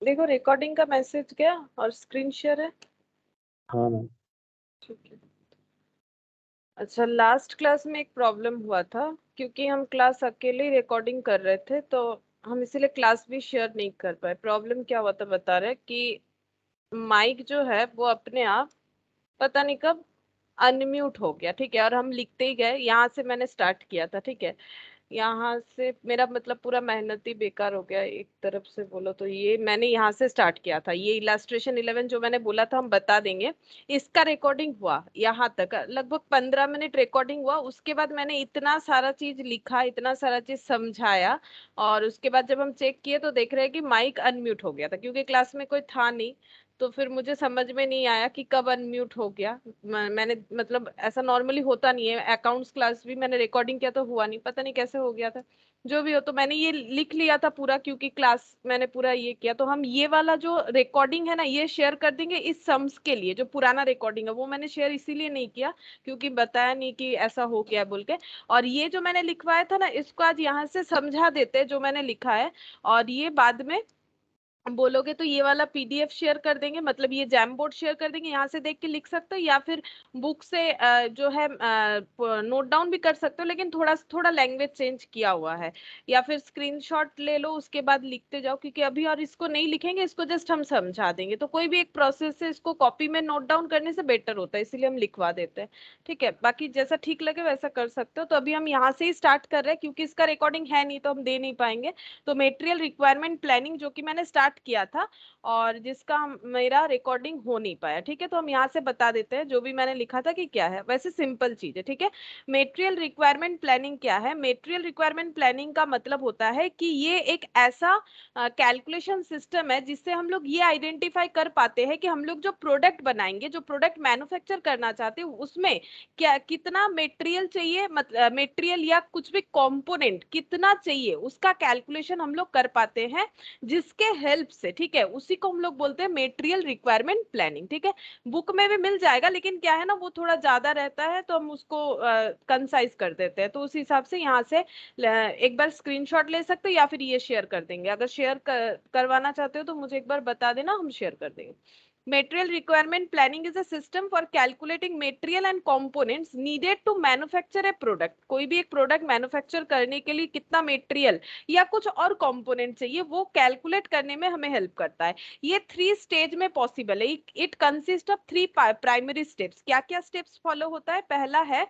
देखो रिकॉर्डिंग का मैसेज गया और स्क्रीन शेयर है। हाँ मैम। ठीक है। अच्छा, लास्ट क्लास में एक प्रॉब्लम हुआ था, क्योंकि हम क्लास अकेले रिकॉर्डिंग कर रहे थे तो हम इसीलिए क्लास भी शेयर नहीं कर पाए। प्रॉब्लम क्या हुआ था बता रहे कि माइक जो है वो अपने आप पता नहीं कब अनम्यूट हो गया। ठीक है, और हम लिखते ही गए, यहाँ से मैंने स्टार्ट किया था। ठीक है, यहाँ से मेरा मतलब पूरा मेहनत ही बेकार हो गया एक तरफ से बोलो तो। ये मैंने यहाँ से स्टार्ट किया था, ये इलास्ट्रेशन 11 जो मैंने बोला था हम बता देंगे, इसका रिकॉर्डिंग हुआ यहाँ तक, लगभग 15 मिनट रिकॉर्डिंग हुआ। उसके बाद मैंने इतना सारा चीज लिखा, इतना सारा चीज समझाया, और उसके बाद जब हम चेक किए तो देख रहे हैं कि माइक अनम्यूट हो गया था, क्योंकि क्लास में कोई था नहीं। तो फिर मुझे समझ में नहीं आया कि कब अनम्यूट हो गया। मैंने मतलब ऐसा नॉर्मली होता नहीं है, अकाउंट्स क्लास भी मैंने रिकॉर्डिंग किया तो हुआ नहीं, पता नहीं कैसे हो गया था। जो भी हो, तो मैंने ये लिख लिया था पूरा, क्योंकि क्लास मैंने पूरा ये किया। तो हम ये वाला जो रिकॉर्डिंग है ना ये शेयर कर देंगे इस सम्स के लिए। जो पुराना रिकॉर्डिंग है वो मैंने शेयर इसीलिए नहीं किया क्योंकि बताया नहीं कि ऐसा हो गया बोल के। और ये जो मैंने लिखवाया था ना इसको आज यहाँ से समझा देते जो मैंने लिखा है, और ये बाद में बोलोगे तो ये वाला पीडीएफ शेयर कर देंगे, मतलब ये जैम बोर्ड शेयर कर देंगे, यहाँ से देख के लिख सकते हो, या फिर बुक से जो है नोट डाउन भी कर सकते हो, लेकिन थोड़ा थोड़ा लैंग्वेज चेंज किया हुआ है। या फिर स्क्रीनशॉट ले लो, उसके बाद लिखते जाओ, क्योंकि अभी और इसको नहीं लिखेंगे, इसको जस्ट हम समझा देंगे। तो कोई भी एक प्रोसेस है, इसको कॉपी में नोट डाउन करने से बेटर होता है, इसीलिए हम लिखवा देते हैं। ठीक है, बाकी जैसा ठीक लगे वैसा कर सकते हो। तो अभी हम यहाँ से ही स्टार्ट कर रहे हैं, क्योंकि इसका रिकॉर्डिंग है नहीं तो हम दे नहीं पाएंगे। तो मेटेरियल रिक्वायरमेंट प्लानिंग जो कि मैंने स्टार्ट किया था और जिसका मेरा रिकॉर्डिंग हो नहीं पाया। ठीक है, तो हम यहाँ से बता देते हैं जो भी मैंने लिखा था कि क्या है। वैसे सिंपल चीज है। ठीक है, मेटेरियल रिक्वायरमेंट प्लानिंग क्या है? मेटेरियल रिक्वायरमेंट प्लानिंग का मतलब होता है कि ये एक ऐसा कैलकुलेशन सिस्टम है जिससे हम लोग ये आइडेंटिफाई कर पाते हैं कि हम लोग जो प्रोडक्ट बनाएंगे, जो प्रोडक्ट मैन्युफैक्चर करना चाहते हैं, उसमें क्या कितना मेटेरियल चाहिए, मतलब मेटेरियल या कुछ भी कंपोनेंट कितना चाहिए, उसका कैलकुलेशन हम लोग कर पाते हैं जिसके हेल्प से। ठीक है, उसी को हम लोग बोलते हैं मेटेरियल रिक्वायरमेंट प्लानिंग। ठीक है, बुक में भी मिल जाएगा, लेकिन क्या है ना वो थोड़ा ज्यादा रहता है तो हम उसको कंसाइज कर देते हैं। तो उस हिसाब से यहाँ से एक बार स्क्रीनशॉट ले सकते हो या फिर ये शेयर कर देंगे। अगर शेयर करवाना चाहते हो तो मुझे एक बार बता देना, हम शेयर कर देंगे। Material requirement planning is a system for calculating material and components needed to manufacture a product। कोई भी एक प्रोडक्ट मैन्युफैक्चर करने के लिए कितना मटेरियल या कुछ और कंपोनेंट चाहिए वो कैलकुलेट करने में हमें हेल्प करता है। ये 3 स्टेज में पॉसिबल है। It consist of 3 primary steps. क्या क्या स्टेप्स फॉलो होता है? पहला है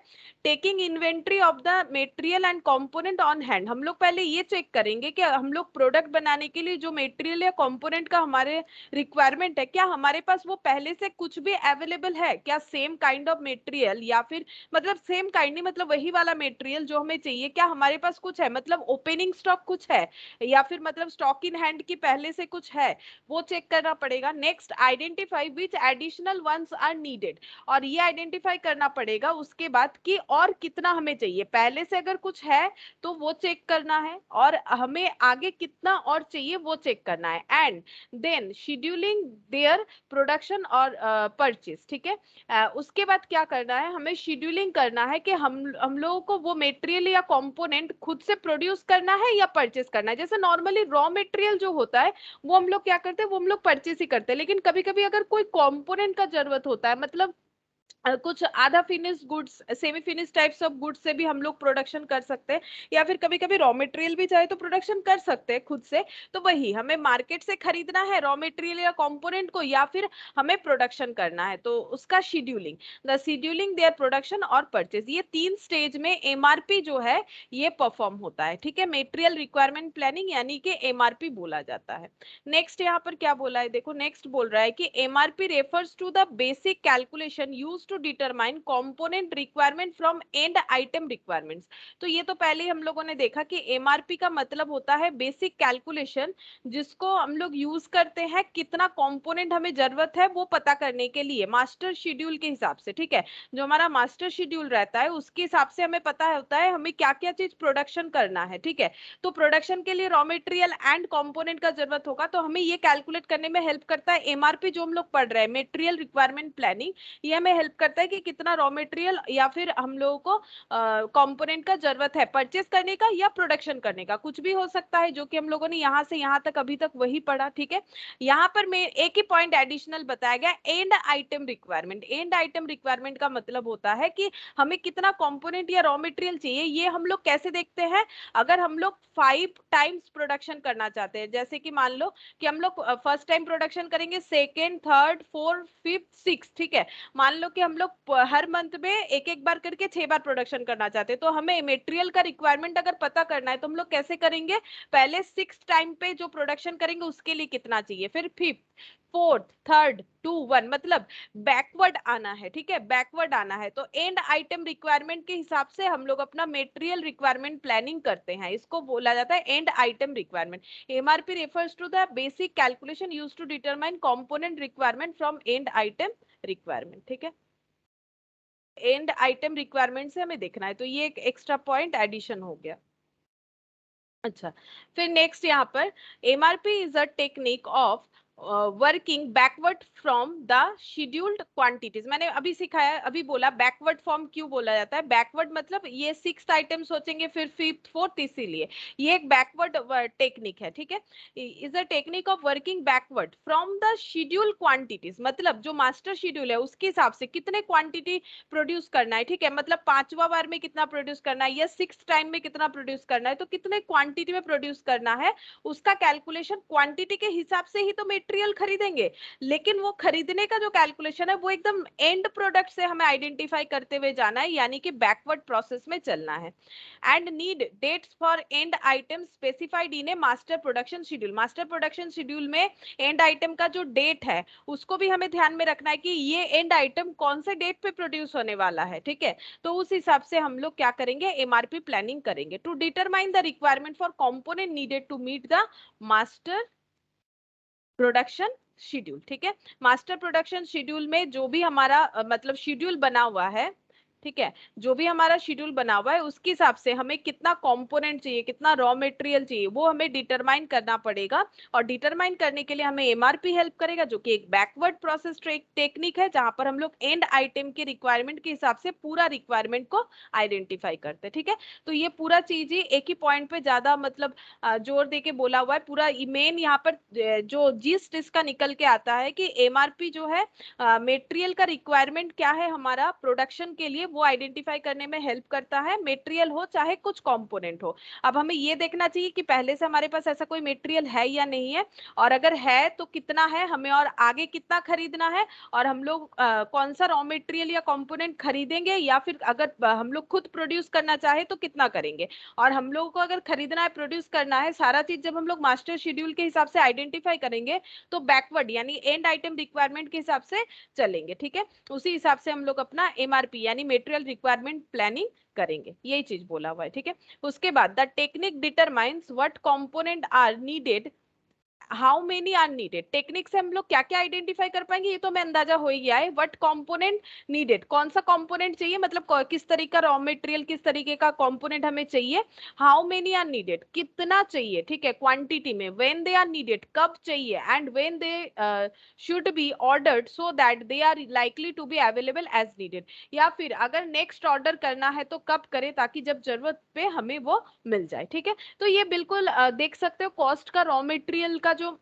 taking inventory of the material and component on hand. हम लोग पहले ये चेक करेंगे कि हम लोग प्रोडक्ट बनाने के लिए जो मटेरियल या कंपोनेंट का हमारे रिक्वायरमेंट है, क्या हमारे पास वो पहले से कुछ भी अवेलेबल है क्या? सेम काइंड ऑफ मटेरियल, या फिर मतलब सेम काइंड नहीं, मतलब वही वाला मटेरियल जो हमें चाहिए, क्या हमारे पास कुछ है, मतलब ओपनिंग स्टॉक कुछ है, या फिर मतलब स्टॉक इन हैंड की पहले से कुछ है, वो चेक करना पड़ेगा। Next, identify which additional ones are needed. और ये आइडेंटिफाई करना पड़ेगा उसके बाद कि और कितना हमें चाहिए। पहले से अगर कुछ है तो वो चेक करना है, और हमें आगे कितना और चाहिए वो चेक करना है। And then scheduling their production और परचेज। ठीक है, उसके बाद क्या करना है? हमें शेड्यूलिंग करना है कि हम लोगों को वो मटेरियल या कंपोनेंट खुद से प्रोड्यूस करना है या परचेज करना है। जैसे नॉर्मली रॉ मटेरियल जो होता है वो हम लोग क्या करते हैं, वो हम लोग परचेज ही करते हैं, लेकिन कभी कभी अगर कोई कंपोनेंट का जरूरत होता है, मतलब कुछ आधा finish goods, semi finish types of goods से भी हम लोग प्रोडक्शन कर सकते हैं, या फिर कभी कभी रॉ मटेरियल भी चाहे तो प्रोडक्शन कर सकते हैं खुद से। तो वही हमें मार्केट से खरीदना है रॉ मटेरियल या कंपोनेंट को, या फिर हमें प्रोडक्शन करना है, तो उसका scheduling, the scheduling their production और परचेज, ये 3 स्टेज में एमआरपी जो है ये परफॉर्म होता है। ठीक है, मेटेरियल रिक्वायरमेंट प्लानिंग यानी कि एमआरपी बोला जाता है। नेक्स्ट यहाँ पर क्या बोला है देखो, नेक्स्ट बोल रहा है कि MRP refers to the basic calculation use to determine component requirement from end item requirements. तो ये तो पहले ही हम लोगों ने देखा कि एमआरपी का मतलब होता है बेसिक कैलकुलेशन, जिसको हम लोग यूज करते हैं कितना कंपोनेंट हमें जरूरत है वो पता करने के लिए मास्टर शेड्यूल के हिसाब से। ठीक है, जो हमारा मास्टर शेड्यूल रहता है उसके हिसाब से हमें पता होता है हमें क्या क्या चीज प्रोडक्शन करना है। ठीक है, तो प्रोडक्शन के लिए रॉ मटेरियल एंड कंपोनेंट का जरूरत होगा, तो हमें ये कैलकुलेट करने में हेल्प करता है एमआरपी जो हम लोग पढ़ रहे हैं, मटेरियल रिक्वायरमेंट प्लानिंग। ये हमें हेल्प करता है कि कितना रॉ मटेरियल या फिर हम लोगों को कंपोनेंट का जरूरत है परचेस करने का या प्रोडक्शन करने का, कुछ भी हो सकता है, जो कि हम लोगों ने यहाँ से यहाँ तक अभी तक वही पढ़ा। ठीक है, यहाँ पर मैं एक ही पॉइंट एडिशनल बताया गया, and item requirement. And item requirement का मतलब होता है कि हमें कितना कंपोनेंट या रॉ मटेरियल चाहिए। ये हम लोग कैसे देखते हैं, अगर हम लोग 5 टाइम्स प्रोडक्शन करना चाहते हैं, जैसे कि मान लो कि हम लोग फर्स्ट टाइम प्रोडक्शन करेंगे, second, third, fourth, fifth, six, ठीक है, मान लो कि हम लोग हर मंथ में एक एक बार करके 6 बार प्रोडक्शन करना चाहते हैं, तो हमें मटेरियल का रिक्वायरमेंट अगर पता करना है तो हम लोग कैसे करेंगे, पहले 6 टाइम पे जो प्रोडक्शन करेंगे उसके लिए कितना चाहिए, फिर फिफ्थ, फोर्थ, थर्ड, 2, 1, मतलब बैकवर्ड आना है। ठीक है, बैकवर्ड आना है, तो एंड आइटम रिक्वायरमेंट के हिसाब से हम लोग अपना मटेरियल रिक्वायरमेंट प्लानिंग करते हैं, इसको बोला जाता है end item requirement. MRP refers to the basic calculation used to determine component requirement from end item requirement. ठीक है, एंड आइटम रिक्वायरमेंट से हमें देखना है, तो ये एक एक्स्ट्रा पॉइंट एडिशन हो गया। अच्छा, फिर नेक्स्ट यहाँ पर MRP is a technique of working backward from the scheduled quantities. मैंने अभी सिखाया, अभी बोला बैकवर्ड फॉर्म क्यों बोला जाता है, बैकवर्ड मतलब ये 6 आइटम सोचेंगे फिर फिफ्थ, फोर्थ, इसीलिए ये एक बैकवर्ड टेक्निक है। ठीक है, is a technique of working backward from the scheduled quantities, मतलब जो मास्टर शेड्यूल है उसके हिसाब से कितने क्वांटिटी प्रोड्यूस करना है। ठीक है, मतलब 5वां बार में कितना प्रोड्यूस करना है या 6 टाइम में कितना प्रोड्यूस करना है, तो कितने क्वांटिटी में प्रोड्यूस करना है उसका कैलकुलेशन क्वांटिटी के हिसाब से ही तो मटेरियल खरीदेंगे, लेकिन वो खरीदने का जो कैलकुलेशन है वो एकदम एंड प्रोडक्ट से हमें आइडेंटिफाई करते हुए जाना है, यानी कि बैकवर्ड प्रोसेस में चलना है। And need dates for end item specified in a master production schedule. Master production schedule में एंड आइटम का जो डेट है उसको भी हमें ध्यान में रखना है कि ये एंड आइटम कौन से डेट पे प्रोड्यूस होने वाला है। ठीक है, तो उस हिसाब से हम लोग क्या करेंगे, एमआरपी प्लानिंग करेंगे to determine the requirement for component needed to meet the master production schedule. ठीक है, मास्टर प्रोडक्शन शेड्यूल में जो भी हमारा मतलब शेड्यूल बना हुआ है, ठीक है, जो भी हमारा शेड्यूल बना हुआ है उसके हिसाब से हमें कितना कंपोनेंट चाहिए, कितना रॉ मटेरियल चाहिए, वो हमें डिटरमाइन करना पड़ेगा। और डिटरमाइन करने के लिए हमें एमआरपी हेल्प करेगा, जो कि एक बैकवर्ड प्रोसेस टेक्निक है, जहां पर हम लोग एंड आइटम के रिक्वायरमेंट के हिसाब से पूरा रिक्वायरमेंट को आइडेंटिफाई करते हैं। ठीक है, तो ये पूरा चीज ही एक ही पॉइंट पे ज्यादा मतलब जोर दे के बोला हुआ है। पूरा मेन यहाँ पर जो जिस्ट इसका निकल के आता है कि एमआरपी जो है मटेरियल का रिक्वायरमेंट क्या है हमारा प्रोडक्शन के लिए, वो आइडेंटिफाई करने में हेल्प करता है, मटेरियल हो चाहे कुछ कंपोनेंट हो। अब हमें ये देखना चाहिए कि पहले से हमारे पास ऐसा कोई मटेरियल है या नहीं है, और अगर है तो कितना है, हमें और आगे कितना खरीदना है, और हम लोग कौन सा रॉ मटेरियल या कंपोनेंट खरीदेंगे, या फिर अगर हम लोग खुद प्रोड्यूस करना चाहे तो कितना करेंगे। और हम लोगों को अगर खरीदना है, प्रोड्यूस करना है, सारा चीज जब हम लोग मास्टर शेड्यूल के हिसाब से आइडेंटिफाई करेंगे तो बैकवर्ड यानी एंड आइटम रिक्वायरमेंट के हिसाब से चलेंगे। ठीक है, उसी हिसाब से हम लोग अपना एमआरपी यानी मटेरियल रिक्वायरमेंट प्लानिंग करेंगे, यही चीज बोला हुआ है। ठीक है, उसके बाद the technique determines what component are needed, how many are needed. Technique से हम लोग क्या क्या आइडेंटिफाई कर पाएंगे, ये तो मैं अंदाजा हो ही गया है। व्हाट कंपोनेंट नीडेड, कौन सा कंपोनेंट चाहिए, मतलब किस तरीके का रॉ मटेरियल, किस तरीके का कंपोनेंट हमें चाहिए। हाउ मेनी आर नीडेड, कितना चाहिए, ठीक है, क्वांटिटी में। व्हेन दे आर नीडेड, कब चाहिए। And when they should be ordered so that they are likely to be available as needed, या फिर अगर नेक्स्ट ऑर्डर करना है तो कब करें ताकि जब जरूरत पे हमें वो मिल जाए। ठीक है, तो ये बिल्कुल देख सकते हो कॉस्ट का रॉ मटेरियल का जो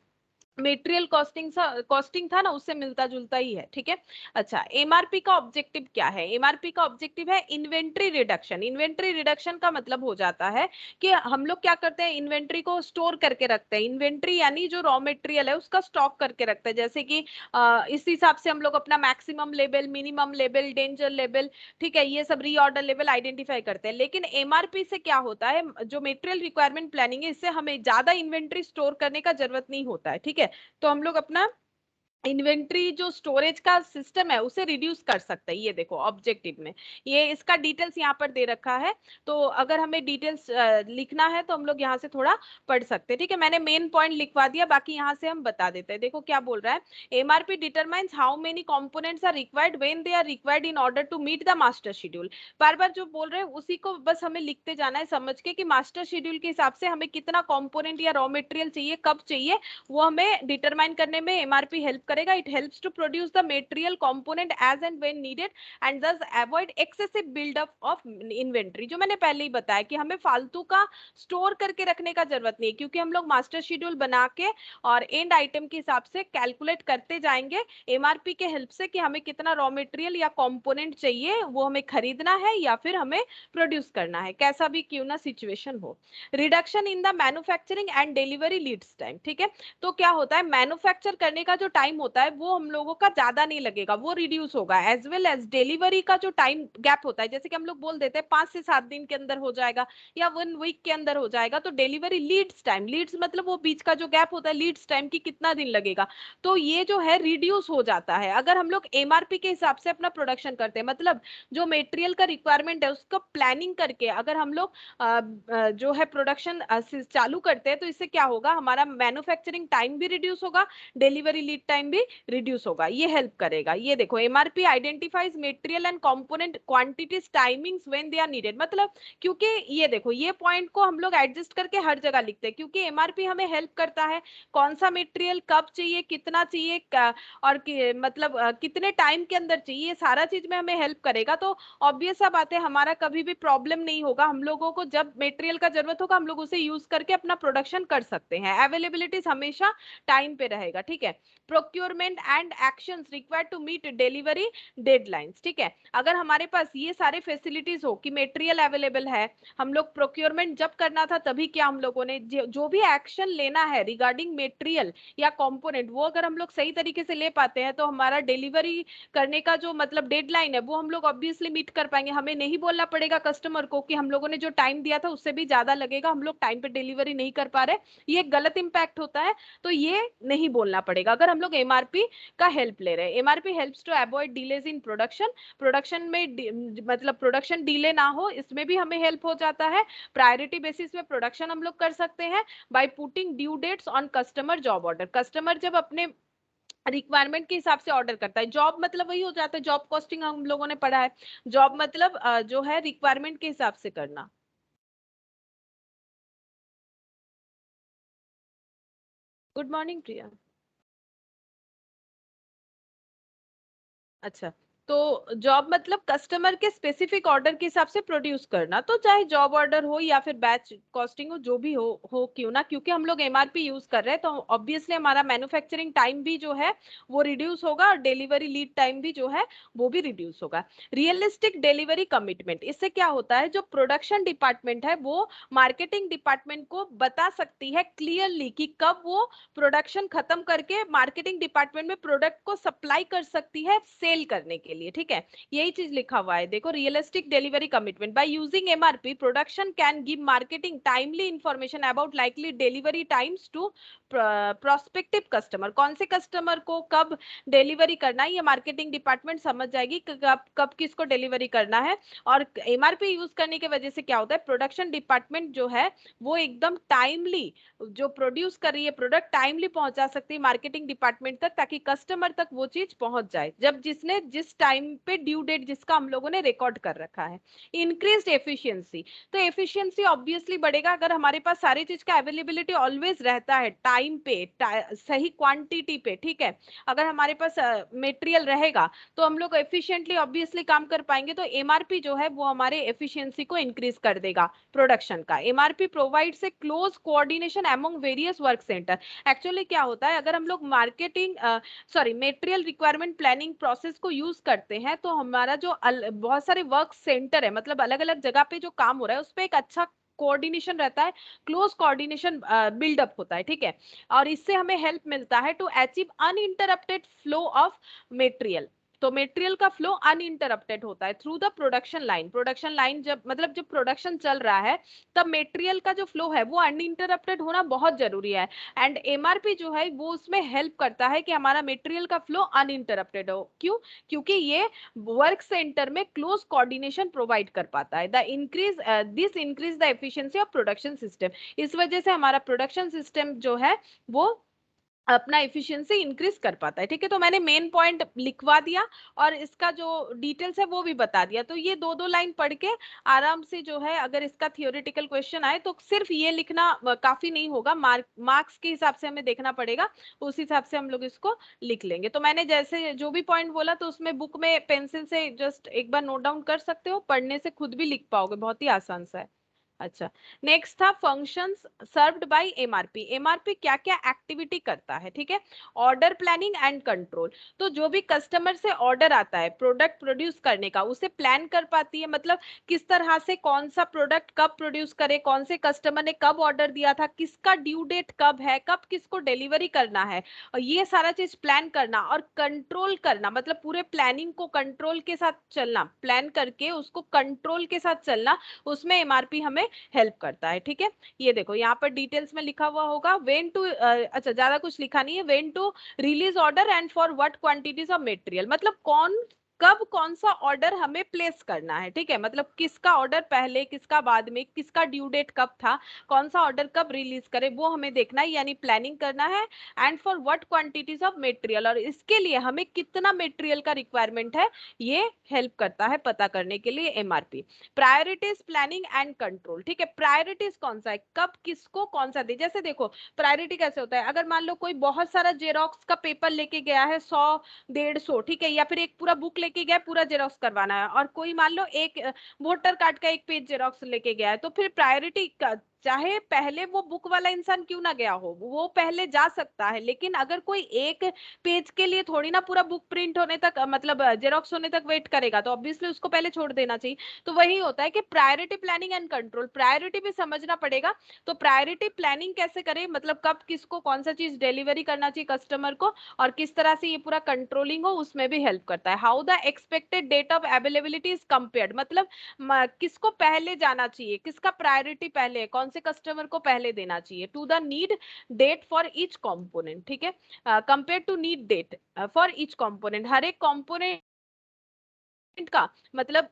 मेटेरियल कॉस्टिंग था ना, उससे मिलता जुलता ही है। ठीक है, अच्छा, एमआरपी का ऑब्जेक्टिव क्या है। एमआरपी का ऑब्जेक्टिव है इन्वेंट्री रिडक्शन। इन्वेंट्री रिडक्शन का मतलब हो जाता है कि हम लोग क्या करते हैं, इन्वेंट्री को स्टोर करके रखते हैं। इन्वेंट्री यानी जो रॉ मटेरियल है उसका स्टॉक करके रखते हैं, जैसे कि इस हिसाब से हम लोग अपना maximum level, minimum level, danger level, ठीक है, ये सब रीऑर्डर लेवल आइडेंटिफाई करते हैं। लेकिन एमआरपी से क्या होता है, जो मटेरियल रिक्वायरमेंट प्लानिंग है, इससे हमें ज्यादा इन्वेंट्री स्टोर करने का जरूरत नहीं होता है। ठीक है, तो हम लोग अपना इन्वेंट्री जो स्टोरेज का सिस्टम है उसे रिड्यूस कर सकते हैं। ये देखो ऑब्जेक्टिव में ये इसका डिटेल्स यहाँ पर दे रखा है, तो अगर हमें डिटेल्स लिखना है तो हम लोग यहाँ से थोड़ा पढ़ सकते हैं। ठीक है, मैंने मेन पॉइंट लिखवा दिया, बाकी यहाँ से हम बता देते हैं। देखो क्या बोल रहा है, MRP determines how many components are required when they are required in order to meet the master schedule. बार बार जो बोल रहे हैं उसी को बस हमें लिखते जाना है समझ के कि मास्टर शेड्यूल के हिसाब से हमें कितना कंपोनेंट या रॉ मटेरियल चाहिए, कब चाहिए, वो हमें डिटरमाइन करने में एमआरपी हेल्प करेगा? It helps to produce the material component as and when needed and thus avoid excessive buildup of inventory. जो मैंने पहले ही बताया कि हमें फालतू का स्टोर करके रखने का जरूरत नहीं है, क्योंकि हम लोग मास्टर शेड्यूल बना के और एंड आइटम के हिसाब से कैलकुलेट करते जाएंगे एमआरपी के हेल्प से कि हमें कितना रॉ मटेरियल या कंपोनेंट चाहिए, वो हमें खरीदना है या फिर हमें प्रोड्यूस करना है, कैसा भी क्यों ना सिचुएशन हो। Reduction in the manufacturing and delivery leads time, ठीक है। तो क्या होता है, मैन्युफैक्चर करने का जो टाइम होता है वो हम लोगों का ज्यादा नहीं लगेगा, वो रिड्यूस होगा। एज वेल एज डिलीवरी का जो टाइम गैप होता है, जैसे कि हम लोग बोल देते हैं 5 से 7 दिन के अंदर हो जाएगा या 1 वीक के अंदर हो जाएगा, तो डिलीवरी लीड्स टाइम, लीड्स मतलब वो बीच का जो गैप होता है, लीड्स टाइम की कितना दिन लगेगा, तो ये जो है रिड्यूस हो जाता है। अगर हम लोग एमआरपी के हिसाब से अपना प्रोडक्शन करते हैं, मतलब जो मटेरियल का रिक्वायरमेंट है उसका प्लानिंग करके अगर हम लोग जो है प्रोडक्शन चालू करते हैं, तो इससे क्या होगा, हमारा मैन्युफैक्चरिंग टाइम भी रिड्यूस होगा, डिलीवरी लीड टाइम भी रिड्यूस होगा, ये हेल्प करेगा। ये देखो, MRP identifies material and component quantities timings when they are needed, मतलब क्योंकि ये देखो, ये पॉइंट को हम लोग एडजस्ट करके हर जगह लिखते हैं, क्योंकि एमआरपी हमें हेल्प करता है कौन सा मटेरियल कब चाहिए, कितना चाहिए, और मतलब कितने टाइम के अंदर चाहिए, सारा चीज में हमें हेल्प करेगा। तो ऑब्वियस सा बात है, हमारा कभी भी प्रॉब्लम नहीं होगा, हम लोगों को जब मटेरियल का जरूरत होगा हम लोग उसे यूज करके अपना प्रोडक्शन कर सकते हैं। अवेलेबिलिटी हमेशा टाइम पे रहेगा, ठीक है। Procurement and actions required to meet delivery deadlines, ठीक है। अगर हमारे पास ये सारे फैसिलिटीज हो कि मटेरियल अवेलेबल है, हम लोग प्रोक्योरमेंट जब करना था तभी क्या हम लोगों ने जो भी एक्शन लेना है रिगार्डिंग मटेरियल या कंपोनेंट, वो अगर हम लोग सही तरीके से ले पाते हैं, तो हमारा डिलीवरी करने का जो मतलब डेडलाइन है वो हम लोग ऑब्वियसली मीट कर पाएंगे। हमें नहीं बोलना पड़ेगा कस्टमर को कि हम लोगों ने जो टाइम दिया था उससे भी ज्यादा लगेगा, हम लोग टाइम पे डिलीवरी नहीं कर पा रहे, ये गलत इंपैक्ट होता है, तो ये नहीं बोलना पड़ेगा अगर हम लोग एमआरपी का हेल्प ले रहे हैं। MRP helps to avoid delays in production, production में मतलब प्रोडक्शन डिले ना हो, इसमें भी हमें हेल्प हो जाता है। प्रायोरिटी बेसिस में प्रोडक्शन हम लोग कर सकते हैं by putting due dates on customer job order. Customer जब अपने रिक्वायरमेंट के हिसाब से ऑर्डर करता है, जॉब मतलब वही हो जाता है, जॉब कॉस्टिंग हम लोगों ने पढ़ा है, जॉब मतलब जो है रिक्वायरमेंट के हिसाब से करना। गुड मॉर्निंग प्रिया। अच्छा, तो जॉब मतलब कस्टमर के स्पेसिफिक ऑर्डर के हिसाब से प्रोड्यूस करना, तो चाहे जॉब ऑर्डर हो या फिर बैच कॉस्टिंग हो, जो भी हो क्यों ना, क्योंकि हम लोग एमआरपी यूज कर रहे हैं, तो ऑब्वियसली हमारा मैन्युफैक्चरिंग टाइम भी जो है वो रिड्यूस होगा और डिलीवरी लीड टाइम भी जो है वो भी रिड्यूस होगा। रियलिस्टिक डिलीवरी कमिटमेंट, इससे क्या होता है, जो प्रोडक्शन डिपार्टमेंट है वो मार्केटिंग डिपार्टमेंट को बता सकती है क्लियरली कि कब वो प्रोडक्शन खत्म करके मार्केटिंग डिपार्टमेंट में प्रोडक्ट को सप्लाई कर सकती है सेल करने के लिए, ठीक है। यही चीज लिखा हुआ है, देखो, realistic delivery commitment by using MRP production can give marketing timely information about likely delivery times to prospective customer. कौन से कस्टमर को कब डिलीवरी करना है, ये मार्केटिंग डिपार्टमेंट समझ जाएगी कब कब किसको डिलीवरी करना है। और एमआरपी यूज करने की वजह से क्या होता है, प्रोडक्शन डिपार्टमेंट जो है वो एकदम टाइमली जो प्रोड्यूस कर रही है प्रोडक्ट टाइमली पहुंचा सकती है मार्केटिंग डिपार्टमेंट तक, ताकि कस्टमर तक वो चीज पहुंच जाए जब जिसने जिस टाइम पे ड्यू डेट जिसका हम लोगों ने रिकॉर्ड कर रखा है। इंक्रीज्ड एफिशिएंसी, तो एफिशिएंसी ऑब्वियसली बढ़ेगा अगर हमारे पास सारी चीज का अवेलेबिलिटी ऑलवेज रहता है टाइम पे, सही क्वांटिटी पे, ठीक है। अगर हमारे पास मटेरियल रहेगा तो हम लोग एफिशिएंटली ऑब्वियसली काम कर पाएंगे, तो एमआरपी जो है वो हमारे एफिशिएंसी को इंक्रीज कर देगा प्रोडक्शन का। MRP provides a close coordination among various work centre. Actually क्या होता है, अगर हम लोग marketing sorry material requirement planning process को यूज करते हैं, तो हमारा जो बहुत सारे वर्क सेंटर है, मतलब अलग अलग जगह पे जो काम हो रहा है उस पर एक अच्छा कोऑर्डिनेशन रहता है, क्लोज कोऑर्डिनेशन बिल्डअप होता है, ठीक है। और इससे हमें हेल्प मिलता है to achieve uninterrupted flow of material. तो मटेरियल का फ्लो अनइंटरप्टेड होता है through the production line. Production line जब मतलब जब प्रोडक्शन चल रहा है तब मटेरियल का जो फ्लो है वो अनइंटरप्टेड होना बहुत जरूरी है। एंड एमआरपी जो है वो उसमें हेल्प करता है कि हमारा मटेरियल का फ्लो अनइंटरप्टेड हो। क्यों? क्योंकि ये वर्क सेंटर में क्लोज कोऑर्डिनेशन प्रोवाइड कर पाता है। The increase this increase the efficiency of production system. इस वजह से हमारा प्रोडक्शन सिस्टम जो है वो अपना एफिशिएंसी इंक्रीज कर पाता है। ठीक है, तो मैंने मेन पॉइंट लिखवा दिया और इसका जो डिटेल्स है वो भी बता दिया। तो ये दो दो लाइन पढ़ के आराम से जो है, अगर इसका थियोरेटिकल क्वेश्चन आए तो सिर्फ ये लिखना काफी नहीं होगा, मार्क्स के हिसाब से हमें देखना पड़ेगा, उस हिसाब से हम लोग इसको लिख लेंगे। तो मैंने जैसे जो भी पॉइंट बोला, तो उसमें बुक में पेंसिल से जस्ट एक बार नोट डाउन कर सकते हो, पढ़ने से खुद भी लिख पाओगे, बहुत ही आसान सा है। अच्छा, नेक्स्ट था functions served bye MRP. MRP क्या क्या एक्टिविटी करता है, ठीक है? Order planning and control. तो जो भी कस्टमर से ऑर्डर आता है प्रोडक्ट प्रोड्यूस करने का, उसे प्लान कर पाती है, मतलब किस तरह से कौन सा प्रोडक्ट कब प्रोड्यूस करे, कौन से कस्टमर ने कब ऑर्डर दिया था, किसका ड्यू डेट कब है, कब किसको डिलीवरी करना है, और ये सारा चीज प्लान करना और कंट्रोल करना, मतलब पूरे प्लानिंग को कंट्रोल के साथ चलना, प्लान करके उसको कंट्रोल के साथ चलना, उसमें एमआरपी हमें हेल्प करता है। ठीक है, ये देखो यहाँ पर डिटेल्स में लिखा हुआ होगा, वेन टू, अच्छा ज्यादा कुछ लिखा नहीं है, when to release order and for what quantities of material, मतलब कब कौन सा ऑर्डर हमें प्लेस करना है। ठीक है, मतलब किसका ऑर्डर पहले, किसका बाद में, किसका ड्यू डेट कब था, कौन सा ऑर्डर कब रिलीज करे, वो हमें देखना है, यानी प्लानिंग करना है। And for what quantities of material, और इसके लिए हमें कितना मटेरियल का रिक्वायरमेंट है, ये हेल्प करता है पता करने के लिए MRP. Priorities planning and control. ठीक है, प्रायोरिटीज कौन सा है, कब किसको कौन सा दे, जैसे देखो प्रायोरिटी कैसे होता है, अगर मान लो कोई बहुत सारा जेरोक्स का पेपर लेके गया है, 100 150, ठीक है, या फिर एक पूरा बुक लेके गया, पूरा जेरोक्स करवाना है, और कोई मान लो एक वोटर कार्ड का एक पेज जेरोक्स लेके गया है, तो फिर प्रायोरिटी चाहे पहले वो बुक वाला इंसान क्यों ना गया हो, वो पहले जा सकता है, लेकिन अगर कोई एक पेज के लिए थोड़ी ना पूरा बुक प्रिंट होने तक, मतलब जेरोक्स होने तक वेट करेगा, तो ऑब्वियसली उसको पहले छोड़ देना चाहिए। तो वही होता है कि priority planning and control, priority भी समझना पड़ेगा। तो प्रायोरिटी प्लानिंग कैसे करें, मतलब कब किसको कौन सा चीज डिलीवरी करना चाहिए कस्टमर को, और किस तरह से ये पूरा कंट्रोलिंग हो, उसमें भी हेल्प करता है। How the expected date of availability is compared, मतलब किसको पहले जाना चाहिए, किसका प्रायोरिटी पहले है, कौन से कस्टमर को पहले देना चाहिए, to the need date for each component. ठीक है, compare to need date for each component, हर एक कॉम्पोनेंट का मतलब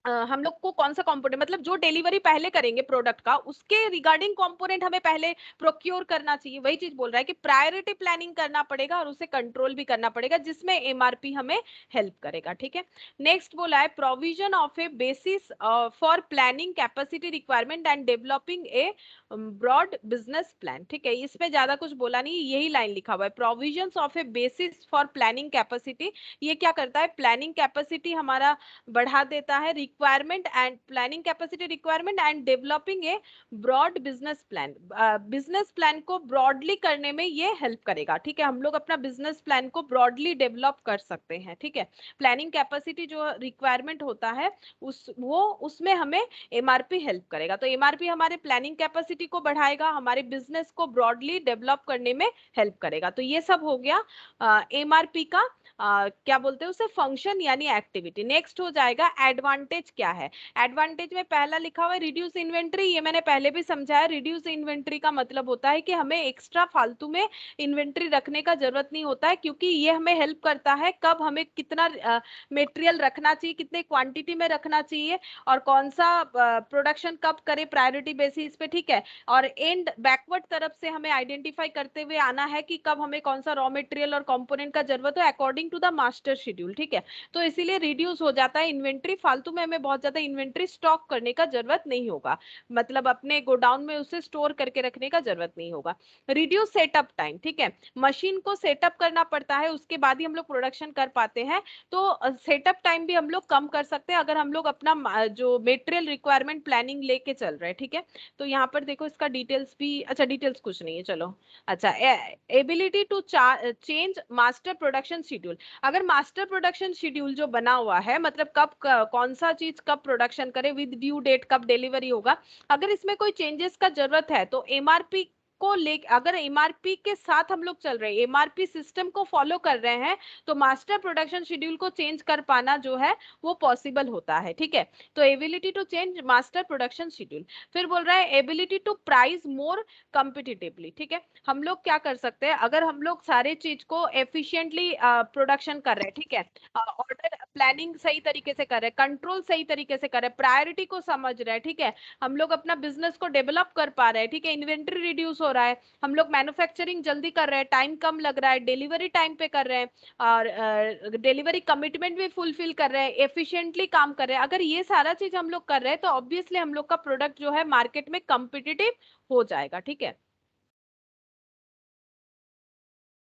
हम लोग को कौन सा कंपोनेंट, मतलब जो डिलीवरी पहले करेंगे प्रोडक्ट का, उसके रिगार्डिंग कंपोनेंट हमें पहले प्रोक्योर करना चाहिए। वही चीज बोल रहा है कि प्रायोरिटी प्लानिंग करना पड़ेगा और उसे कंट्रोल भी करना पड़ेगा, जिसमें एमआरपी हमें हेल्प करेगा। ठीक है, नेक्स्ट बोला है provision of a basis for planning capacity requirement and developing a broad business plan. ठीक है, इसमें ज्यादा कुछ बोला नहीं, यही लाइन लिखा हुआ है, provision of a basis for planning capacity. ये क्या करता है, प्लानिंग कैपेसिटी हमारा बढ़ा देता है, requirement and planning capacity requirement and developing a broad business plan, business plan को ब्रॉडली करने में ये हेल्प करेगा। ठीक है, हम लोग अपना बिजनेस प्लान को ब्रॉडली डेवलप कर सकते हैं। ठीक है, प्लानिंग कैपेसिटी जो रिक्वायरमेंट होता है उसमें हमें एमआरपी हेल्प करेगा। तो एमआरपी हमारे प्लानिंग कैपेसिटी को बढ़ाएगा, हमारे बिजनेस को ब्रॉडली डेवलप करने में हेल्प करेगा। तो ये सब हो गया एमआरपी का क्या बोलते हैं उसे, फंक्शन यानी एक्टिविटी। नेक्स्ट हो जाएगा एडवांटेज क्या है। एडवांटेज में पहला लिखा हुआ है रिड्यूस इन्वेंट्री, ये मैंने पहले भी समझाया। रिड्यूस इन्वेंट्री का मतलब होता है कि हमें एक्स्ट्रा फालतू में इन्वेंट्री रखने का जरूरत नहीं होता है, क्योंकि ये हमें हेल्प करता है कब हमें कितना मटेरियल रखना चाहिए, कितने क्वांटिटी में रखना चाहिए, और कौन सा प्रोडक्शन कब करे प्रायोरिटी बेसिस पे। ठीक है, और एंड बैकवर्ड तरफ से हमें आइडेंटिफाई करते हुए आना है कि कब हमें कौन सा रॉ मटेरियल और कंपोनेंट का जरूरत है according to the master schedule. ठीक है, तो इसीलिए रिड्यूस हो जाता है इन्वेंट्री, फालतू में हमें बहुत ज्यादा इन्वेंट्री स्टॉक करने का जरूरत नहीं होगा, मतलब अपने गोडाउन में उसे स्टोर करके रखने का जरूरत नहीं होगा। रिड्यूस सेटअप टाइम, ठीक है, मशीन को सेटअप करना पड़ता है, उसके बाद ही हम लोग प्रोडक्शन कर पाते हैं, तो सेटअप टाइम भी हम लोग कम कर सकते हैं अगर हम लोग अपना जो मटेरियल रिक्वायरमेंट प्लानिंग लेके चल रहे हैं। ठीक है, तो यहाँ पर देखो इसका डिटेल्स भी, अच्छा डिटेल्स कुछ नहीं है, चलो। अच्छा, ability to change master production schedule. अगर मास्टर प्रोडक्शन शेड्यूल जो बना हुआ है, मतलब कब कौन सा चीज कब प्रोडक्शन करे, विद ड्यू डेट कब डिलीवरी होगा, अगर इसमें कोई चेंजेस का जरूरत है, तो एमआरपी को ले, अगर एमआरपी के साथ हम लोग चल रहे हैं, एमआरपी सिस्टम को फॉलो कर रहे हैं, तो मास्टर प्रोडक्शन शेड्यूल को चेंज कर पाना जो है वो पॉसिबल होता है। ठीक है, तो ability to change master production schedule. फिर बोल रहा है ability to price more competitively. ठीक है, हम लोग क्या कर सकते हैं, अगर हम लोग सारे चीज को एफिशिएंटली प्रोडक्शन कर रहे हैं, ठीक है, ऑर्डर प्लानिंग सही तरीके से कर रहे हैं, कंट्रोल सही तरीके से कर रहे हैं, प्रायोरिटी को समझ रहे हैं, ठीक है, हम लोग अपना बिजनेस को डेवलप कर पा रहे हैं, ठीक है, इन्वेंट्री रिड्यूस हो रहा है, हम लोग मैन्युफैक्चरिंग जल्दी कर रहे हैं, टाइम कम लग रहा है, डिलीवरी टाइम पे कर रहे हैं और डिलीवरी कमिटमेंट भी फुलफिल कर रहे हैं, एफिशिएंटली काम कर रहे हैं, अगर ये सारा चीज हम लोग कर रहे हैं तो ऑब्वियसली हम लोग का प्रोडक्ट जो है मार्केट में कम्पिटिटिव हो जाएगा। ठीक है,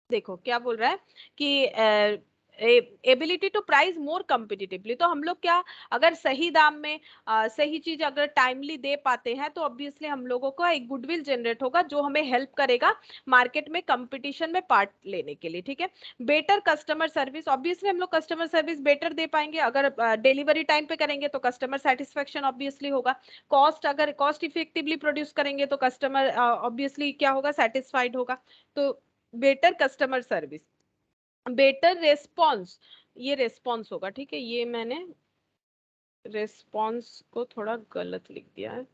देखो क्या बोल रहा है कि एबिलिटी टू प्राइस मोर कम्पिटिटिवली, तो हम लोग क्या, अगर सही दाम में सही चीज अगर टाइमली दे पाते हैं तो ऑब्वियसली हम लोगों को एक गुडविल जनरेट होगा जो हमें हेल्प करेगा मार्केट में कंपटीशन में पार्ट लेने के लिए। ठीक है, बेटर कस्टमर सर्विस, ऑब्वियसली हम लोग कस्टमर सर्विस बेटर दे पाएंगे, अगर डिलीवरी टाइम पे करेंगे तो कस्टमर सेटिस्फेक्शन ऑब्वियसली होगा, कॉस्ट अगर कॉस्ट इफेक्टिवली प्रोड्यूस करेंगे तो कस्टमर ऑब्वियसली क्या होगा, सेटिस्फाइड होगा। तो better customer service, better response, ये रेस्पॉन्स होगा। ठीक है, ये मैंने रेस्पॉन्स को थोड़ा गलत लिख दिया है,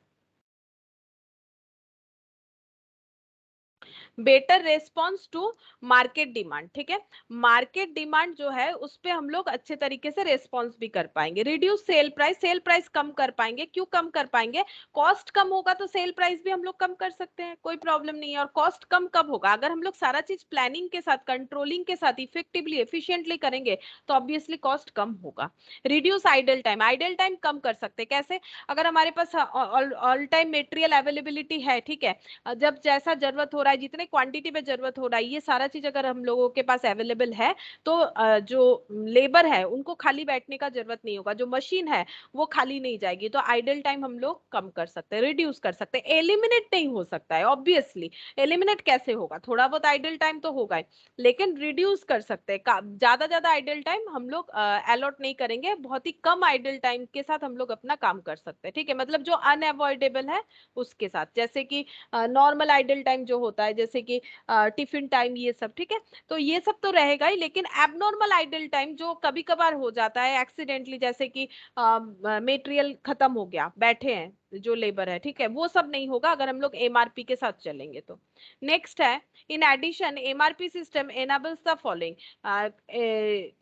better response to market demand. ठीक है, मार्केट डिमांड जो है उस पे हम लोग अच्छे तरीके से रेस्पॉन्स भी कर पाएंगे। Reduce sale price, sale price कम कर पाएंगे, क्यों कम कर पाएंगे, कॉस्ट कम होगा तो सेल प्राइस भी हम लोग कम कर सकते हैं, कोई प्रॉब्लम नहीं है। और कॉस्ट कम कब होगा, अगर हम लोग सारा चीज प्लानिंग के साथ, कंट्रोलिंग के साथ इफेक्टिवली एफिशिएंटली करेंगे तो ऑब्वियसली कॉस्ट कम होगा। Reduce idle time, idle time कम कर सकते हैं कैसे, अगर हमारे पास ऑल टाइम मेटेरियल अवेलेबिलिटी है, ठीक है, जब जैसा जरूरत हो रहा है, जितने क्वांटिटी में जरूरत हो रहा है, ये सारा चीज अगर हम लोगों के पास अवेलेबल है तो जो लेबर है उनको खाली बैठने का जरूरत नहीं होगा, जो मशीन है वो खाली नहीं जाएगी, तो आइडल टाइम हम लोग कम कर सकते हैं, रिड्यूस कर सकते हैं। एलिमिनेट नहीं हो सकता है ऑब्वियसली, एलिमिनेट कैसे होगा, थोड़ा बहुत आइडल टाइम तो होगा ही, लेकिन रिड्यूस कर सकते हैं। ज्यादा ज्यादा आइडल टाइम हम लोग अलॉट नहीं करेंगे, बहुत ही कम आइडल टाइम के साथ हम लोग अपना काम कर सकते हैं। ठीक है, मतलब जो अनअवॉइडेबल है उसके साथ, जैसे कि नॉर्मल आइडल टाइम जो होता है, जैसे कि टिफिन टाइम, ये सब। ठीक है, तो ये सब तो रहेगा ही, लेकिन एबनॉर्मल आइडल टाइम जो कभी कभार हो जाता है एक्सीडेंटली, जैसे कि मटेरियल खत्म हो गया, बैठे हैं जो लेबर है, ठीक है, वो सब नहीं होगा अगर हम लोग एमआरपी के साथ चलेंगे तो। नेक्स्ट है, in addition MRP system enables the following,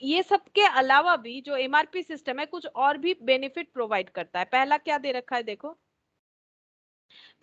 ये सब के अलावा भी जो एमआरपी सिस्टम है कुछ और भी बेनिफिट प्रोवाइड करता है। पहला क्या दे रखा है, देखो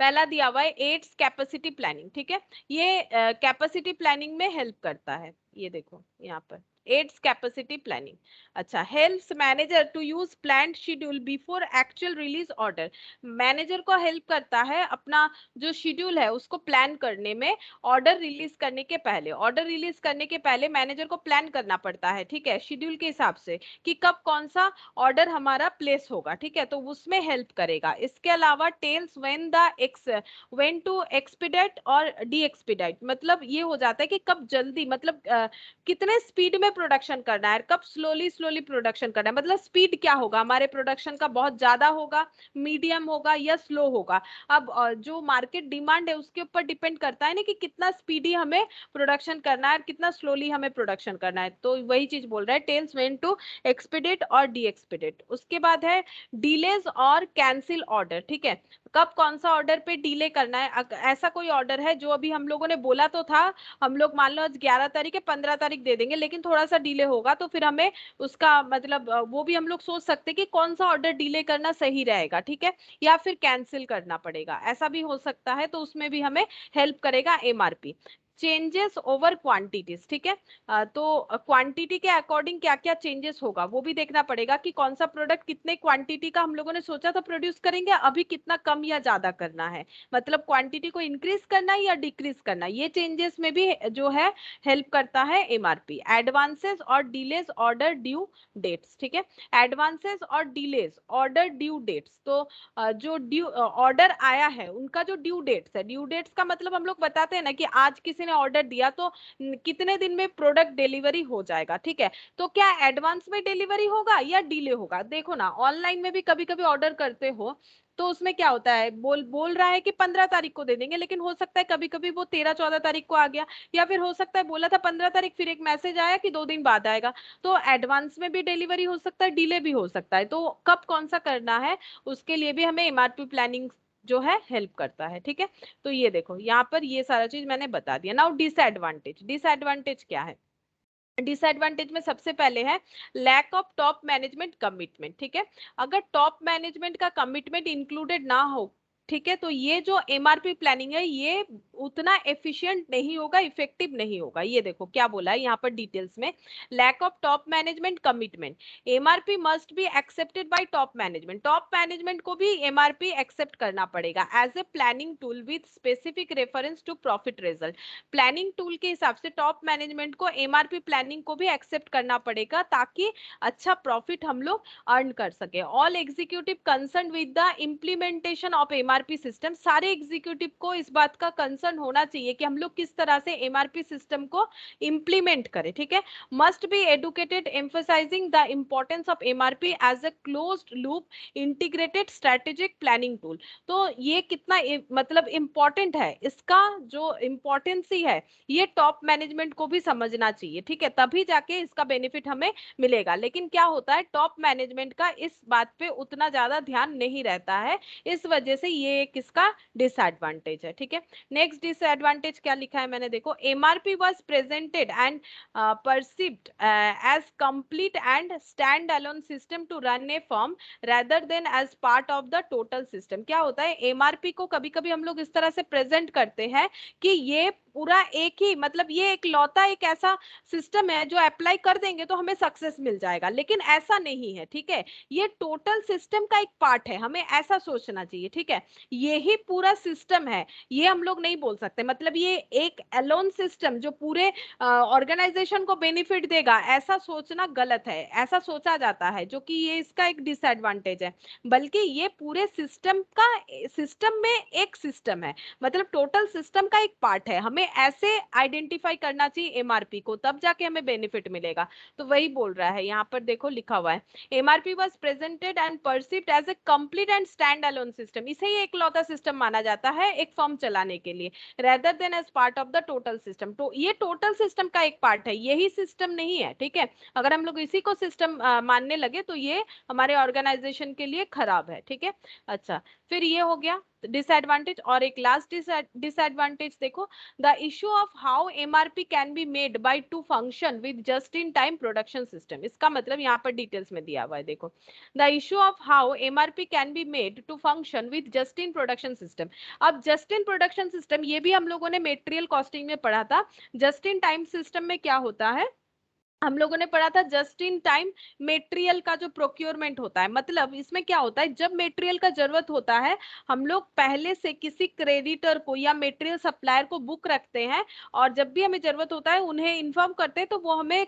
पहला दिया हुआ है एड्स कैपेसिटी प्लानिंग। ठीक है, ये कैपेसिटी प्लानिंग में हेल्प करता है, ये देखो यहाँ पर एड्स कैपेसिटी प्लानिंग। अच्छा, helps manager to use planned schedule before actual release order, manager को हेल्प करता है अपना जो शेड्यूल है उसको प्लान करने में, ऑर्डर रिलीज करने के पहले, ऑर्डर रिलीज करने के पहले मैनेजर को प्लान करना पड़ता है, ठीक है, शेड्यूल के हिसाब से कि कब कौन सा ऑर्डर हमारा प्लेस होगा। ठीक है, तो उसमें हेल्प करेगा। इसके अलावा टेल्स व्हेन टू एक्सपीडेट और डी एक्सपीडेट, मतलब ये हो जाता है कि कब जल्दी, मतलब कितने स्पीड में प्रोडक्शन करना है, कब स्लोली स्लोली प्रोडक्शन करना है, मतलब स्पीड क्या होगा हमारे प्रोडक्शन का, बहुत ज्यादा होगा, मीडियम होगा या स्लो होगा। अब जो मार्केट डिमांड है उसके ऊपर डिपेंड करता है ना कि कितना स्पीडी हमें प्रोडक्शन करना है, कितना स्लोली हमें प्रोडक्शन करना है, तो वही चीज बोल रहा है टेल्स व्हेन टू एक्सपीडेट और डी एक्सपीडेट। उसके बाद है डिलेज और कैंसिल ऑर्डर। ठीक है, कब कौन सा ऑर्डर पे डिले करना है, ऐसा कोई ऑर्डर है जो अभी हम लोगों ने बोला तो था, हम लोग मान लो आज 11 तारीख है, 15 तारीख दे देंगे, लेकिन थोड़ा सा डिले होगा तो फिर हमें उसका मतलब वो भी हम लोग सोच सकते हैं कि कौन सा ऑर्डर डिले करना सही रहेगा। ठीक है, या फिर कैंसिल करना पड़ेगा, ऐसा भी हो सकता है, तो उसमें भी हमें हेल्प करेगा एमआरपी। चेंजेस ओवर क्वांटिटीज, ठीक है, तो क्वांटिटी के अकॉर्डिंग क्या क्या चेंजेस होगा वो भी देखना पड़ेगा कि कौन सा प्रोडक्ट कितने क्वांटिटी का हम लोगों ने सोचा था प्रोड्यूस करेंगे, अभी कितना कम या ज्यादा करना है, मतलब क्वांटिटी को इंक्रीज करना है या डिक्रीज करना है, ये चेंजेस में भी जो है हेल्प करता है एमआरपी। एडवांसेस और डिलेज ऑर्डर ड्यू डेट्स, ठीक है, एडवांसेस और डिलेज ऑर्डर ड्यू डेट्स, तो जो ड्यू ऑर्डर आया है उनका जो ड्यू डेट्स है, ड्यू डेट्स का मतलब हम लोग बताते हैं ना कि आज किसी ने ऑर्डर दिया तो कितने दिन में प्रोडक्ट डिलीवरी हो जाएगा। ठीक है, तो क्या एडवांस में डिलीवरी होगा या डिले होगा, देखो ना ऑनलाइन में भी कभी कभी ऑर्डर करते हो तो उसमें क्या होता है, बोल बोल रहा है कि 15 तारीख को दे देंगे, लेकिन हो सकता है कभी कभी वो 13-14 तारीख को आ गया, या फिर हो सकता है बोला था 15 तारीख, फिर एक मैसेज आया कि 2 दिन बाद आएगा, तो एडवांस में भी डिलीवरी हो सकता है, डिले भी हो सकता है, तो कब कौन सा करना है उसके लिए भी हमें एमआरपी प्लानिंग जो है हेल्प करता है। ठीक है, तो ये देखो यहाँ पर ये सारा चीज मैंने बता दिया। नाउ डिसएडवांटेज, डिसएडवांटेज क्या है, डिसएडवांटेज में सबसे पहले है lack of top management commitment. ठीक है, अगर टॉप मैनेजमेंट का कमिटमेंट इंक्लूडेड ना हो, ठीक है, तो ये जो एमआरपी प्लानिंग है ये उतना एफिशिएंट नहीं होगा, इफेक्टिव नहीं होगा। ये देखो क्या बोला है यहाँ पर डिटेल्स में, lack of top management commitment, MRP must be accepted by top management, top management को भी एमआरपी एक्सेप्ट करना पड़ेगा as a planning tool with specific reference to profit result. Planning tool के हिसाब से टॉप मैनेजमेंट को MRP planning को भी एक्सेप्ट करना पड़ेगा ताकि अच्छा प्रॉफिट हम लोग अर्न कर सके। All executive concern with the implementation of MRP system, सारे एग्जीक्यूटिव को इस बात का कंसर्न होना चाहिए कि हम लोग किस तरह से एमआरपी सिस्टम को इंप्लीमेंट करें, ठीक है। Must be educated emphasising the importance of MRP as a closed loop integrated strategic planning tool. तो ये कितना मतलब इंपॉर्टेंट है, इसका जो इंपॉर्टेंसी है ये टॉप मैनेजमेंट को भी समझना चाहिए, ठीक है, तभी जाके इसका बेनिफिट हमें मिलेगा। लेकिन क्या होता है, टॉप मैनेजमेंट का इस बात पे उतना ज्यादा ध्यान नहीं रहता है, इस वजह से ये एक इसका डिसएडवांटेज है, ठीक है। नेक्स्ट डिसएडवांटेज क्या लिखा है मैंने, देखो, MRP was presented and perceived as complete and stand alone system to run a firm rather than as part of the total system। क्या होता है, एमआरपी को कभी कभी हम लोग इस तरह से प्रेजेंट करते हैं कि ये पूरा एक ही, मतलब ये एक लौता एक ऐसा सिस्टम है जो अप्लाई कर देंगे तो हमें सक्सेस मिल जाएगा, लेकिन ऐसा नहीं है, ठीक है। ये टोटल सिस्टम का एक पार्ट है, हमें ऐसा सोचना चाहिए, ठीक है। ये ही पूरा सिस्टम है, ये हम लोग नहीं बोल सकते, मतलब ये एक एलोन सिस्टम जो पूरे ऑर्गेनाइजेशन को बेनिफिट देगा, ऐसा सोचना गलत है, ऐसा सोचा जाता है, जो कि ये इसका एक डिसएडवांटेज है। बल्कि ये पूरे सिस्टम का, सिस्टम में एक सिस्टम है, मतलब टोटल सिस्टम का एक पार्ट है, हमें ऐसे आइडेंटिफाई करना चाहिए एमआरपी को, तब जाके हमें बेनिफिट मिलेगा। तो वही बोल रहा है यहाँ पर, देखो लिखा हुआ है, MRP was presented and perceived as a complete and stand alone system, इसे ही एक लौता सिस्टम माना जाता है एक फर्म चलाने के लिए, rather than as part of the total system. तो ये टोटल सिस्टम का एक पार्ट है, यही सिस्टम नहीं है, ठीक है। अगर हम लोग इसी को सिस्टम मानने लगे तो ये हमारे ऑर्गेनाइजेशन के लिए खराब है, ठीक है। अच्छा, फिर ये हो गया डिसएडवांटेज, और एक लास्ट डिसएडवांटेज देखो, the issue of how MRP can be made by two function with just in time production system. इसका मतलब यहाँ पर डिटेल्स में दिया हुआ है, देखो, the issue of how MRP can be made to function with just in production system. अब जस्ट इन प्रोडक्शन सिस्टम, ये भी हम लोगों ने मेटेरियल कॉस्टिंग में पढ़ा था। जस्ट इन टाइम सिस्टम में क्या होता है, हम लोगों ने पढ़ा था जस्ट इन टाइम मेटेरियल का जो प्रोक्योरमेंट होता है, मतलब इसमें क्या होता है, जब मेटेरियल का जरूरत होता है हम लोग पहले से किसी क्रेडिटर को या मेटेरियल सप्लायर को बुक रखते हैं, और जब भी हमें जरूरत होता है उन्हें इन्फॉर्म करते हैं, तो वो हमें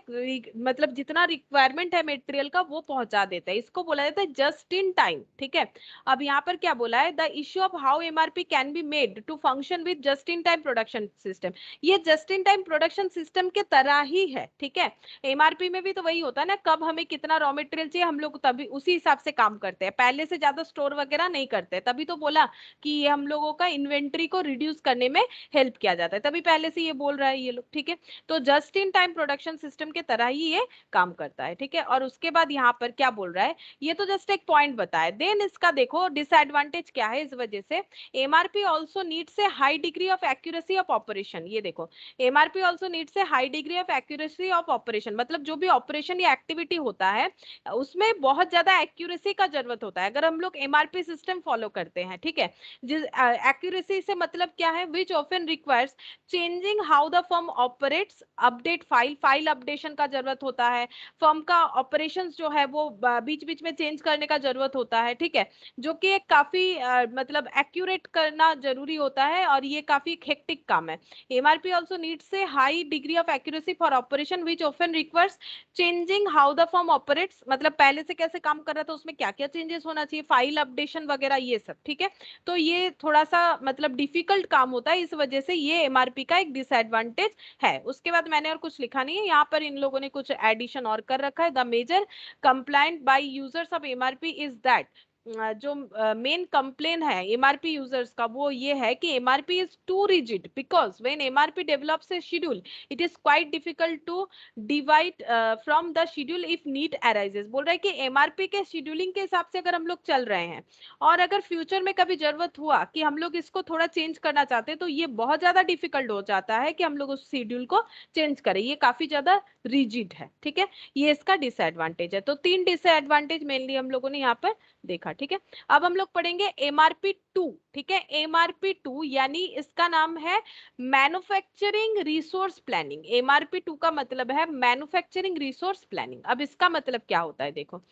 मतलब जितना रिक्वायरमेंट है मेटेरियल का वो पहुंचा देता है, इसको बोला जाता है जस्ट इन टाइम, ठीक है। अब यहाँ पर क्या बोला है, the issue of how MRP can be made to function with just in time production system, ये just in time production system के तरह ही है, ठीक है। एमआरपी में भी तो वही होता है ना, कब हमें कितना रॉ मटेरियल चाहिए हम लोग तभी उसी हिसाब से काम करते हैं, पहले से ज्यादा स्टोर वगैरह नहीं करते, तभी तो बोला कि ये हम लोगों का इन्वेंट्री को रिड्यूस करने में हेल्प किया जाता है, तभी पहले से ये बोल रहा है ये लोग, ठीक है। तो just in time production system के तरह ही ये काम करता है, ठीक है। और उसके बाद यहाँ पर क्या बोल रहा है, ये तो जस्ट एक पॉइंट बताया, देन इसका देखो डिसएडवांटेज क्या है, इस वजह से MRP also needs a high degree of accuracy of operation. ये देखो, MRP also needs a high degree of accuracy of operation, मतलब जो भी ऑपरेशन या एक्टिविटी होता है उसमें बहुत ज्यादा एक्यूरेसी का जरूरत होता है अगर हम लोग एमआरपी सिस्टम फॉलो करते हैं, ठीक है। जिस एक्यूरेसी से मतलब क्या है, which often requires changing how the firm operates, update file updation का जरूरत होता है, फर्म का ऑपरेशंस जो है वो बीच बीच में चेंज करने का जरूरत होता है, ठीक है, जो कि एक काफी मतलब एक्यूरेट करना जरूरी होता है, और ये काफी हेक्टिक काम है। MRP also needs a high degree of accuracy for operation which often requires changing how the firm operates, मतलब पहले से कैसे काम कर रहा था उसमें क्या क्या चेंजेस होना चाहिए, फाइल अपडेशन वगैरह ये सब, ठीक है। तो ये थोड़ा सा मतलब डिफिकल्ट काम होता है, इस वजह से ये एमआरपी का एक डिसएडवांटेज है। उसके बाद मैंने और कुछ लिखा नहीं है यहाँ पर, इन लोगों ने कुछ एडिशन और कर रखा है, the major complaint by users of MRP is that, जो मेन कंप्लेन है एमआरपी यूजर्स का वो ये है कि MRP is too rigid, because when MRP develops a schedule it is quite difficult to divide from the schedule if need arises. बोल रहा है कि एमआरपी के शेड्यूलिंग के हिसाब से अगर हम लोग चल रहे हैं और अगर फ्यूचर में कभी जरूरत हुआ कि हम लोग इसको थोड़ा चेंज करना चाहते हैं, तो ये बहुत ज्यादा डिफिकल्ट हो जाता है कि हम लोग उस शेड्यूल को चेंज करें, ये काफी ज्यादा रिजिड है, ठीक है। ये इसका डिसएडवांटेज है। तो 3 डिसएडवांटेज मेनली हम लोगों ने यहाँ पर देखा, ठीक है। अब हम लोग पढ़ेंगे MRP 2, ठीक है। MRP 2 यानी इसका नाम है मैन्युफैक्चरिंग रिसोर्स प्लानिंग। MRP 2 का मतलब है मैन्युफैक्चरिंग रिसोर्स प्लानिंग। अब इसका मतलब क्या होता है, देखो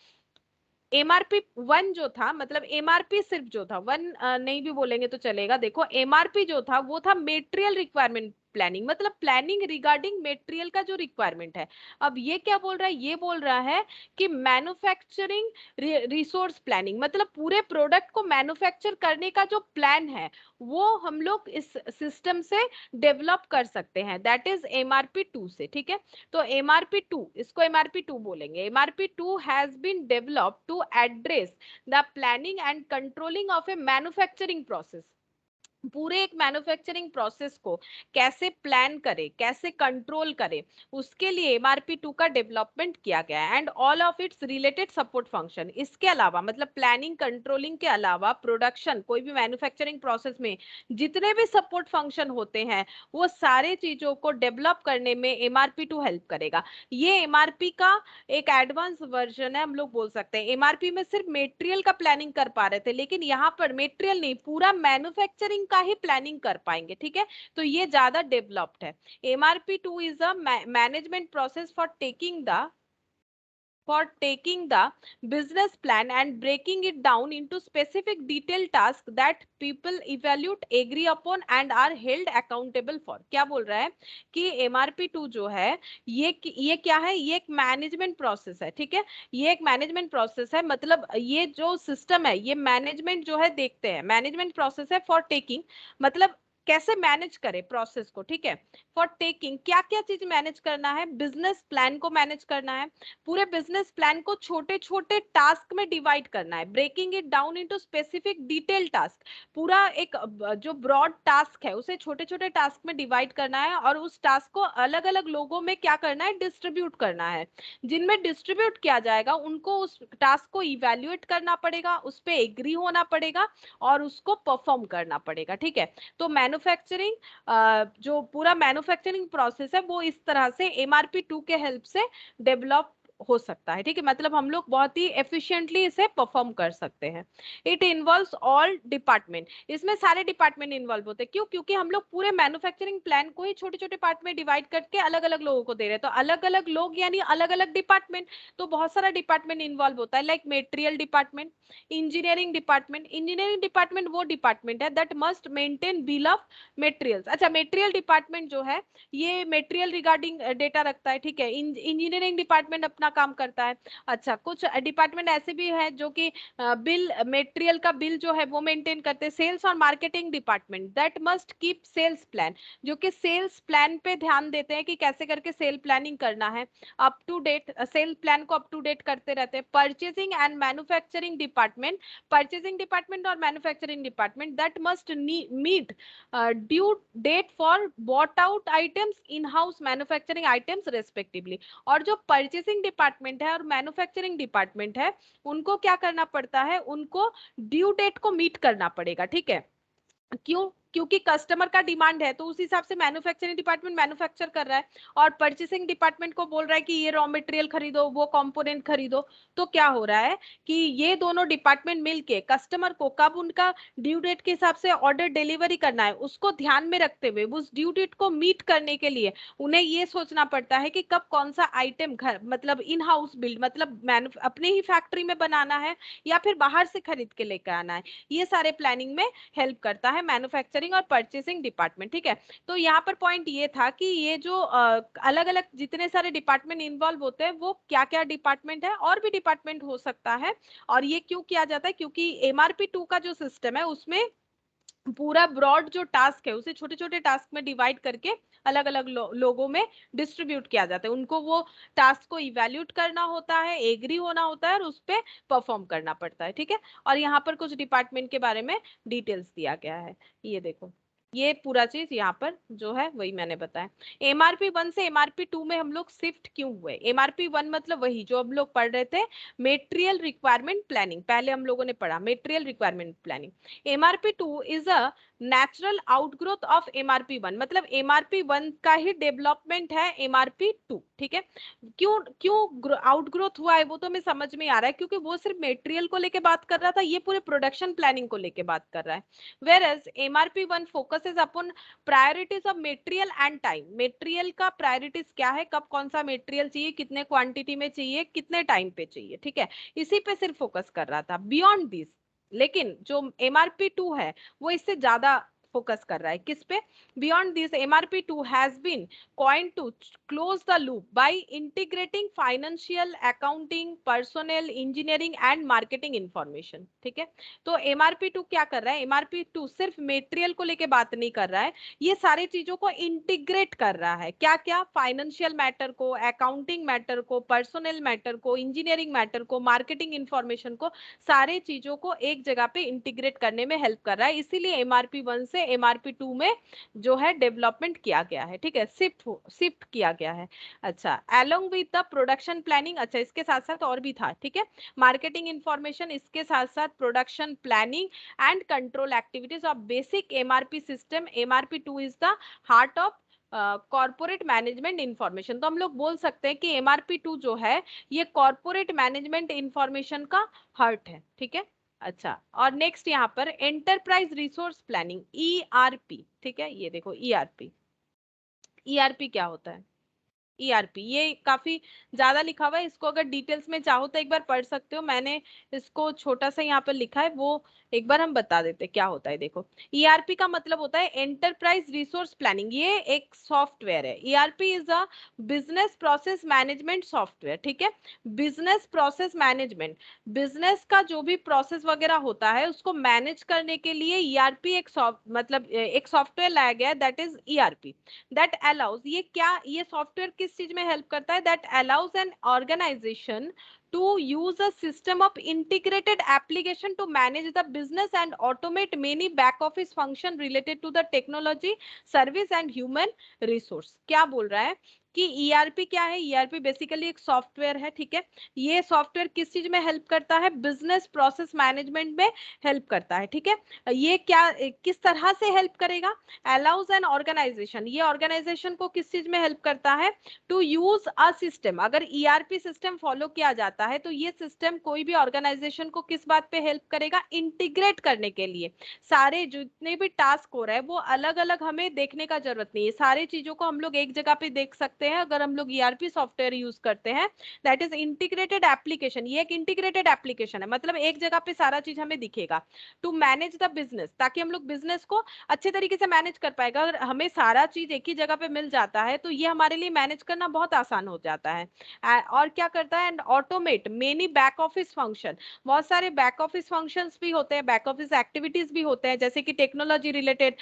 MRP 1 जो था, मतलब MRP सिर्फ जो था, 1 नहीं भी बोलेंगे तो चलेगा। देखो MRP जो था वो था मेटेरियल रिक्वायरमेंट प्लानिंग, मतलब प्लानिंग रिगार्डिंग मेटेरियल का जो रिक्वायरमेंट है। अब ये क्या बोल रहा है, ये बोल रहा है कि मैन्युफैक्चरिंग रिसोर्स प्लानिंग, मतलब पूरे प्रोडक्ट को मैन्युफैक्चर करने का जो प्लान है वो हम लोग इस सिस्टम से डेवलप कर सकते हैं, दैट इज MRP 2 से, ठीक है। तो MRP 2, इसको MRP 2 बोलेंगे। MRP 2 has been developed to address the planning and controlling of a manufacturing process। पूरे एक मैन्युफैक्चरिंग प्रोसेस को कैसे प्लान करे, कैसे कंट्रोल करे, उसके लिए MRP 2 का डेवलपमेंट किया गया है and all of its related support function. इसके अलावा मतलब प्लानिंग कंट्रोलिंग के अलावा प्रोडक्शन, कोई भी मैन्युफैक्चरिंग प्रोसेस में जितने भी सपोर्ट फंक्शन होते हैं वो सारे चीजों को डेवलप करने में MRP 2 हेल्प करेगा। ये MRP का एक एडवांस वर्जन है, हम लोग बोल सकते हैं। MRP में सिर्फ मेटेरियल का प्लानिंग कर पा रहे थे, लेकिन यहाँ पर मेटेरियल नहीं, पूरा मैन्युफैक्चरिंग का ही प्लानिंग कर पाएंगे, ठीक है। तो ये ज्यादा डेवलप्ड है। MRP 2 is a management process for taking the business plan and breaking it down into specific detailed tasks that people evaluate, agree upon and are held accountable for। क्या बोल रहा है कि MRP 2 जो है ये क्या है, ये एक मैनेजमेंट प्रोसेस है, ठीक है। ये एक मैनेजमेंट प्रोसेस है, मतलब ये जो सिस्टम है ये मैनेजमेंट जो है देखते हैं, मैनेजमेंट प्रोसेस है फॉर टेकिंग, मतलब कैसे मैनेज करे प्रोसेस को, ठीक है। फॉर टेकिंग क्या क्या चीज मैनेज करना है, बिजनेस प्लान को मैनेज करना है, पूरे बिजनेस प्लान को छोटे छोटे टास्क में डिवाइड करना है, breaking it down into specific detail task. पूरा एक जो ब्रॉड टास्क है उसे छोटे छोटे टास्क में डिवाइड करना है और उस टास्क को अलग अलग लोगों में क्या करना है, डिस्ट्रीब्यूट करना है। जिनमें डिस्ट्रीब्यूट किया जाएगा उनको उस टास्क को इवेल्युएट करना पड़ेगा, उस पर एग्री होना पड़ेगा और उसको परफॉर्म करना पड़ेगा, ठीक है। तो मैन्युफैक्चरिंग जो पूरा मैन्युफैक्चरिंग प्रोसेस है वो इस तरह से MRP 2 के हेल्प से डेवलप हो सकता है, ठीक है। मतलब हम लोग बहुत ही एफिशिएंटली इसे परफॉर्म कर सकते हैं। इट इन्वॉल्व्स ऑल डिपार्टमेंट, इसमें सारे डिपार्टमेंट इन्वॉल्व होते हैं। क्यों? क्योंकि हम लोग पूरे मैन्युफैक्चरिंग प्लान को ही छोटे छोटे पार्ट में डिवाइड करके अलग अलग लोगों को दे रहे हैं, तो अलग अलग लोग यानी अलग अलग डिपार्टमेंट। तो बहुत सारा डिपार्टमेंट इन्वॉल्व होता है, like material department, engineering department. Engineering department वो डिपार्टमेंट है that must maintain bill of materials. अच्छा, मटेरियल डिपार्टमेंट जो है ये मटेरियल रिगार्डिंग डेटा रखता है, ठीक है। इंजीनियरिंग डिपार्टमेंट अपना काम करता है। अच्छा, कुछ डिपार्टमेंट ऐसे भी है जो कि बिल, मटेरियल का बिल जो है वो मेंटेन करते हैं। सेल्स और marketing department that must keep sales plan, जो कि सेल्स प्लान पे ध्यान देते हैं कि कैसे करके सेल प्लानिंग करना है, up to date sale plan को अप टू डेट करते रहते हैं। Purchasing and manufacturing department, purchasing department और manufacturing department that must meet due date for bought out items, in house manufacturing items respectively. और जो purchasing department है और manufacturing department है उनको क्या करना पड़ता है, उनको ड्यू डेट को मीट करना पड़ेगा, ठीक है। क्यों? क्योंकि कस्टमर का डिमांड है तो उस हिसाब से मैन्युफैक्चरिंग डिपार्टमेंट मैन्युफैक्चर कर रहा है और परचेसिंग डिपार्टमेंट को बोल रहा है कि ये रॉ मटेरियल खरीदो, वो कंपोनेंट खरीदो। तो क्या हो रहा है कि ये दोनों डिपार्टमेंट मिलके कस्टमर को कब उनका ड्यू डेट के हिसाब से ऑर्डर डिलीवरी करना है उसको ध्यान में रखते हुए उस ड्यू डेट को मीट करने के लिए उन्हें ये सोचना पड़ता है कि कब कौन सा आइटम घर, मतलब इन हाउस बिल्ड, मतलब अपने ही फैक्ट्री में बनाना है या फिर बाहर से खरीद के लेकर आना है। ये सारे प्लानिंग में हेल्प करता है मैन्युफैक्चरिंग और परचेसिंग डिपार्टमेंट, ठीक है। तो यहाँ पर पॉइंट ये था कि ये जो अलग अलग जितने सारे डिपार्टमेंट इन्वॉल्व होते हैं वो क्या क्या डिपार्टमेंट है, और भी डिपार्टमेंट हो सकता है। और ये क्यों किया जाता है, क्योंकि MRP 2 का जो सिस्टम है उसमें पूरा ब्रॉड जो टास्क है उसे छोटे छोटे टास्क में डिवाइड करके अलग अलग लोगों में डिस्ट्रीब्यूट किया जाता है। उनको वो टास्क को इवेल्यूट करना होता है, एग्री होना होता है और उस पर परफॉर्म करना पड़ता है, ठीक है। और यहाँ पर कुछ डिपार्टमेंट के बारे में डिटेल्स दिया गया है, ये देखो। ये पूरा चीज यहाँ पर जो है वही मैंने बताया। एमआरपी 1 से एमआरपी 2 में हम लोग शिफ्ट क्यों हुए? एमआरपी 1 मतलब वही जो हम लोग पढ़ रहे थे, मेटेरियल रिक्वायरमेंट प्लानिंग, पहले हम लोगों ने पढ़ा material requirement planning. MRP 2 is a natural outgrowth of MRP 1, मतलब एमआरपी 1 का ही डेवलपमेंट है एमआरपी 2, ठीक है। क्यों क्यों आउटग्रोथ हुआ है वो तो हमें समझ में आ रहा है, क्योंकि वो सिर्फ मेटेरियल को लेके बात कर रहा था, ये पूरे प्रोडक्शन प्लानिंग को लेके बात कर रहा है। whereas MRP1 focuses upon priorities of material and time। Material का प्रायोरिटीज क्या है, कब कौन सा मेटेरियल चाहिए, कितने क्वांटिटी में चाहिए, कितने टाइम पे चाहिए, ठीक है, इसी पे सिर्फ फोकस कर रहा था बियॉन्ड दिस। लेकिन जो MRP2 है वो इससे ज्यादा फोकस कर रहा है किस पे? Beyond this MRP2 has been coined to close the loop by integrating financial, accounting, personnel, engineering and marketing information, ठीक है। तो MRP2 क्या कर रहा है? MRP2 सिर्फ मेटेरियल को लेके बात नहीं कर रहा है, ये सारी चीजों को इंटीग्रेट कर रहा है। क्या क्या? फाइनेंशियल मैटर को, अकाउंटिंग मैटर को, पर्सनल मैटर को, इंजीनियरिंग मैटर को, मार्केटिंग इंफॉर्मेशन को, सारे चीजों को एक जगह पे इंटीग्रेट करने में हेल्प कर रहा है। इसीलिए MRP1 से MRP2 में जो है डेवलपमेंट किया गया है, ठीक है, शिफ्ट किया गया है। अच्छा, along with the production planning, अच्छा इसके साथ साथ और भी था, ठीक है, मार्केटिंग इंफॉर्मेशन, इसके साथ साथ production planning and control activities of basic MRP system. MRP2 is the heart of corporate management information. तो हम लोग बोल सकते हैं कि MRP2 जो है ये कॉर्पोरेट मैनेजमेंट इंफॉर्मेशन का हार्ट है, ठीक है। अच्छा, और नेक्स्ट यहाँ पर एंटरप्राइज रिसोर्स प्लानिंग, ERP, ठीक है, ये देखो ERP। ERP क्या होता है? ERP ये काफी ज्यादा लिखा हुआ है, इसको अगर डिटेल्स में चाहो तो एक बार पढ़ सकते हो, मैंने इसको छोटा सा यहाँ पर लिखा है, वो एक बार हम बता देते क्या होता है। देखो, ERP का मतलब होता है एंटरप्राइज रिसोर्स प्लानिंग, ये एक सॉफ्टवेयर है। ERP is a business process management software, ठीक है। बिजनेस प्रोसेस मैनेजमेंट, बिजनेस का जो भी प्रोसेस वगैरह होता है उसको मैनेज करने के लिए ERP मतलब एक सॉफ्टवेयर लाया गया है, that is ERP। That allows, ये क्या, ये सॉफ्टवेयर किस चीज में हेल्प करता है? That allows an organisation to use a system of integrated application to manage the business and automate many back office function related to the technology, service and human resource। क्या बोल रहा है कि ERP क्या है? ERP basically एक software है, ठीक है। ये सॉफ्टवेयर किस चीज में हेल्प करता है? बिजनेस प्रोसेस मैनेजमेंट में हेल्प करता है, ठीक है। ये क्या, किस तरह से हेल्प करेगा? अलाउज एन ऑर्गेनाइजेशन, ये ऑर्गेनाइजेशन को किस चीज में हेल्प करता है? To use a system. अगर ERP सिस्टम फॉलो किया जाता है तो ये सिस्टम कोई भी ऑर्गेनाइजेशन को किस बात पे हेल्प करेगा? इंटीग्रेट करने के लिए। सारे जितने भी टास्क हो रहे हैं वो अलग अलग हमें देखने का जरूरत नहीं है, सारी चीजों को हम लोग एक जगह पे देख सकते हैं अगर हम लोग ERP सॉफ्टवेयर यूज करते हैं। दैट इज इंटीग्रेटेड एप्लीकेशन, ये एक इंटीग्रेटेड एप्लीकेशन है, मतलब एक जगह पे सारा चीज हमें दिखेगा। टू मैनेज द बिजनेस, ताकि हम लोग बिजनेस को अच्छे तरीके से मैनेज कर पाएगा। अगर हमें सारा चीज एक ही जगह पे मिल जाता है तो ये हमारे लिए मैनेज करना बहुत आसान हो जाता है। और क्या करता है? And automate many back office function, बहुत सारे बैक ऑफिस फंक्शंस भी होते हैं, बैक ऑफिस एक्टिविटीज भी होते हैं, जैसे कि technology related,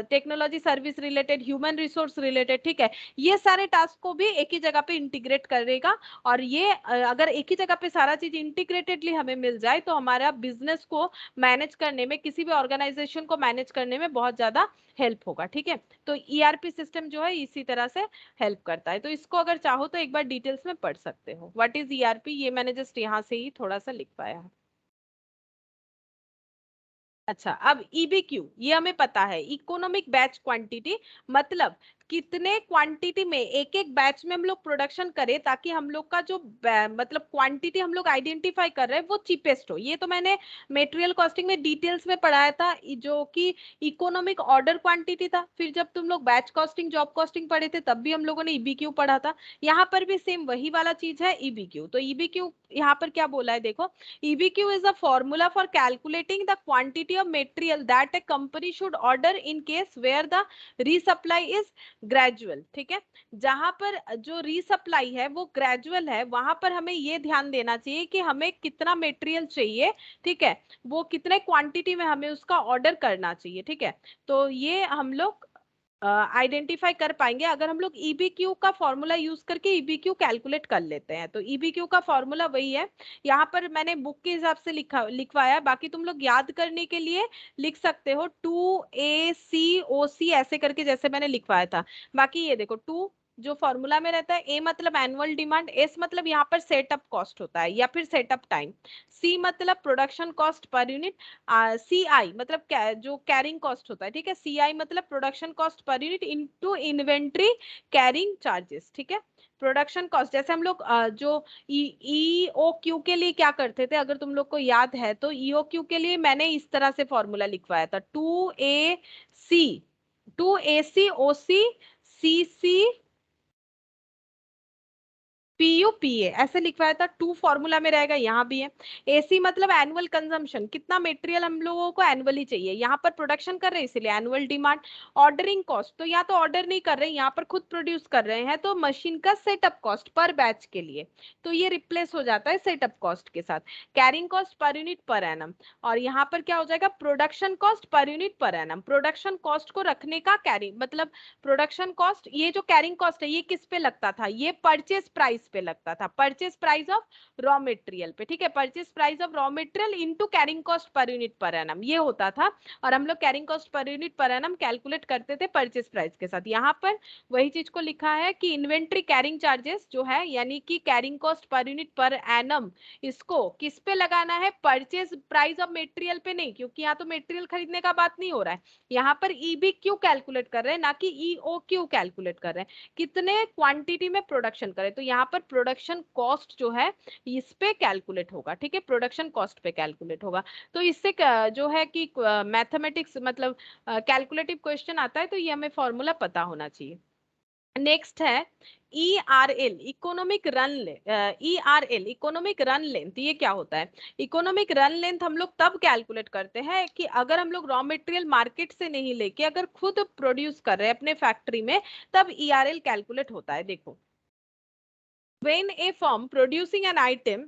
technology service related, human resource related, ठीक है। ये सारे टास्क को भी एक ही जगह पे इंटीग्रेट करेगा। और ये अगर एक ही जगह पे सारा चीज इंटीग्रेटेडली हमें मिल जाए तो हमारा बिजनेस को मैनेज करने में, किसी भी ऑर्गेनाइजेशन को मैनेज करने में बहुत ज्यादा हेल्प होगा, ठीक है। तो ERP सिस्टम जो है इसी तरह से हेल्प करता है। तो इसको अगर चाहो तो एक बार डिटेल्स में पढ़ सकते हो। व्हाट इज ERP, ये मैंने जस्ट यहाँ से ही थोड़ा सा लिख पाया है। अच्छा, अब EBQ, ये हमें पता है, इकोनॉमिक बैच क्वांटिटी, मतलब कितने क्वांटिटी में एक एक बैच में हम लोग प्रोडक्शन करें ताकि हम लोग का जो मतलब क्वांटिटी हम लोग आइडेंटिफाई कर रहे हैं वो चीपेस्ट हो। ये तो मैंने मटेरियल कॉस्टिंग में डिटेल्स में पढ़ाया था, जो कि इकोनॉमिक ऑर्डर क्वांटिटी था। फिर जब तुम लोग बैच कॉस्टिंग, जॉब कॉस्टिंग पढ़े थे तब भी हम लोगों ने EBQ पढ़ा था। यहाँ पर भी सेम वही वाला चीज है, EBQ। तो EBQ यहाँ पर क्या बोला है देखो, EBQ is a formula for calculating the quantity of material that a company should order in case where the resupply is gradual, ठीक है। जहां पर जो रीसप्लाई है वो ग्रेजुअल है, वहां पर हमें ये ध्यान देना चाहिए कि हमें कितना मटेरियल चाहिए, ठीक है, वो कितने क्वांटिटी में हमें उसका ऑर्डर करना चाहिए, ठीक है। तो ये हम लोग आइडेंटिफाई कर पाएंगे अगर हम लोग ईबीक्यू का फॉर्मूला यूज करके ईबीक्यू कैलकुलेट कर लेते हैं। तो ईबीक्यू का फॉर्मूला वही है, यहाँ पर मैंने बुक के हिसाब से लिखवाया, बाकी तुम लोग याद करने के लिए लिख सकते हो 2ACOC ऐसे करके, जैसे मैंने लिखवाया था। बाकी ये देखो, टू जो फॉर्मूला में रहता है, ए मतलब एनुअल डिमांड, एस मतलब यहाँ पर सेटअप कॉस्ट होता है या फिर सेटअप टाइम, सी मतलब प्रोडक्शन कॉस्ट पर यूनिट, सी आई मतलब जो कैरिंग कॉस्ट होता है, ठीक है, सी आई मतलब production cost per unit into inventory carrying charges, ठीक है। प्रोडक्शन कॉस्ट जैसे हम लोग जो ईओ क्यू के लिए क्या करते थे, अगर तुम लोग को याद है तो ईओ क्यू के लिए मैंने इस तरह से फॉर्मूला लिखवाया था, 2AC, CC, PUPA ऐसे लिखवाया था। टू फॉर्मूला में रहेगा, यहाँ भी है। एसी मतलब एनुअल कंजम्पशन, कितना मटेरियल हम लोगों को एनुअली चाहिए, यहाँ पर प्रोडक्शन कर रहे हैं इसलिए एनुअल डिमांड। ऑर्डरिंग कॉस्ट, तो यहाँ तो ऑर्डर नहीं कर रहे हैं, यहाँ पर खुद प्रोड्यूस कर रहे हैं, तो मशीन का सेटअप कॉस्ट पर बैच के लिए, तो ये रिप्लेस हो जाता है सेटअप कॉस्ट के साथ। Carrying cost per unit per annum, और यहाँ पर क्या हो जाएगा, production cost per unit per annum. Production cost को रखने का कैरिंग मतलब प्रोडक्शन कॉस्ट, ये जो कैरिंग कॉस्ट है ये किस पे लगता था, ये परचेज प्राइस पे लगता था, purchase price of raw material पे, ठीक है, purchase price of raw material into carrying cost per unit per annum, ये होता था। और हम लोग carrying cost per unit per annum calculate करते थे परचेज प्राइस के साथ। यहाँ पर वही चीज को लिखा है कि इन्वेंट्री कैरिंग चार्जेस जो है, यानी कि carrying cost per unit per annum, इसको किस पे लगाना है, परचेज प्राइस ऑफ मटेरियल पे नहीं, क्योंकि यहाँ तो मटेरियल खरीदने का बात नहीं हो रहा है, यहाँ पर ईबीक्यू कैलकुलेट कर रहे हैं, ना कि ईओक्यू कैलकुलेट कर रहे हैं, कितने क्वांटिटी में प्रोडक्शन करें। तो यहाँ पर प्रोडक्शन कॉस्ट जो है इस पे कैलकुलेट होगा, ठीक है, प्रोडक्शन कॉस्ट पे कैलकुलेट होगा। तो इससे जो है कि मैथमेटिक्स मतलब कैलकुलेटिव क्वेश्चन आता है, तो ये हमें फॉर्मूला पता होना चाहिए। नेक्स्ट है ERL, economic run ERL economic run length, ये क्या होता है, इकोनॉमिक रन लेंथ हम लोग तब कैलकुलेट करते हैं कि अगर हम लोग रॉ मटेरियल मार्केट से नहीं लेके अगर खुद प्रोड्यूस कर रहे हैं अपने फैक्ट्री में, तब ERL कैलकुलेट होता है। देखो, when a firm producing an item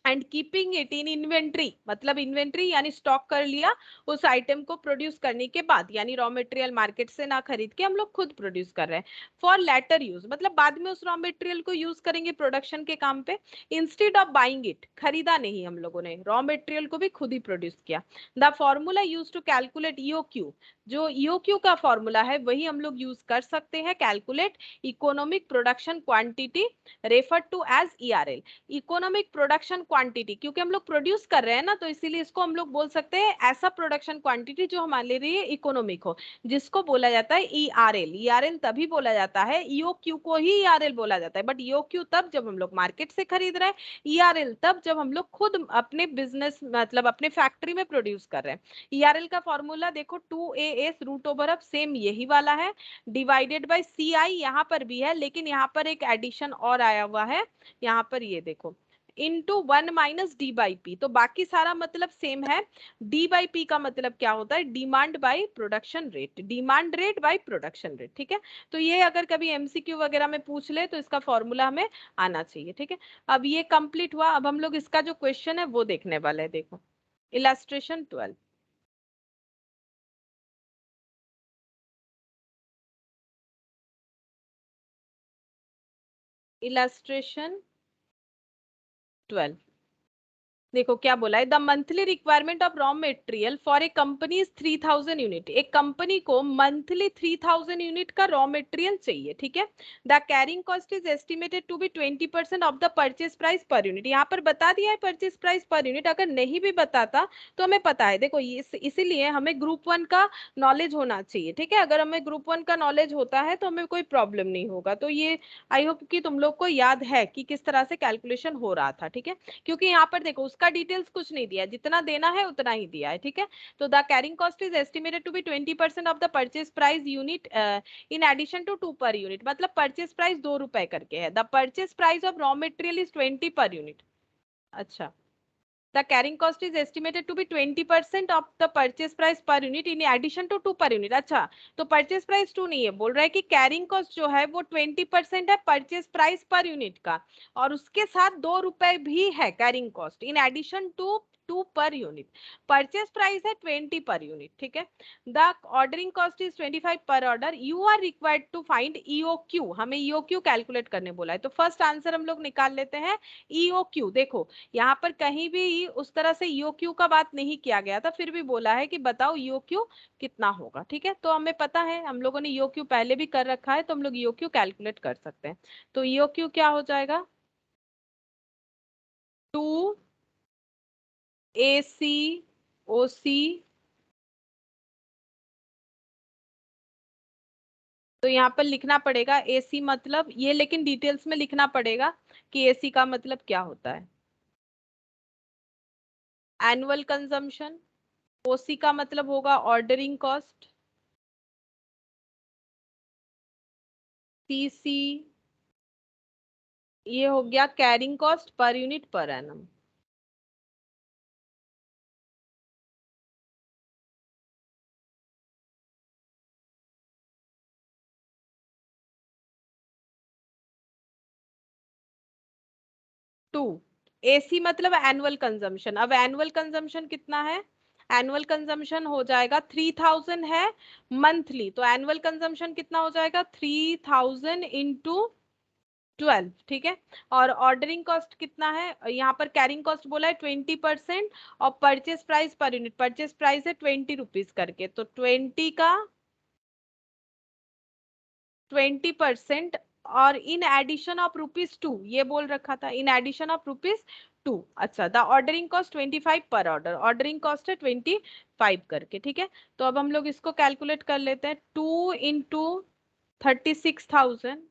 and keeping it in inventory, मतलब इन्वेंट्री यानी स्टॉक कर लिया उस आइटम को प्रोड्यूस करने के बाद, यानी रॉ मटेरियल मार्केट से ना खरीद के हम लोग खुद प्रोड्यूस कर रहे हैं। फॉर लेटर यूज मतलब बाद में उस रॉ मटेरियल को यूज करेंगे प्रोडक्शन के काम पे, इंस्टेड ऑफ बाइंग इट, खरीदा नहीं हम लोगों ने, रॉ मटेरियल को भी खुद ही प्रोड्यूस किया। The formula use to calculate EOQ, जो ईओक्यू का फॉर्मूला है वही हम लोग यूज कर सकते हैं, calculate economic production quantity refer to as ERL। Economic production quantity, क्योंकि हम लोग प्रोड्यूस कर रहे हैं ना, तो इसीलिए इसको हम लोग बोल सकते हैं ऐसा प्रोडक्शन क्वांटिटी जो हमारे लिए इकोनॉमिक हो, जिसको बोला जाता है ERL। ERL तभी बोला जाता है, EOQ को ही ERL बोला जाता है, बट EOQ तब जब हम लोग मार्केट से खरीद रहे हैं, ERL तब जब हम लोग खुद अपने बिजनेस मतलब अपने फैक्ट्री में प्रोड्यूस कर रहे हैं। ERL का फॉर्मूला देखो 2AS root over of same यही वाला है, डिवाइडेड बाय CI, यहाँ पर भी है लेकिन यहाँ पर एक एडिशन और आया हुआ है, यहाँ पर ये देखो into 1 minus D by P, तो बाकी सारा मतलब सेम है। डी बाई पी का मतलब क्या होता है, demand by production rate, demand rate by production rate, ठीक है। तो ये अगर कभी एमसीक्यू वगैरह में पूछ ले तो इसका फॉर्मूला हमें आना चाहिए, ठीक है। अब ये कंप्लीट हुआ, अब हम लोग इसका जो क्वेश्चन है वो देखने वाले हैं। देखो इलास्ट्रेशन 12, इलास्ट्रेशन 12, देखो क्या बोला है, the monthly requirement of raw material for a company is 3000 unit, एक कंपनी को मंथली 3000 यूनिट का रॉ मटेरियल चाहिए, ठीक है। The carrying cost is estimated to be 20% of the purchase price per unit, यहाँ पर बता दिया है परचेज प्राइस पर यूनिट, अगर नहीं भी बताता तो हमें पता है। देखो इसीलिए हमें ग्रुप 1 का नॉलेज होना चाहिए, ठीक है, अगर हमें ग्रुप 1 का नॉलेज होता है तो हमें कोई प्रॉब्लम नहीं होगा। तो ये आई होप कि तुम लोग को याद है कि किस तरह से कैलकुलेशन हो रहा था, ठीक है, क्योंकि यहाँ पर देखो उसका डिटेल्स कुछ नहीं दिया, जितना देना है उतना ही दिया है, ठीक है। तो the carrying cost is estimated to be 20% of the purchase price unit in addition to 2 per unit, मतलब परचेज प्राइस 2 रुपए करके है। The purchase price of raw material is 20 per unit. अच्छा, the carrying cost is estimated to be 20% of the purchase price per unit in addition to 2 per unit। अच्छा, तो purchase price 2 नहीं है, बोल रहा है कि कैरिंग कॉस्ट जो है वो 20% है परचेज प्राइस पर यूनिट का, और उसके साथ 2 रुपए भी है carrying cost in addition to 2 per unit, purchase price है 20 पर यूनिट, ठीक है। The ordering cost is 25 per order, you are required to find EOQ, हमें ईओक्यू कैलकुलेट करने बोला है। तो फर्स्ट आंसर हम लोग निकाल लेते हैं ईओक्यू। देखो यहाँ पर कहीं भी उस तरह से ईओक्यू का बात नहीं किया गया था, फिर भी बोला है कि बताओ ईओक्यू कितना होगा, ठीक है। तो हमें पता है, हम लोगों ने ईओक्यू पहले भी कर रखा है, तो हम लोग ईओक्यू कैलकुलेट कर सकते हैं। तो ईओक्यू क्या हो जाएगा, 2 AC OC, तो यहाँ पर लिखना पड़ेगा AC मतलब ये, लेकिन डिटेल्स में लिखना पड़ेगा कि AC का मतलब क्या होता है। एनुअल कंजम्पशन, OC का मतलब होगा ऑर्डरिंग कॉस्ट, CC ये हो गया carrying cost per unit per annum. Two AC मतलब एनुअल कंजम्पशन। अब एनुअल कंजम्पशन कितना है, एनुअल कंजम्पशन हो जाएगा 3000 है मंथली, तो एनुअल कंजम्पशन कितना हो जाएगा 3000 इंटू 12, ठीक है। और ऑर्डरिंग कॉस्ट कितना है, यहाँ पर कैरिंग कॉस्ट बोला है 20% और purchase price per unit, purchase price है 20 रुपीज करके, तो 20 का 20% और इन एडिशन ऑफ ₹2 ये बोल रखा था, इन एडिशन ऑफ ₹2। अच्छा, the ordering cost 25 per order, ordering cost है 25 करके, ठीक है। तो अब हम लोग इसको कैलकुलेट कर लेते हैं, 2 इंटू 36,000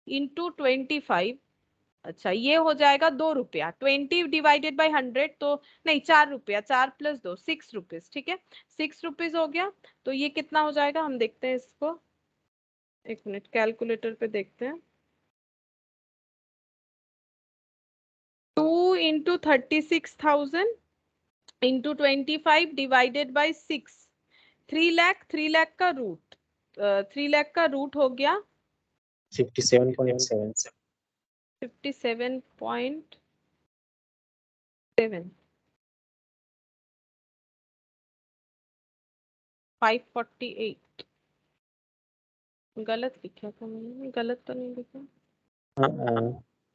इंटू 25, अच्छा ये हो जाएगा ₹2, 20 डिवाइडेड बाई 100 तो नहीं, ₹4, 4 + 2 ₹6, ठीक है। ₹6 हो गया, तो ये कितना हो जाएगा हम देखते हैं इसको, एक मिनट कैलकुलेटर पे देखते हैं। 2 into 36,000 into 25 divided by 6, 3 lakh, 3 lakh का रूट, 3 लाख का रूट हो गया 57.7 57.7, $548, गलत लिखा था मैंने, गलत तो नहीं लिखा।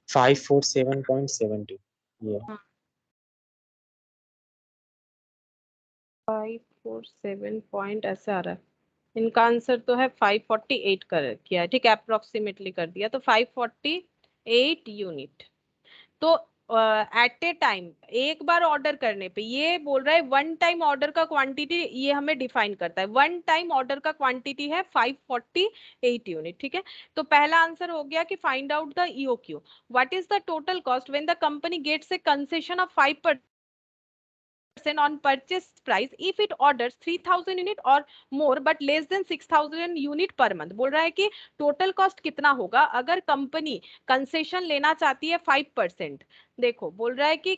547.70 ये 547 पॉइंट ऐसे आ रहा है, इनका आंसर तो है 548 कर किया है, ठीक है, अप्रोक्सीमेटली कर दिया, तो 548 यूनिट। तो एट ए टाइम एक बार ऑर्डर करने पे, ये बोल रहा है वन टाइम ऑर्डर का क्वांटिटी, ये हमें डिफाइन करता है, वन टाइम ऑर्डर का क्वांटिटी है 548 यूनिट, ठीक है। तो पहला आंसर हो गया कि find out the EOQ, what is the total cost when the company gets a concession of 5% on purchase price if it orders 3000 unit or more but less than 6000 unit per month। बोल रहा है कि total cost कितना होगा अगर company concession लेना चाहती है 5%। देखो बोल रहा है कि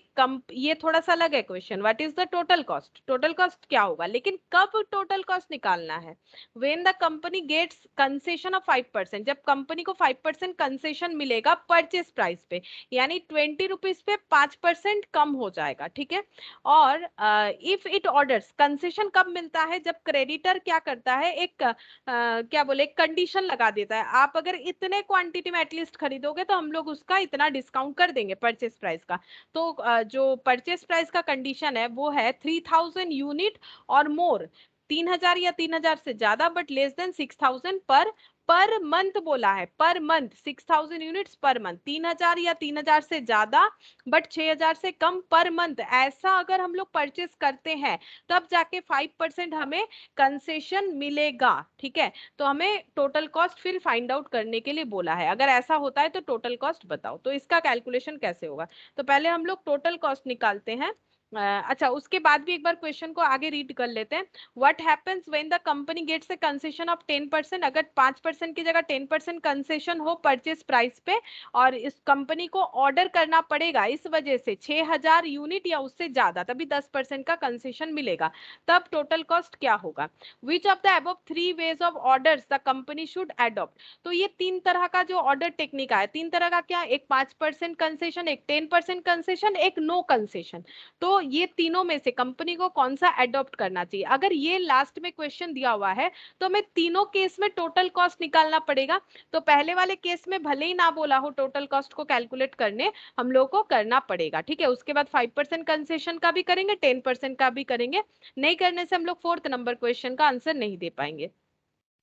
ये थोड़ा सा अलग है question, what is the total cost, total cost क्या होगा, लेकिन कब टोटल कॉस्ट निकालना है, when the company gets concession of 5%, जब कंपनी को 5% कंसेशन मिलेगा परचेस प्राइस पे, यानी 20 रुपीज पे 5% कम हो जाएगा, ठीक है। और इफ इट ऑर्डर्स, कंसेशन कब मिलता है, जब क्रेडिटर क्या करता है, एक क्या बोले, एक कंडीशन लगा देता है, आप अगर इतने क्वांटिटी में एटलीस्ट खरीदोगे तो हम लोग उसका इतना डिस्काउंट कर देंगे परचेस प्राइस का। तो जो परचेस प्राइस का कंडीशन है वो है 3000 यूनिट और मोर, 3000 या 3000 से ज्यादा but less than 6000 per month बोला है, per month 6000 units per month, 3000 या 3000 से ज्यादा बट 6000 से कम पर मंथ, ऐसा अगर हम लोग परचेस करते हैं तब जाके 5% हमें कंसेशन मिलेगा, ठीक है। तो हमें टोटल कॉस्ट फिर फाइंड आउट करने के लिए बोला है, अगर ऐसा होता है तो टोटल कॉस्ट बताओ। तो इसका कैलकुलेशन कैसे होगा, तो पहले हम लोग टोटल कॉस्ट निकालते हैं। अच्छा, उसके बाद भी एक बार क्वेश्चन को आगे रीड कर लेते हैं। What happens when the company gets a concession of 10%, अगर 5% की जगह 10% कंसेशन हो परचेस प्राइस पे और इस कंपनी को ऑर्डर करना पड़ेगा इस वजह से 6000 यूनिट या उससे ज्यादा, तभी 10% का कंसेशन मिलेगा, तब टोटल कॉस्ट क्या होगा। Which of the above 3 ways of orders the company should adopt, तो ये 3 तरह का जो ऑर्डर टेक्निक है, 3 तरह का क्या, एक 5% कंसेशन, एक 10% कंसेशन, एक नो कंसेशन। तो ये तीनों में से कंपनी को कौन सा एडॉप्ट करना चाहिए। अगर ये लास्ट में क्वेश्चन दिया हुआ है तो हमें तीनों केस में टोटल कॉस्ट निकालना पड़ेगा। तो पहले वाले केस में भले ही ना बोला हो टोटल कॉस्ट को कैलकुलेट करने, हम लोग को करना पड़ेगा, ठीक है। उसके बाद 5% कंसेशन का भी करेंगे, 10% का भी करेंगे। नहीं करने से हम लोग 4th नंबर क्वेश्चन का आंसर नहीं दे पाएंगे।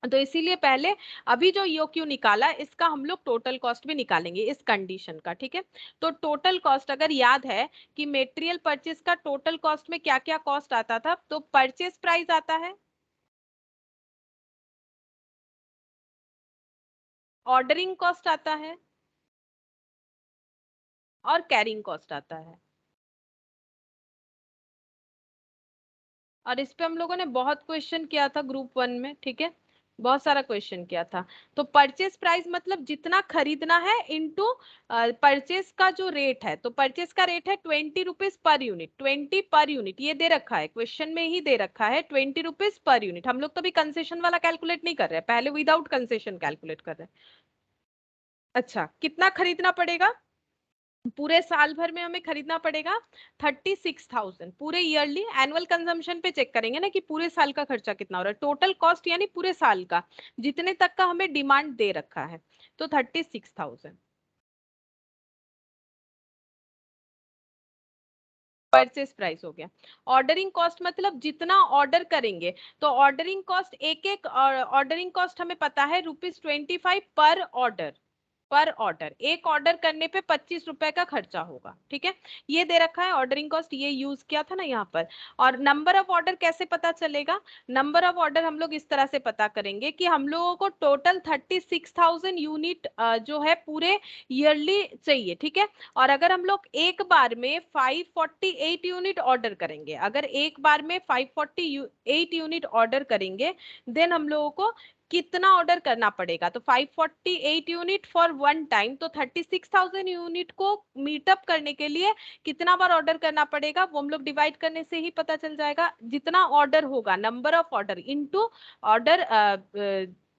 तो इसीलिए पहले अभी जो ईओक्यू निकाला इसका हम लोग टोटल कॉस्ट भी निकालेंगे इस कंडीशन का, ठीक है। तो टोटल कॉस्ट अगर याद है कि मटेरियल परचेस का टोटल कॉस्ट में क्या क्या कॉस्ट आता था, तो परचेस प्राइस आता है, ऑर्डरिंग कॉस्ट आता है, और कैरिंग कॉस्ट आता है। और इस पे हम लोगों ने बहुत क्वेश्चन किया था ग्रुप 1 में, ठीक है, बहुत सारा क्वेश्चन किया था। तो परचेस प्राइस मतलब जितना खरीदना है इनटू परचेस का जो रेट है, तो परचेस का रेट है 20 rupees per unit, 20 per unit ये दे रखा है, क्वेश्चन में ही दे रखा है 20 रुपीज पर यूनिट। हम लोग तो भी कंसेशन वाला कैलकुलेट नहीं कर रहे हैं, पहले विदाउट कंसेशन कैलकुलेट कर रहे हैं। अच्छा, कितना खरीदना पड़ेगा, पूरे साल भर में हमें खरीदना पड़ेगा 36,000 पूरे ईयरली। एनुअल कंजम्पशन पे चेक करेंगे ना कि पूरे साल का खर्चा कितना हो रहा है, टोटल कॉस्ट यानी पूरे साल का जितने तक का हमें डिमांड दे रखा है, तो 36,000 परचेस प्राइस हो गया। ऑर्डरिंग कॉस्ट मतलब जितना ऑर्डर करेंगे, तो ऑर्डरिंग कॉस्ट एक एक ऑर्डरिंग कॉस्ट हमें पता है ₹25 पर ऑर्डर, पर ऑर्डर एक ऑर्डर करने पे 25 रुपए का खर्चा होगा, ठीक है। ये दे रखा है ऑर्डरिंग कॉस्ट, ये यूज किया था ना यहाँ पर। और नंबर ऑफ ऑर्डर कैसे पता चलेगा, नंबर ऑफ ऑर्डर हम लोग इस तरह से पता करेंगे कि हम लोगों को टोटल 36,000 यूनिट जो है पूरे ईयरली चाहिए, ठीक है। और अगर हम लोग एक बार में 548 यूनिट ऑर्डर करेंगे, अगर एक बार में 548 यूनिट ऑर्डर करेंगे, देन हम लोगों को कितना ऑर्डर करना पड़ेगा, तो 548 यूनिट फॉर वन टाइम, तो 36,000 यूनिट को मीटअप करने के लिए कितना बार ऑर्डर करना पड़ेगा, वो हम लोग डिवाइड करने से ही पता चल जाएगा। जितना ऑर्डर होगा, number of order into order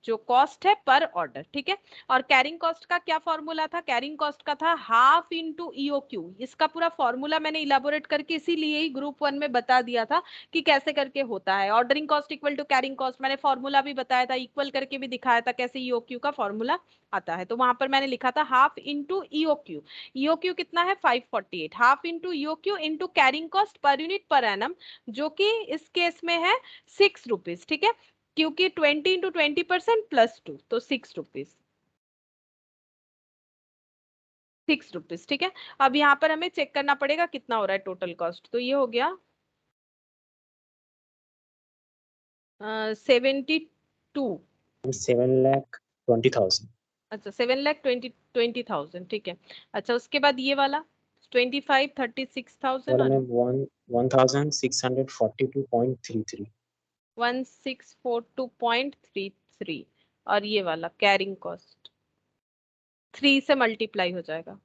जो कॉस्ट है पर ऑर्डर, ठीक है। और कैरिंग कॉस्ट का क्या फॉर्मूला था, कैरिंग कॉस्ट का था हाफ इंटू ईओक्यू। इसका पूरा फॉर्मूला मैंने इलाबोरेट करके इसीलिए ही ग्रुप 1 में बता दिया था कि कैसे करके होता है। Ordering cost equal to carrying cost मैंने फॉर्मूला भी बताया था, इक्वल करके भी दिखाया था कैसे ईओक्यू का फॉर्मूला आता है। तो वहां पर मैंने लिखा था हाफ इंटू ईओक्यू। ईओक्यू कितना है 548, half into EOQ into carrying cost per unit per annum, जो कि इस केस में है 6 रुपीज, ठीक है, क्योंकि 20 इंटू 20% +2, तो 6 रुपीज, 6 रुपीज, ठीक है। अब यहाँ पर हमें चेक करना पड़ेगा कितना हो रहा है टोटल कॉस्ट, तो ये हो गया 72। 7,20,000. अच्छा 7,20,000, ठीक है। अच्छा उसके बाद ये वाला 25 36,000 वाला और में 1,642.33. 1642.33, और ये वाला कैरिंग कॉस्ट 3 से मल्टीप्लाई हो जाएगा,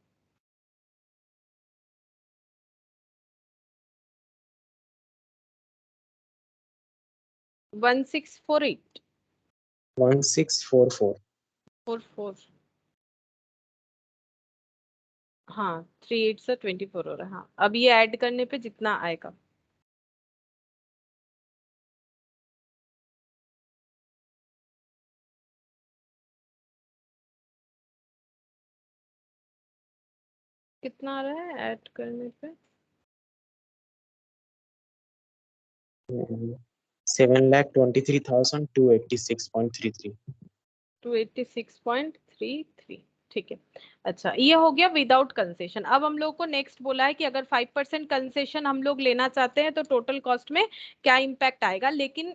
1648 1644. 44, हाँ 38 से 24 हो रहा है। हाँ अब ये ऐड करने पे जितना आएगा, कितना आ रहा है ऐड करने पे, 7,23,286.33. 286.33, ठीक है। अच्छा ये हो गया विदाउट कंसेशन। अब हम लोग को नेक्स्ट बोला है कि अगर 5% कंसेशन हम लोग लेना चाहते हैं तो टोटल कॉस्ट में क्या इम्पैक्ट आएगा, लेकिन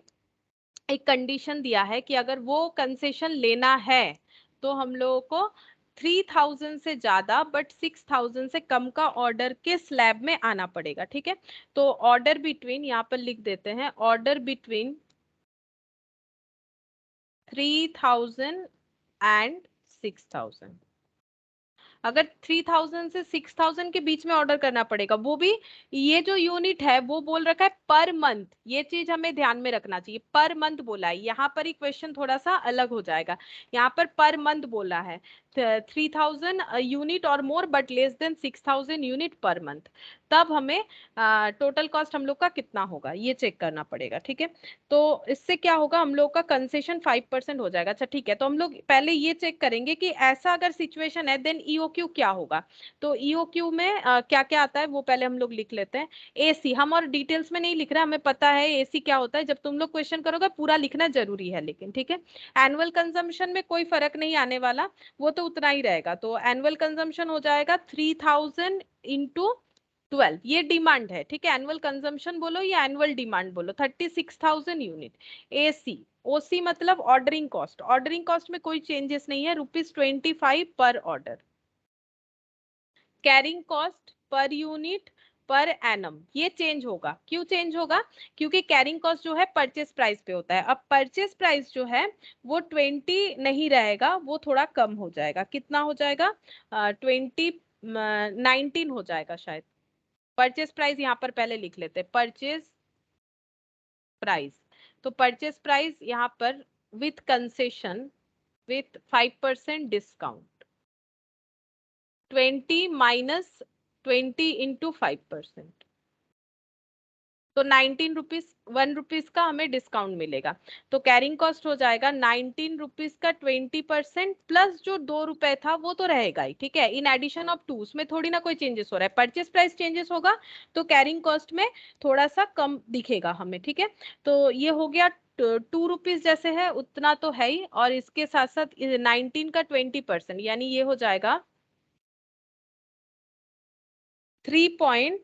एक कंडीशन दिया है कि अगर वो कंसेशन लेना है तो हम लोगों को 3,000 से ज्यादा बट 6,000 से कम का ऑर्डर के स्लैब में आना पड़ेगा, ठीक है। तो ऑर्डर बिटवीन, यहाँ पर लिख देते हैं, ऑर्डर बिटवीन 3,000 एंड 6,000। अगर 3,000 से 6,000 के बीच में ऑर्डर करना पड़ेगा, वो भी ये जो यूनिट है वो बोल रखा है पर मंथ, ये चीज हमें ध्यान में रखना चाहिए, पर मंथ बोला है। यहाँ पर ही क्वेश्चन थोड़ा सा अलग हो जाएगा, यहाँ पर मंथ बोला है, 3000 यूनिट और more but less than 6000 unit per month, तब हमें टोटल कॉस्ट हम लोग का कितना होगा ये चेक करना पड़ेगा। ठीक है, तो इससे क्या होगा, हम लोग का कंसेशन 5% हो जाएगा। अच्छा ठीक है, तो हम लोग पहले ये चेक करेंगे कि ऐसा अगर सिचुएशन है देन ईओक्यू क्या होगा। तो ईओक्यू में क्या क्या आता है वो पहले हम लोग लिख लेते हैं। एसी हम और डिटेल्स में नहीं लिख रहे, हमें पता है एसी क्या होता है, जब तुम लोग क्वेश्चन करोगे पूरा लिखना जरूरी है लेकिन। ठीक है, एनुअल कंजम्पशन में कोई फर्क नहीं आने वाला, वो तो उतना ही रहेगा। तो एनुअल कंजम्पशन हो जाएगा 3000 इंटू 12, ये डिमांड है। ठीक है, एनुअल कंजम्पशन बोलो या एनुअल डिमांड बोलो, 36,000 यूनिट। एसी ओसी मतलब ऑर्डरिंग कॉस्ट, ऑर्डरिंग कॉस्ट में कोई चेंजेस नहीं है, ₹25 per order. Carrying cost per unit per annum, ये चेंज होगा। क्यों चेंज होगा, क्योंकि कैरिंग कॉस्ट जो है परचेस प्राइस पे होता है। अब परचेस प्राइस जो है वो 20 नहीं रहेगा, वो थोड़ा कम हो जाएगा। कितना हो जाएगा, 19 हो जाएगा शायद। परचेस प्राइस यहाँ पर पहले लिख लेते हैं, परचेस प्राइस। तो परचेस प्राइस यहाँ पर with concession with 5% discount, 20 minus 20 into 5%, तो 19 रुपीज, 1 रुपीज का हमें डिस्काउंट मिलेगा। तो कैरिंग कॉस्ट हो जाएगा 19 रुपीज का 20% प्लस जो 2 रुपए था वो तो रहेगा ही। ठीक है, इन एडिशन ऑफ 2, उसमें थोड़ी ना कोई चेंजेस हो रहा है, परचेस प्राइस चेंजेस होगा तो कैरिंग कॉस्ट में थोड़ा सा कम दिखेगा हमें। ठीक है, तो ये हो गया 2 रुपीज जैसे है उतना तो है ही, और इसके साथ साथ 19 का 20%, यानी ये हो जाएगा 3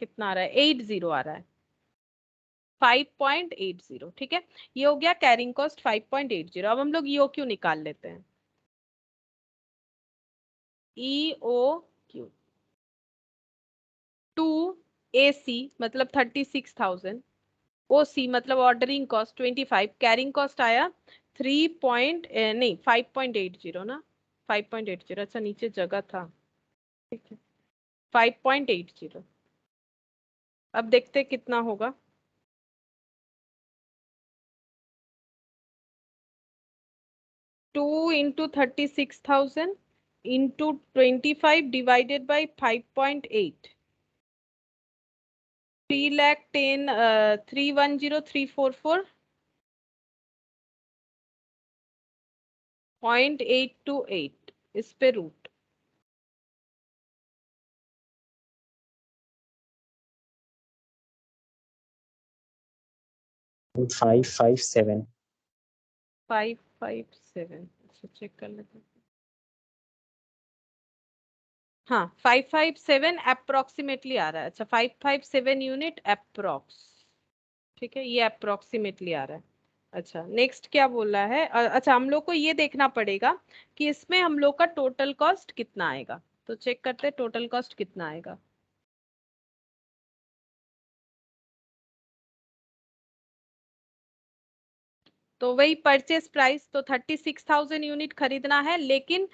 कितना आ रहा है, 80 आ रहा है, 5.80। ठीक है, ये हो गया कैरिंग कॉस्ट 5.80। अब हम लोग ईओ क्यू निकाल लेते हैं। ईओ क्यू टू एसी मतलब 36,000, ओसी मतलब ऑर्डरिंग कॉस्ट 25, कैरिंग कॉस्ट आया 5.80 ना, 5.80। अच्छा नीचे जगह था, ठीक है, 5.80। अब देखते हैं कितना होगा। 2 इंटू 36,000 इंटू 25 डिवाइडेड बाई 5.8, 3,10,000 310,344 0.828 इस पे रूट। 557. 557, अच्छा चेक कर लेते हैं। हाँ 557 अप्रोक्सीमेटली आ रहा है। अच्छा 557 यूनिट अप्रोक्स, ठीक है, ये अप्रोक्सीमेटली आ रहा है। अच्छा नेक्स्ट क्या बोला है, अच्छा हम लोग को ये देखना पड़ेगा कि इसमें हम लोग का टोटल कॉस्ट कितना आएगा। तो चेक करते हैं टोटल कॉस्ट कितना आएगा। तो वही परचेस प्राइस, तो 36,000 यूनिट खरीदना है, लेकिन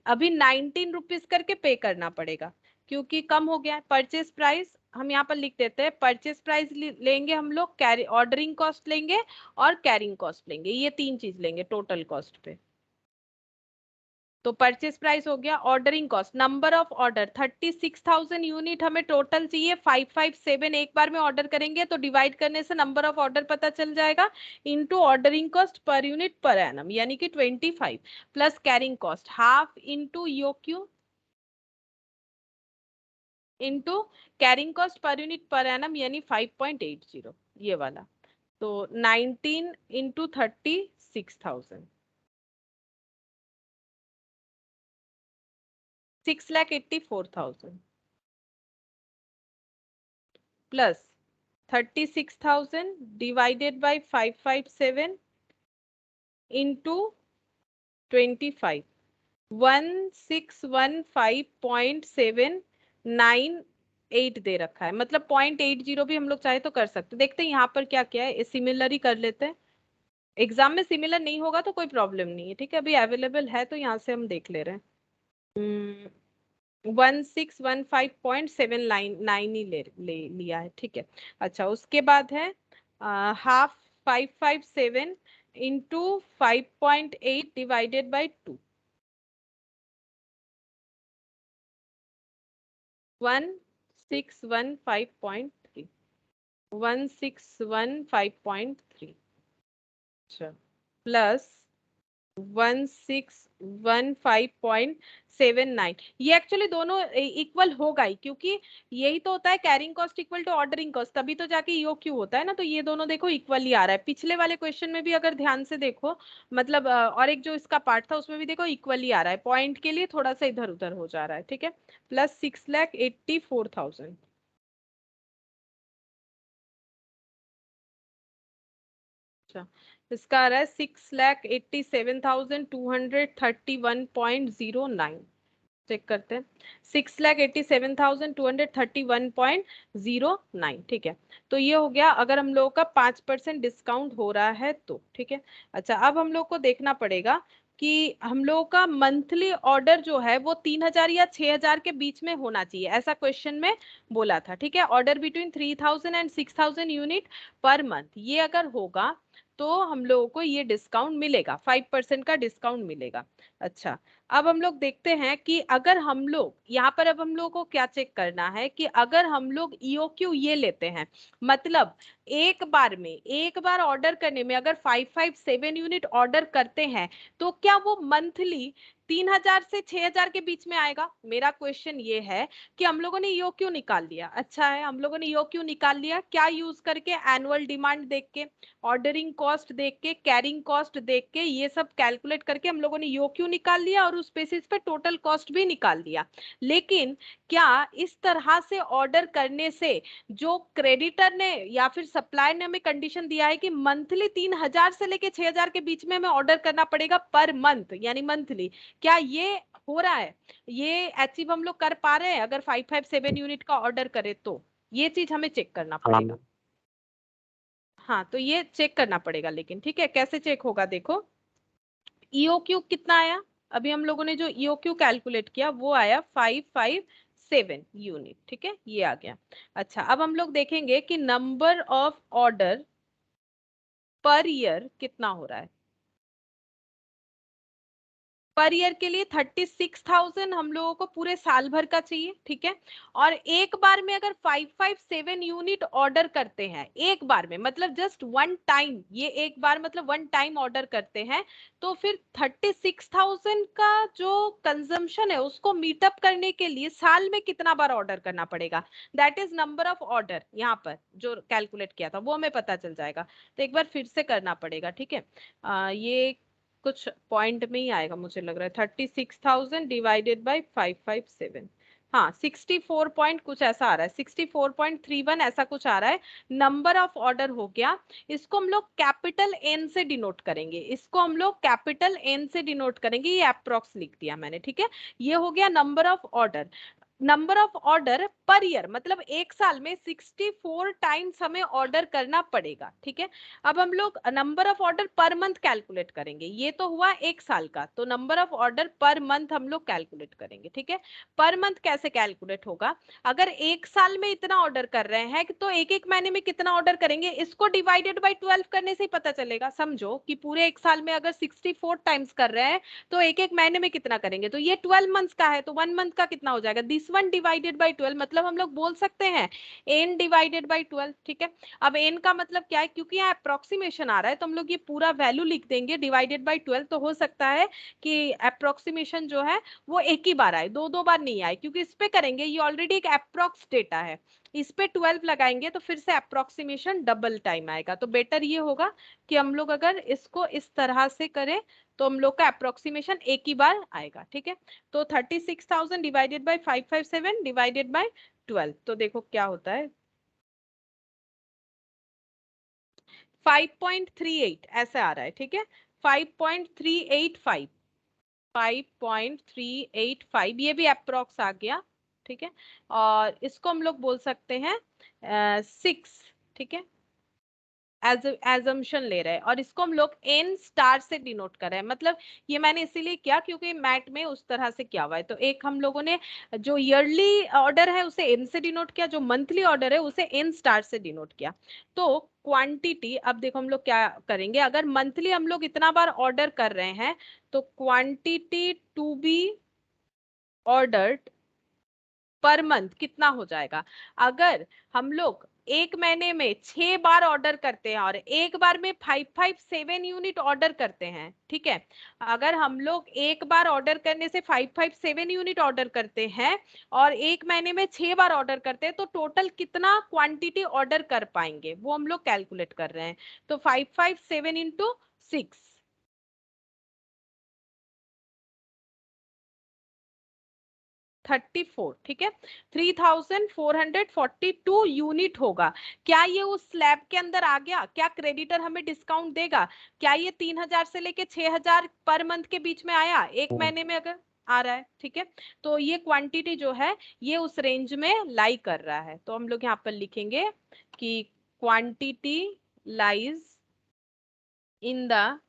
अभी 19 रुपीज करके पे करना पड़ेगा क्योंकि कम हो गया है। परचेस प्राइस हम यहाँ पर लिख देते हैं, परचेस प्राइस लेंगे हम लोग, कैरी ऑर्डरिंग कॉस्ट लेंगे और कैरिंग कॉस्ट लेंगे, ये 3 चीज लेंगे टोटल कॉस्ट पे। तो परचेस प्राइस हो गया, ordering cost, number of order 36,000 unit हमें टोटल चाहिए, 557 एक बार में ऑर्डर करेंगे तो डिवाइड करने से नंबर ऑफ ऑर्डर पता चल जाएगा, into ordering cost per unit per annum यानी कि 25 plus carrying cost half into EOQ into carrying cost per unit per annum यानी 5.80 ये वाला। तो 19 into 36,000, 6,84,000 plus 36,000 divided by 557 into 25, 1615.798 दे रखा है, मतलब 0.80 भी हम लोग चाहे तो कर सकते। देखते हैं यहाँ पर क्या क्या है, सिमिलर ही कर लेते हैं। एग्जाम में सिमिलर नहीं होगा तो कोई प्रॉब्लम नहीं है। ठीक है, अभी अवेलेबल है तो यहाँ से हम देख ले रहे हैं। 1615.799 ही लिया है। ठीक है, अच्छा उसके बाद है हाफ 557 इंटू 5.8 डिवाइडेड बाई 2, 1615.3, 1615.3, अच्छा, प्लस 1615.79। ये एक्चुअली दोनों इक्वल होगा ही, क्योंकि यही तो होता है carrying cost equal to ordering cost, तभी तो जाके ईओ क्यू होता है ना। तो ये दोनों देखो इक्वल ही आ रहा है। पिछले वाले क्वेश्चन में भी अगर ध्यान से देखो, मतलब और एक जो इसका पार्ट था उसमें भी देखो इक्वल ही आ रहा है, पॉइंट के लिए थोड़ा सा इधर उधर हो जा रहा है, ठीक है। प्लस 6,84,000, अच्छा, इसका आ रहा है 6,87,231.09। चेक करते हैं, 6,87,231.09, ठीक है। तो ये हो गया अगर हम लोगों का 5% डिस्काउंट हो रहा है तो, ठीक है। अच्छा, अब हम लोग को देखना पड़ेगा कि हम लोगों का मंथली ऑर्डर जो है वो 3,000 या 6,000 के बीच में होना चाहिए, ऐसा क्वेश्चन में बोला था, ठीक है। Order between 3,000 and 6,000 unit per month, ये अगर होगा तो हम लोगों को ये डिस्काउंट मिलेगा, 5% का डिस्काउंट मिलेगा। अच्छा, अब हम लोग देखते हैं कि अगर हम लोग यहाँ पर, अब हम लोग को क्या चेक करना है कि अगर हम लोग ईओक्यू ये लेते हैं, मतलब एक बार ऑर्डर करने में अगर 557 यूनिट ऑर्डर करते हैं, तो क्या वो मंथली 3,000 से 6,000 के बीच में आएगा। मेरा क्वेश्चन ये है कि हम लोगों ने ईओक्यू निकाल लिया, अच्छा है, हम लोगों ने ईओक्यू निकाल लिया, क्या यूज करके, एनुअल डिमांड देख के, ऑर्डरिंग कॉस्ट देख के, कैरिंग कॉस्ट देख के, ये सब कैलकुलेट करके हम लोगों ने ईओक्यू निकाल लिया और उस बेसिस पे टोटल कॉस्ट भी निकाल लिया। लेकिन क्या इस तरह से ऑर्डर करने से जो क्रेडिटर ने या फिर सप्लायर ने हमें कंडीशन दिया है कि मंथली 3,000 से लेके 6,000 के बीच में हमें ऑर्डर करना पड़ेगा पर मंथ, यानी मंथली, क्या ये हो रहा है, ये अचीव हम लोग कर पा रहे हैं अगर 557 यूनिट का ऑर्डर करें तो, ये चीज हमें चेक करना हाँ पड़ेगा। हाँ, तो ये चेक करना पड़ेगा, लेकिन ठीक है, कैसे चेक होगा देखो, ईओक्यू कितना आया, अभी हम लोगों ने जो ईओक्यू कैलकुलेट किया वो आया 557 यूनिट, ठीक है, ये आ गया। अच्छा, अब हम लोग देखेंगे कि number of order per year कितना हो रहा है। पर ईयर के लिए 36,000 हम लोगों को पूरे साल भर का चाहिए, ठीक है। और एक बार में अगर 557 यूनिट ऑर्डर करते हैं, एक बार में मतलब जस्ट वन टाइम, ये एक बार मतलब वन टाइम ऑर्डर करते हैं, तो फिर 36,000 का जो कंजम्पशन है उसको मीटअप करने के लिए साल में कितना बार ऑर्डर करना पड़ेगा, that is number of order, यहाँ पर जो कैलकुलेट किया था वो हमें पता चल जाएगा। तो एक बार फिर से करना पड़ेगा, ठीक है। ये कुछ पॉइंट में ही आएगा मुझे लग रहा है, 36,000 डिवाइडेड बाई 557, हाँ 64 पॉइंट कुछ ऐसा आ रहा है, 64.31 ऐसा कुछ आ रहा है। नंबर ऑफ ऑर्डर हो गया, इसको हम लोग कैपिटल एन से डिनोट करेंगे, इसको हम लोग कैपिटल एन से डिनोट करेंगे, ये अप्रोक्स लिख दिया मैंने, ठीक है। ये हो गया number of order. Number of order per year मतलब एक साल में 64 टाइम्स हमें ऑर्डर करना पड़ेगा, ठीक है। अब हम लोग number of order per month calculate करेंगे, ये तो हुआ एक साल का, तो number of order per month हम लोग कैलकुलेट करेंगे, ठीक है। पर मंथ कैसे कैलकुलेट होगा, अगर एक साल में इतना ऑर्डर कर रहे हैं तो एक एक महीने में कितना ऑर्डर करेंगे, इसको डिवाइडेड बाई 12 करने से ही पता चलेगा। समझो कि पूरे एक साल में अगर 64 टाइम्स कर रहे हैं तो एक एक महीने में कितना करेंगे, तो ये 12 मंथ्स का है, तो 1 मंथ का कितना हो जाएगा, दिस वन डिवाइडेड बाई 12, मतलब हम लोग बोल सकते हैं एन डिवाइडेड बाई 12, ठीक है। अब एन का मतलब क्या है, क्योंकि यहाँ अप्रोक्सीमेशन आ रहा है तो हम लोग ये पूरा वैल्यू लिख देंगे डिवाइडेड बाई 12, तो हो सकता है कि अप्रोक्सीमेशन जो है वो एक ही बार आए, दो दो बार नहीं आए, क्योंकि इस पे करेंगे ये ऑलरेडी एक अप्रोक्स डेटा है, इस पे 12 लगाएंगे तो फिर से अप्रोक्सीमेशन डबल टाइम आएगा। तो बेटर ये होगा कि हम लोग अगर इसको इस तरह से करें तो हम लोग का अप्रोक्सीमेशन एक ही बार आएगा, ठीक है। तो 36,000 डिवाइडेड बाई 557 डिवाइडेड बाई 12, तो देखो क्या होता है, 5.38 ऐसे आ रहा है, ठीक है। 5.385, 5.385 ये भी अप्रोक्स आ गया, ठीक है। और इसको हम लोग बोल सकते हैं 6, ठीक है। एजम्पशन ले रहे हैं और इसको हम लोग एन स्टार से डिनोट कर रहे हैं। मतलब ये मैंने इसीलिए किया क्योंकि मैट में उस तरह से किया हुआ है। तो एक हम लोगों ने जो ईयरली ऑर्डर है उसे एन से डिनोट किया, जो मंथली ऑर्डर है उसे एन स्टार से डिनोट किया। तो क्वांटिटी, अब देखो हम लोग क्या करेंगे, अगर मंथली हम लोग इतना बार ऑर्डर कर रहे हैं तो quantity to be ordered per month कितना हो जाएगा। अगर हम लोग एक महीने में 6 बार ऑर्डर करते हैं और एक बार में 557 यूनिट ऑर्डर करते हैं, ठीक है, अगर हम लोग एक बार ऑर्डर करने से 557 यूनिट ऑर्डर करते हैं और एक महीने में 6 बार ऑर्डर करते हैं तो टोटल कितना क्वांटिटी ऑर्डर कर पाएंगे वो हम लोग कैलकुलेट कर रहे हैं। तो 557 इंटू 6, 34, ठीक है, 3442 यूनिट होगा। क्या ये उस स्लैब के अंदर आ गया? क्या क्रेडिटर हमें डिस्काउंट देगा? क्या ये 3000 से लेके 6000 पर मंथ के बीच में आया एक महीने में अगर आ रहा है? ठीक है, तो ये क्वांटिटी जो है ये उस रेंज में लाई कर रहा है। तो हम लोग यहाँ पर लिखेंगे कि quantity lies in the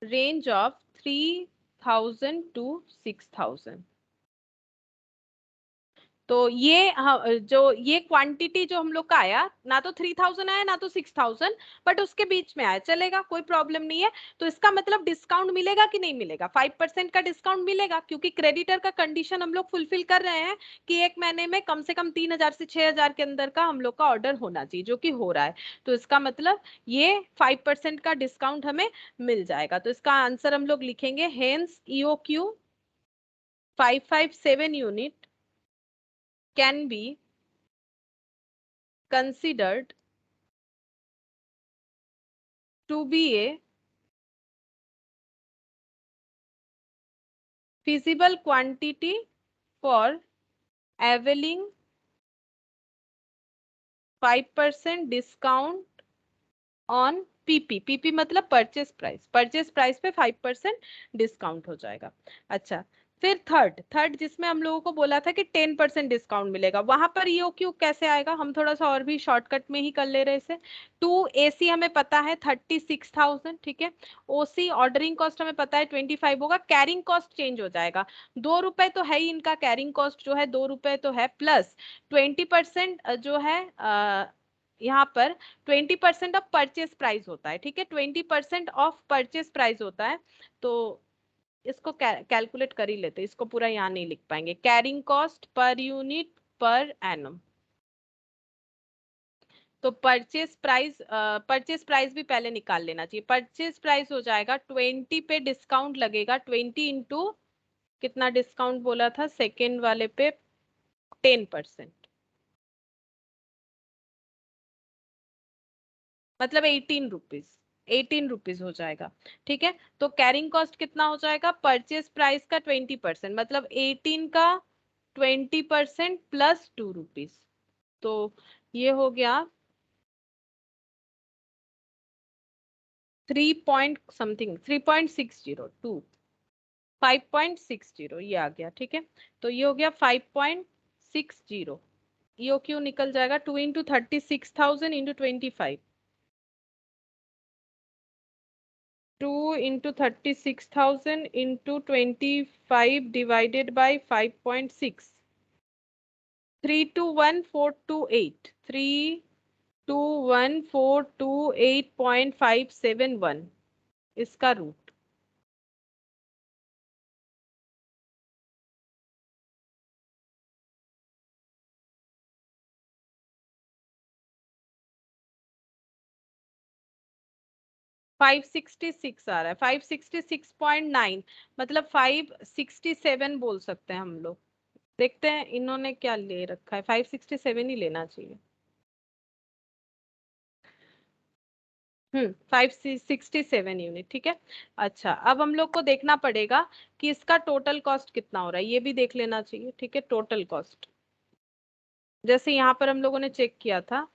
range of 3000 to 6000। तो ये जो ये क्वांटिटी जो हम लोग का आया, ना तो 3000 आया ना तो 6000, बट उसके बीच में आया, चलेगा, कोई प्रॉब्लम नहीं है। तो इसका मतलब डिस्काउंट मिलेगा कि नहीं मिलेगा? 5% का डिस्काउंट मिलेगा क्योंकि क्रेडिटर का कंडीशन हम लोग फुलफिल कर रहे हैं कि एक महीने में कम से कम 3000 से 6000 के अंदर का हम लोग का ऑर्डर होना चाहिए, जो कि हो रहा है। तो इसका मतलब ये 5% का डिस्काउंट हमें मिल जाएगा। तो इसका आंसर हम लोग लिखेंगे hence EOQ 557 unit can be considered to be a feasible quantity for availing 5% discount on PP। PP मतलब परचेस प्राइस, परचेस प्राइस पे 5% डिस्काउंट हो जाएगा। अच्छा, फिर थर्ड जिसमें हम लोगों को बोला था कि 10% डिस्काउंट मिलेगा, वहां पर EOQ कैसे आएगा? हम थोड़ा सा और भी शॉर्टकट में ही कर ले रहे इसे। 2AC हमें पता है 36,000, ठीक है, OC ऑर्डरिंग कॉस्ट हमें पता है 25 होगा, कैरिंग कॉस्ट चेंज हो जाएगा, 2 रुपए तो है ही इनका कैरिंग कॉस्ट जो है, 2 रुपए तो है, प्लस 20% जो है यहाँ पर 20% ऑफ परचेस प्राइस होता है, ठीक है, 20% ऑफ परचेस प्राइस होता है। तो इसको कैलकुलेट कर ही लेते, इसको पूरा यहाँ नहीं लिख पाएंगे। Carrying cost per unit per annum, तो परचेस प्राइस भी पहले निकाल लेना चाहिए। परचेस प्राइस हो जाएगा 20 पे डिस्काउंट लगेगा, 20 इंटू कितना डिस्काउंट बोला था सेकेंड वाले पे? 10%, मतलब 18 रुपीज, 18 रुपीज हो जाएगा, ठीक है। तो कैरिंग कॉस्ट कितना हो जाएगा? परचेस प्राइस का 20%, मतलब 18 का 20% प्लस 2 रुपीज। तो ये हो गया 3 पॉइंट समथिंग, 3.602, 5.60 ये आ गया, ठीक है। तो ये हो गया 5.60। यो क्यू निकल जाएगा 2 into 36,000 into 25, 2 into 36,000 into 25 divided by 5.6, 321428, 321428.571 इसका रूट। फाइव सिक्सटी सिक्स आ रहा है, 566.9, मतलब 567 बोल सकते हैं हम लोग। देखते हैं इन्होंने क्या ले रखा है, 567 ही लेना चाहिए। 567 यूनिट, ठीक है। अच्छा, अब हम लोग को देखना पड़ेगा कि इसका टोटल कॉस्ट कितना हो रहा है, ये भी देख लेना चाहिए, ठीक है। टोटल कॉस्ट जैसे यहाँ पर हम लोगों ने चेक किया था,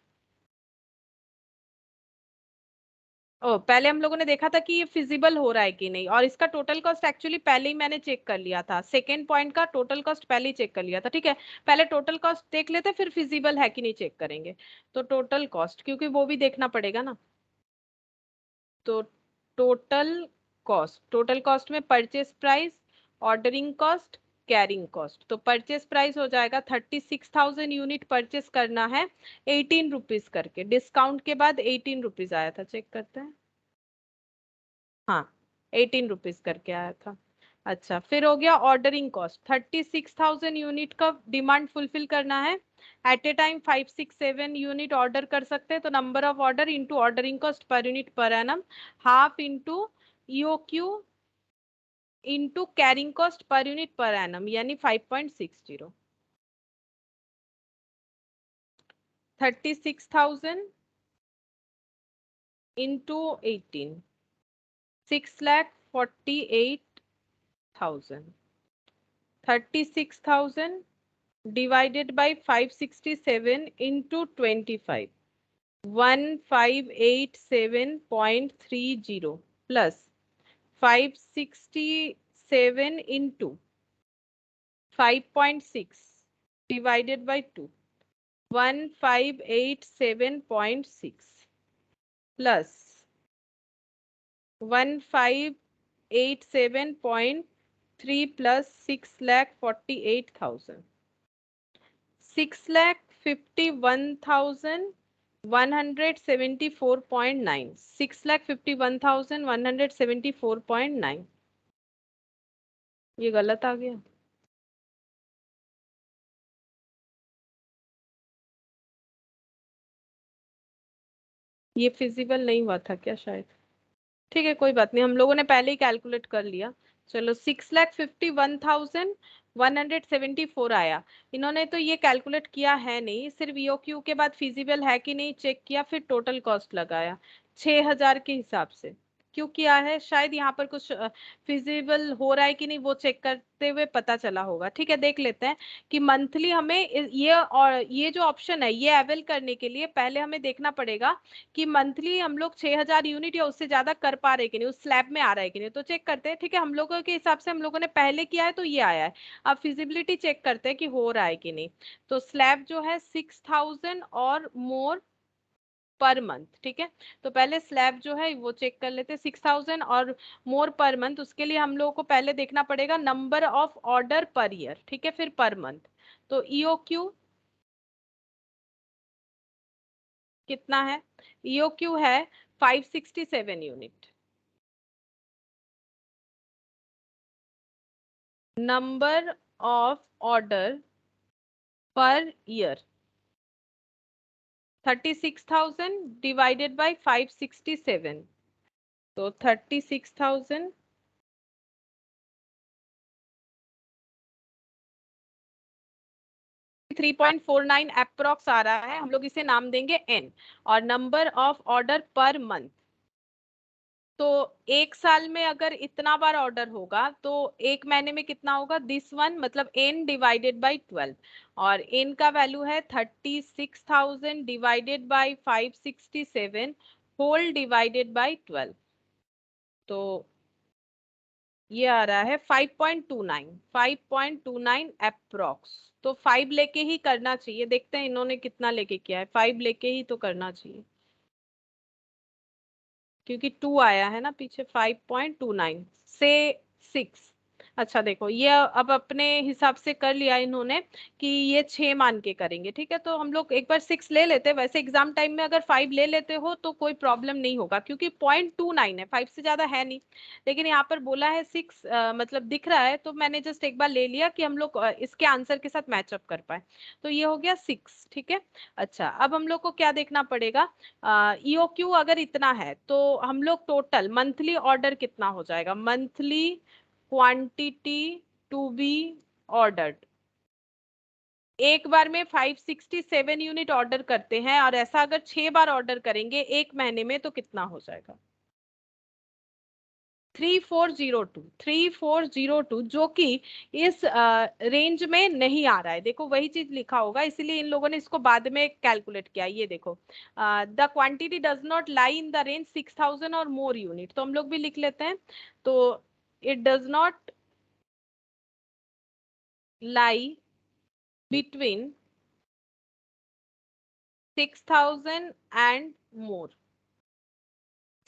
पहले हम लोगों ने देखा था कि ये फिजिबल हो रहा है कि नहीं, और इसका टोटल कॉस्ट एक्चुअली पहले ही मैंने चेक कर लिया था, सेकेंड पॉइंट का टोटल कॉस्ट पहले ही चेक कर लिया था। ठीक है, पहले टोटल कॉस्ट देख लेते फिर फिजिबल है कि नहीं चेक करेंगे। तो टोटल कॉस्ट, क्योंकि वो भी देखना पड़ेगा ना। तो टोटल कॉस्ट में purchase price, ordering cost, carrying cost. तो परचेस प्राइस हो जाएगा 36,000 यूनिट परचेस करना है 18 रुपीज करके, डिस्काउंट के बाद 18 रुपीज आया था, चेक करते हैं। हाँ, 18 रुपीज करके आया था। अच्छा, फिर हो गया ऑर्डरिंग कॉस्ट, 36,000 यूनिट का डिमांड फुलफिल करना है। At a time 5 6 7 unit order कर सकते हैं, तो number of order into ordering cost per unit per annum, half into EOQ into carrying cost per unit per annum, यानी 5.60। 36,000 into 18, 6,48,000। 36,000 divided by 567 into 25, 1587.30 plus 567 into 5.6 divided by 2, 1587.6 plus 1587.3 plus 6,48,000, 6,51,174.9, 6,51,174.9। ये गलत आ गया। ये feasible नहीं हुआ था क्या शायद। ठीक है, कोई बात नहीं, हम लोगों ने पहले ही कैलकुलेट कर लिया। चलो, 6,51,174 आया। इन्होंने तो ये कैलकुलेट किया है नहीं, सिर्फ ईओक्यू के बाद फिजिबल है कि नहीं चेक किया, फिर टोटल कॉस्ट लगाया 6,000 के हिसाब से। क्यों किया है, शायद यहाँ पर कुछ फिजिबल हो रहा है कि नहीं वो चेक करते हुए पता चला होगा। ठीक है, देख लेते हैं कि मंथली हमें ये, और ये जो ऑप्शन है ये अवेल करने के लिए पहले हमें देखना पड़ेगा कि मंथली हम लोग 6,000 यूनिट या उससे ज्यादा कर पा रहे कि नहीं, उस स्लैब में आ रहा है कि नहीं। तो चेक करते हैं। ठीक है, हम लोगों के हिसाब से हम लोगों ने पहले किया है तो ये आया है। अब फिजिबिलिटी चेक करते हैं कि हो रहा है कि नहीं। तो स्लैब जो है 6,000 और मोर पर मंथ। ठीक है, तो पहले स्लैब जो है वो चेक कर लेते हैं, 6,000 और मोर पर मंथ। उसके लिए हम लोगों को पहले देखना पड़ेगा number of order per year. ठीक है, फिर पर मंथ। तो ईओक्यू कितना है, ईओक्यू है 567 unit. Number of order per year, 36,000 divided bye 567। तो 36,000 3.49 अप्रोक्स आ रहा है, हम लोग इसे नाम देंगे एन। और number of order per month, तो एक साल में अगर इतना बार ऑर्डर होगा तो एक महीने में कितना होगा, दिस वन, मतलब एन डिवाइडेड बाई 12। और एन का वैल्यू है 36,000 divided by 567 whole divided by 12। तो ये आ रहा है 5.29, 5.29 अप्रोक्स। तो 5 लेके ही करना चाहिए, देखते हैं इन्होंने कितना लेके किया है, 5 लेके ही तो करना चाहिए, क्योंकि 2 आया है ना पीछे। 5.29 से 6। अच्छा देखो, ये अब अपने हिसाब से कर लिया इन्होंने कि ये 6 मान के करेंगे। ठीक है, तो हम लोग एक बार 6 ले लेते हैं। वैसे एग्जाम टाइम में अगर 5 ले लेते हो तो कोई प्रॉब्लम नहीं होगा, क्योंकि 0.29 है, 5 से ज्यादा है नहीं। लेकिन यहाँ पर बोला है 6, मतलब दिख रहा है, तो मैंने जस्ट एक बार ले लिया कि हम लोग इसके आंसर के साथ मैचअप कर पाए। तो ये हो गया 6। ठीक है, अच्छा अब हम लोग को क्या देखना पड़ेगा, ईओक्यू अगर इतना है तो हम लोग टोटल मंथली ऑर्डर कितना हो जाएगा, monthly quantity to be ordered. एक बार में 567 यूनिट ऑर्डर करते हैं, और ऐसा अगर 6 बार ऑर्डर करेंगे एक महीने में तो कितना हो जाएगा। 3402 जो कि इस रेंज में नहीं आ रहा है। देखो वही चीज लिखा होगा, इसीलिए इन लोगों ने इसको बाद में कैलकुलेट किया। ये देखो, the quantity does not lie in the range 6000 और मोर यूनिट, तो हम लोग भी लिख लेते हैं। तो it does not lie between 6000 and more,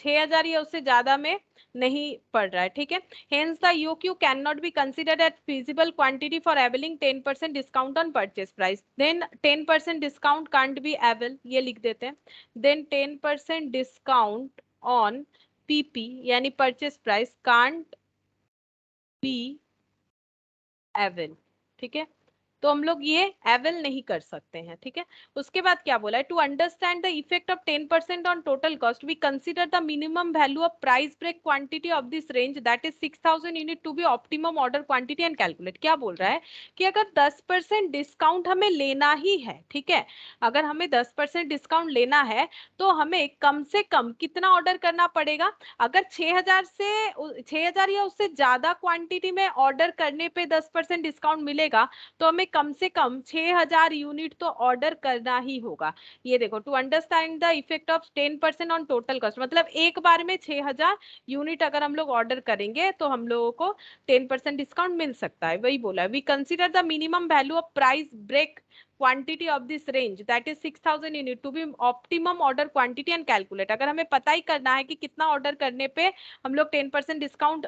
6000 या उससे ज्यादा में नहीं पड़ रहा है, ठीक है। Hence the EOQ can not be considered at feasible quantity for availing 10% discount on purchase price. Then 10% discount can't be avail, ये लिख देते हैं। देन 10% डिस्काउंट ऑन पीपी यानी purchase price can't be avail, ठीक है। तो हम लोग ये अवेल नहीं कर सकते हैं, ठीक है। उसके बाद क्या बोला है, to understand the effect of 10% on total cost we consider the minimum value of price break quantity of this range that is 6000 unit to be optimum order quantity and calculate. क्या बोल रहा है कि अगर 10% डिस्काउंट हमें लेना ही है, ठीक है, अगर हमें 10% डिस्काउंट लेना है तो हमें कम से कम कितना ऑर्डर करना पड़ेगा। अगर 6000 या उससे ज्यादा क्वांटिटी में ऑर्डर करने पे 10% डिस्काउंट मिलेगा तो हमें कम से कम 6000 यूनिट तो ऑर्डर करना ही होगा। ये देखो, to understand the effect of 10% on total cost, मतलब एक बार में 6000 यूनिट अगर हम लोग ऑर्डर करेंगे तो हम लोगों को 10% डिस्काउंट मिल सकता है। वही बोला, we consider the minimum value of price break quantity of this range that is 6000 unit to be optimum order quantity and calculate. अगर हमें पता ही करना है कि कितना ऑर्डर करने पे हम लोग 10% डिस्काउंट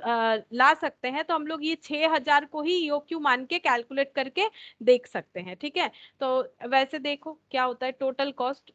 ला सकते हैं, तो हम लोग ये 6000 को ही ईओक्यू मान के कैलकुलेट करके देख सकते हैं, ठीक है। तो वैसे देखो क्या होता है, टोटल कॉस्ट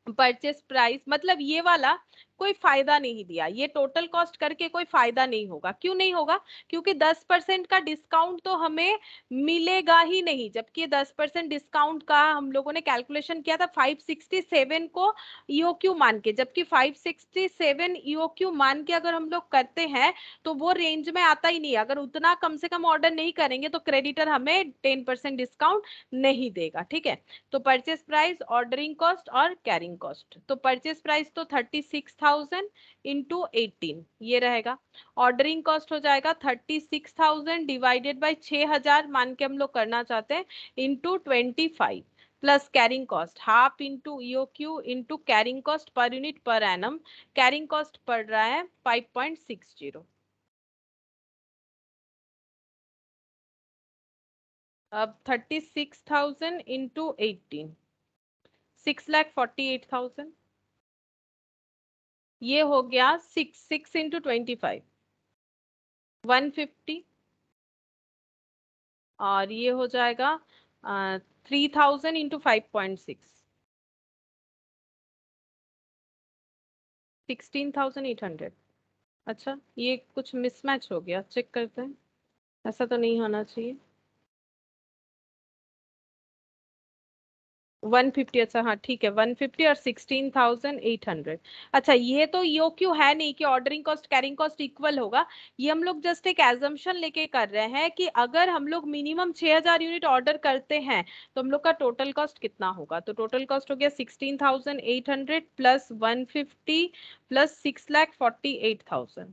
परचेस प्राइस, मतलब ये वाला कोई फायदा नहीं दिया, ये टोटल कॉस्ट करके कोई फायदा नहीं होगा। क्यों नहीं होगा, क्योंकि 10% का डिस्काउंट तो हमें मिलेगा ही नहीं, जबकि 10% डिस्काउंट का हम लोगों ने कैलकुलेशन किया था 567 को ईओक्यू मान के, जबकि 567 ईओक्यू मान के अगर हम लोग करते हैं तो वो रेंज में आता ही नहीं। अगर उतना कम से कम ऑर्डर नहीं करेंगे तो क्रेडिटर हमें 10% डिस्काउंट नहीं देगा, ठीक है। तो परचेस प्राइस, ऑर्डरिंग कॉस्ट और कैरिंग कॉस्ट, तो परचेस प्राइस तो 36,000 इंटू 18 ये रहेगा। ऑर्डरिंग कॉस्ट हो जाएगा 36,000 डिवाइडेड बाई 6000 मान के हम लोग करना चाहते हैं into 25 plus carrying cost half into EOQ into carrying cost per unit per annum. Carrying cost पड़ रहा है 5.60। अब 36,000 इंटू 18 6,48,000, ये हो गया 6 इंटू 25 150, और ये हो जाएगा 3000 इंटू 5.6 16,800। अच्छा, ये कुछ मिसमैच हो गया, चेक करते हैं, ऐसा तो नहीं होना चाहिए। 150, अच्छा हाँ ठीक है, 150 और 16,800। अच्छा, ये तो ईओक्यू है नहीं कि ordering cost carrying cost equal होगा। ये हम लोग जस्ट एक एजम्पशन लेके कर रहे हैं कि अगर हम लोग मिनिमम 6000 यूनिट ऑर्डर करते हैं तो हम लोग का टोटल कॉस्ट कितना होगा। तो टोटल कॉस्ट हो गया 16,800 प्लस 150 प्लस 6,48,000,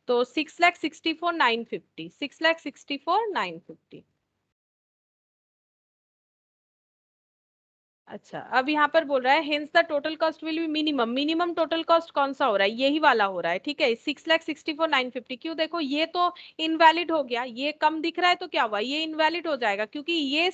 तो 6,64,950, 6,64,950। अच्छा, अब यहाँ पर बोल रहा है hence the total cost will be minimum. Minimum total cost कौन सा हो रहा है, यही वाला हो रहा है, ठीक है, 6,64,950। क्यों, देखो ये तो इनवैलिड हो गया, ये कम दिख रहा है तो क्या हुआ, ये इनवैलिड हो जाएगा क्योंकि ये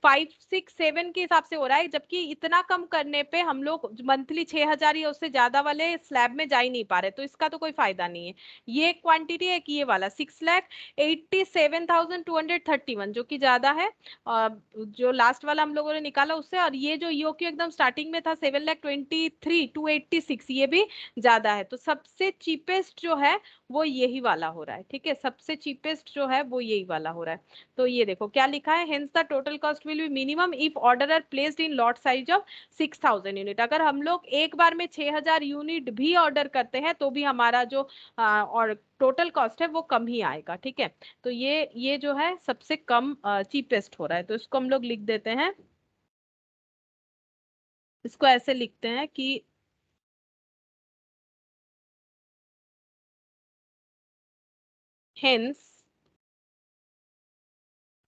567 के हिसाब से हो रहा है, जबकि इतना कम करने पे हम लोग मंथली 6000 या उससे ज्यादा वाले स्लैब में जा ही नहीं पा रहे, तो इसका तो कोई फायदा नहीं है। ये क्वांटिटी है कि ये वाला 6,87,231 जो कि ज्यादा है जो लास्ट वाला हम लोगों ने निकाला उससे, और ये जो ईओक्यू एकदम स्टार्टिंग में था 7,23,286 ये भी ज्यादा है। तो सबसे चीपेस्ट जो है वो यही वाला हो रहा है, ठीक है, सबसे चीपेस्ट जो है वो यही वाला हो रहा है। तो ये देखो क्या लिखा है, hence the total cost will be minimum if order are placed in lot size of 6000 unit. अगर हम लोग एक बार में 6000 यूनिट भी ऑर्डर करते हैं तो भी हमारा जो और टोटल कॉस्ट है वो कम ही आएगा, ठीक है। तो ये जो है सबसे कम चीपेस्ट हो रहा है, तो इसको हम लोग लिख देते हैं, इसको ऐसे लिखते हैं कि hence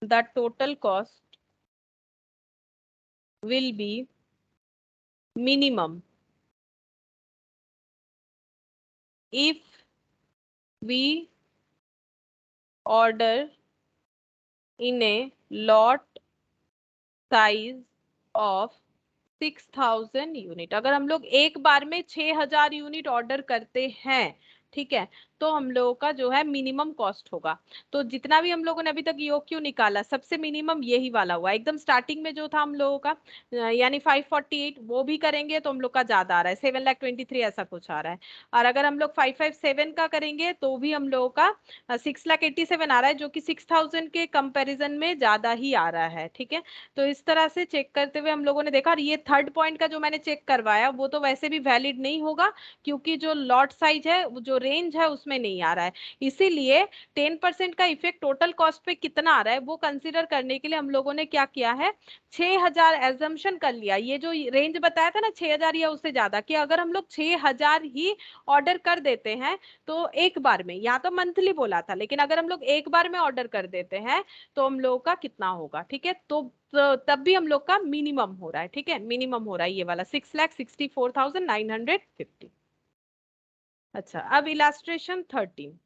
the total cost will be minimum if we order in a lot size of 6000 unit. अगर हम लोग एक बार में 6000 यूनिट ऑर्डर करते हैं, ठीक है, तो हम लोगों का जो है मिनिमम कॉस्ट होगा। तो जितना भी हम लोगों ने अभी तक ईओक्यू निकाला, सबसे मिनिमम यही वाला हुआ। एकदम स्टार्टिंग में जो था हम लोगों का यानी 548, वो भी करेंगे तो हम लोग का ज्यादा आ रहा है, 7,23,000 ऐसा कुछ आ रहा है। और अगर हम लोग 557 का करेंगे तो भी हम लोगों का 6,87,000 आ रहा है, जो कि 6000 के कंपेरिजन में ज्यादा ही आ रहा है। ठीक है, तो इस तरह से चेक करते हुए हम लोगों ने देखा। और ये थर्ड पॉइंट का जो मैंने चेक करवाया वो तो वैसे भी वैलिड नहीं होगा, क्योंकि जो लॉट साइज है, जो रेंज है, उसमें नहीं आ रहा है। इसीलिए 10% का इफेक्ट टोटल कॉस्ट पे कितना आ रहा है वो कंसीडर करने के लिए हम लोगों ने क्या किया है, 6000 एजम्पशन कर लिया। ये जो रेंज बताया था ना 6000 या उससे ज्यादा, कि अगर हम लोग 6000 ही ऑर्डर कर देते हैं तो एक बार में, यहाँ तो मंथली बोला था, लेकिन अगर हम लोग एक बार में ऑर्डर कर देते हैं तो हम लोगों का कितना होगा। ठीक है, तो तब भी हम लोग का मिनिमम हो रहा है। ठीक है, मिनिमम हो रहा है ये वाला 6,64,950। अच्छा, अब इलास्ट्रेशन 13।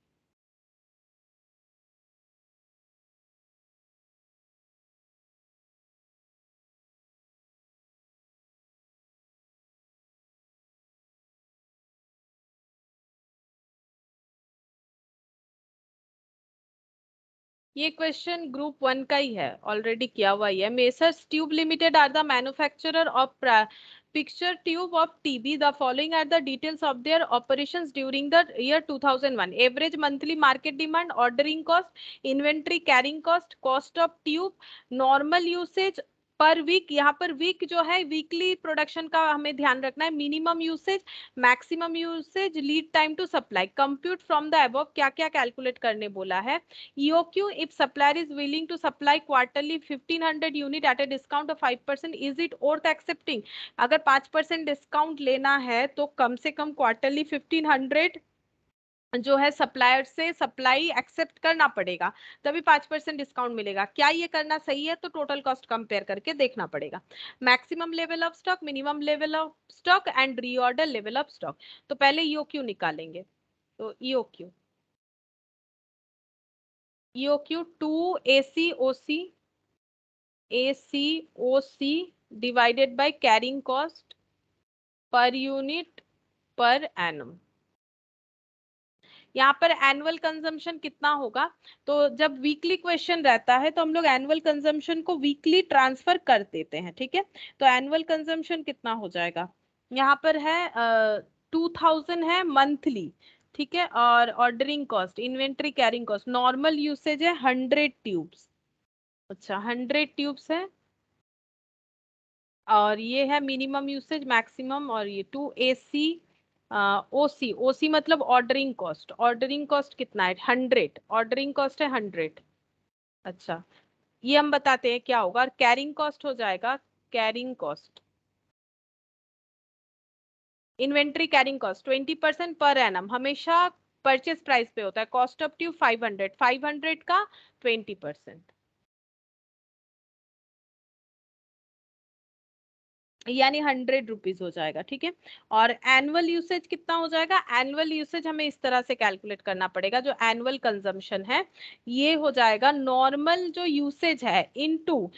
ये क्वेश्चन ग्रुप 1 का ही है, ऑलरेडी किया हुआ ही है। Messrs tube limited are the manufacturer of picture tube of TB. The following are the details of their operations during the year 2001. Average monthly market demand, ordering cost, inventory carrying cost, cost of tube, normal usage per week. यहाँ पर week जो है weekly production का हमें ध्यान रखना है। Minimum usage, maximum usage, lead time to supply, compute from the above, क्या क्या कैलकुलेट करने बोला है। EOQ, if supplier is willing to supply quarterly 1500 unit at a discount of 5%, is it worth accepting? अगर 5% डिस्काउंट लेना है तो कम से कम क्वार्टरली 1500 जो है सप्लायर से सप्लाई एक्सेप्ट करना पड़ेगा, तभी 5% डिस्काउंट मिलेगा। क्या ये करना सही है? तो टोटल कॉस्ट कंपेयर करके देखना पड़ेगा। Maximum level of stock, minimum level of stock and reorder level of stock. तो पहले EOQ निकालेंगे। तो EOQ 2 ACOC divided by carrying cost per unit per annum. यहाँ पर एनुअल कंजम्पशन कितना होगा? तो जब वीकली क्वेश्चन रहता है तो हम लोग एनुअल कंजम्पशन को वीकली ट्रांसफर कर देते हैं। ठीक है, तो एनुअल कंजम्पशन कितना हो जाएगा? यहाँ पर है 2000 है मंथली। ठीक है, और ordering cost, inventory carrying cost, normal usage है 100 ट्यूब्स। अच्छा, 100 ट्यूब्स है, और ये है मिनिमम यूसेज, मैक्सिमम, और ये 2 AC OC। OC मतलब ऑर्डरिंग कॉस्ट। ऑर्डरिंग कॉस्ट कितना है? 100। ऑर्डरिंग कॉस्ट है 100। अच्छा, ये हम बताते हैं क्या होगा। और कैरिंग कॉस्ट हो जाएगा, carrying cost, inventory carrying cost 20% per annum, हमेशा परचेज प्राइस पे होता है। कॉस्ट ऑफ ट्यूब 500, 500 का 20%, यानी 100 रुपीज हो जाएगा। ठीक है, और एनुअल यूसेज कितना हो जाएगा? एनुअल यूसेज हमें इस तरह से कैलकुलेट करना पड़ेगा। जो एनुअल कंजम्पशन है ये हो जाएगा नॉर्मल जो यूसेज है इनटू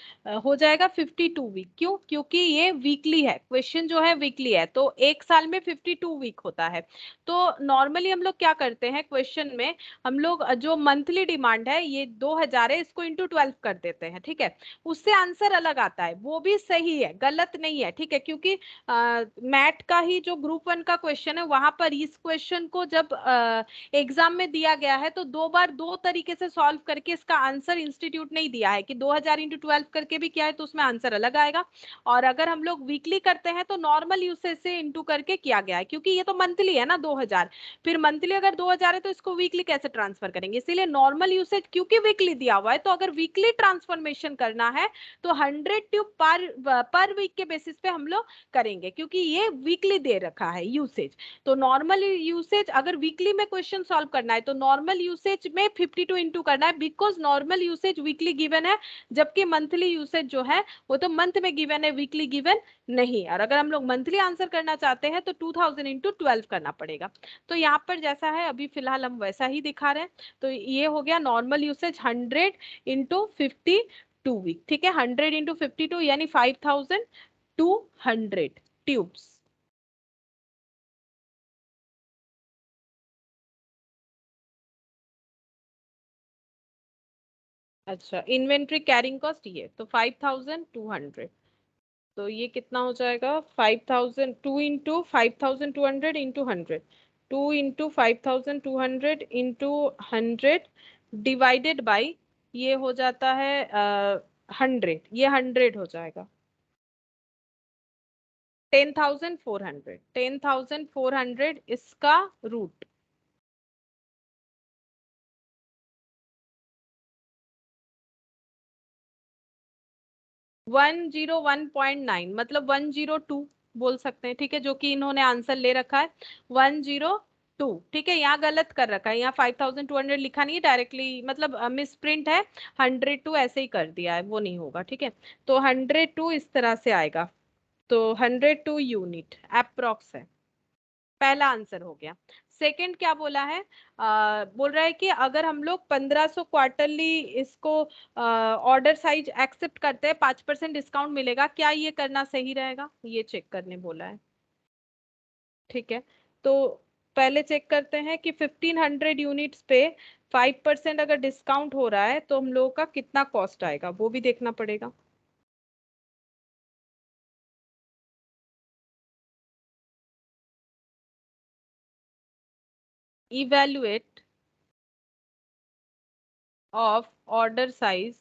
हो जाएगा 52 वीक। क्यों? क्योंकि ये वीकली है, क्वेश्चन जो है वीकली है, तो एक साल में 52 वीक होता है। तो नॉर्मली हम लोग क्या करते हैं क्वेश्चन में, हम लोग जो मंथली डिमांड है ये 2000 है, इसको इंटू 12 कर देते हैं। ठीक है, उससे आंसर अलग आता है, वो भी सही है, गलत नहीं है। ठीक है, क्योंकि मैट का ही जो ग्रुप 1 का क्वेश्चन है वहां पर इस क्वेश्चन को जब एग्जाम में दिया गया है तो दो बार दो तरीके से सॉल्व करके इसका आंसर इंस्टीट्यूट नहीं दिया है कि 2000 इंटू 12 करके भी किया है तो उसमें आंसर अलग आएगा। और अगर हम लोग वीकली करते हैं तो नॉर्मल यूसेज से इंटू करके किया गया है, क्योंकि ये तो मंथली है ना 2000। फिर मंथली अगर 2000 है तो इसको वीकली कैसे ट्रांसफर करेंगे? इसीलिए नॉर्मल यूसेज क्योंकि वीकली दिया हुआ है, तो अगर वीकली ट्रांसफॉर्मेशन करना है तो 100 ट्यूब पर वीक के बेसिस पे हम लोग करेंगे, क्योंकि ये वीकली दे रखा है यूसेज। तो नॉर्मल यूसेज अगर वीकली में क्वेश्चन सॉल्व करना है तो नॉर्मल यूसेज में 52 इंटू करना है, because normal usage weekly given है, जबकि मंथली यूसेज जो है वो तो मंथ में गिवन है, वीकली गिवन नहीं। और अगर हम लोग मंथली आंसर करना चाहते हैं तो 2000 इंटू 12 करना पड़ेगा। तो यहाँ पर जैसा है अभी फिलहाल हम वैसा ही दिखा रहे हैं। तो ये हो गया नॉर्मल यूसेज 100 इंटू 52 वीक, ठीक है। 100 इंटू 52 यानी 5200 ट्यूब्स। अच्छा, इन्वेंट्री कैरिंग कॉस्ट ये तो 5200, तो ये कितना हो जाएगा 5000, 2 into 5200 into 100, 2 into 5200 into 100 divided by ये हो जाता है 100, ये 100 हो जाएगा 10,400, 10,400 इसका रूट। 101.9 मतलब 102 बोल सकते हैं, ठीक है, जो कि इन्होंने आंसर ले रखा है 102, ठीक है। यहाँ गलत कर रखा है, यहाँ 5200 लिखा नहीं है डायरेक्टली, मतलब मिस प्रिंट है, 102 ऐसे ही कर दिया है, वो नहीं होगा, ठीक है। तो 102 इस तरह से आएगा, तो 102 यूनिट अप्रोक्स है, पहला आंसर हो गया। सेकंड क्या बोला है, बोल रहा है कि अगर हम लोग 1500 क्वार्टरली इसको ऑर्डर साइज एक्सेप्ट करते हैं 5% डिस्काउंट मिलेगा, क्या ये करना सही रहेगा, ये चेक करने बोला है, ठीक है। तो पहले चेक करते हैं कि 1500 यूनिट्स पे 5% अगर डिस्काउंट हो रहा है तो हम लोगों का कितना कॉस्ट आएगा, वो भी देखना पड़ेगा। Evaluate of order size,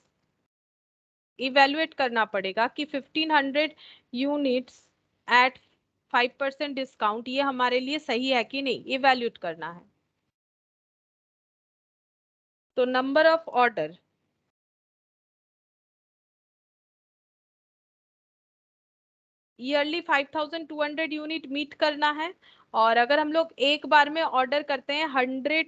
evaluate करना पड़ेगा कि 1500 यूनिट्स एट 5% डिस्काउंट ये हमारे लिए सही है कि नहीं, इवेल्युएट करना है। तो number of order, yearly 5200 unit meet करना है। और अगर हम लोग एक बार में ऑर्डर करते हैं 100,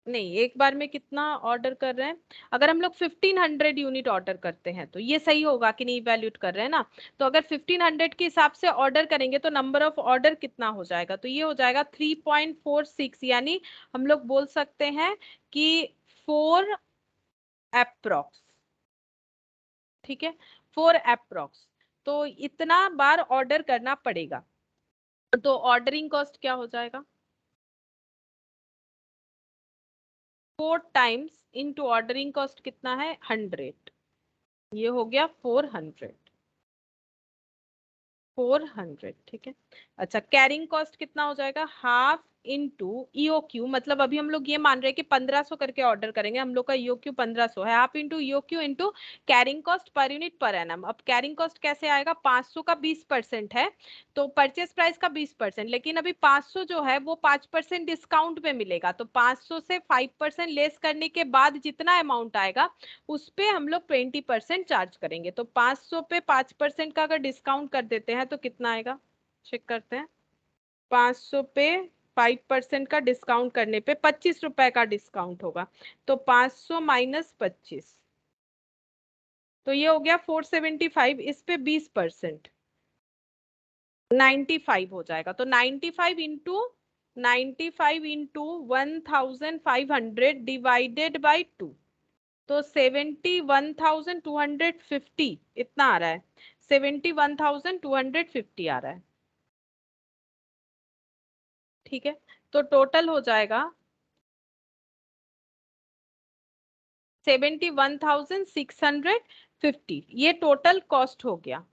नहीं, एक बार में कितना ऑर्डर कर रहे हैं, अगर हम लोग 1500 यूनिट ऑर्डर करते हैं तो ये सही होगा कि नहीं, इवैल्यूएट कर रहे हैं ना। तो अगर 1500 के हिसाब से ऑर्डर करेंगे तो नंबर ऑफ ऑर्डर कितना हो जाएगा, तो ये हो जाएगा 3.46, यानी हम लोग बोल सकते हैं कि 4 अप्रोक्स, ठीक है, 4 अप्रोक्स। तो इतना बार ऑर्डर करना पड़ेगा, तो ऑर्डरिंग कॉस्ट क्या हो जाएगा, 4 टाइम्स इनटू ऑर्डरिंग कॉस्ट कितना है 100, ये हो गया 400, ठीक है। अच्छा, कैरिंग कॉस्ट कितना हो जाएगा, हाफ इंटू ईओक्यू, मतलब अभी हम लोग ये मान रहे हैं कि 1500 करके ऑर्डर करेंगे, हम लोग का ईओक्यू 1500 है, half into EOQ into carrying cost per unit per annum. अब कैरिंग कॉस्ट कैसे आएगा, 500 का 20% है, तो परचेस प्राइस का 20%, लेकिन अभी 500 जो है वो 5% डिस्काउंट पे मिलेगा, तो 500 से 5% लेस करने के बाद जितना अमाउंट आएगा उस पे हम लोग 20% चार्ज करेंगे। तो 500 पे 5% का अगर डिस्काउंट कर देते हैं तो कितना आएगा, चेक करते हैं। 500 पे 5% का डिस्काउंट करने पे 25 रुपए का डिस्काउंट होगा, तो 500 माइनस 25, तो ये हो गया 475, इस पे 20% 95 हो जाएगा। तो 95 इंटू 1500 डिवाइडेड बाई 2, तो 71,250 इतना आ रहा है, 71,250 आ रहा है, ठीक है। तो टोटल हो जाएगा 71,650, ये टोटल कॉस्ट हो गया।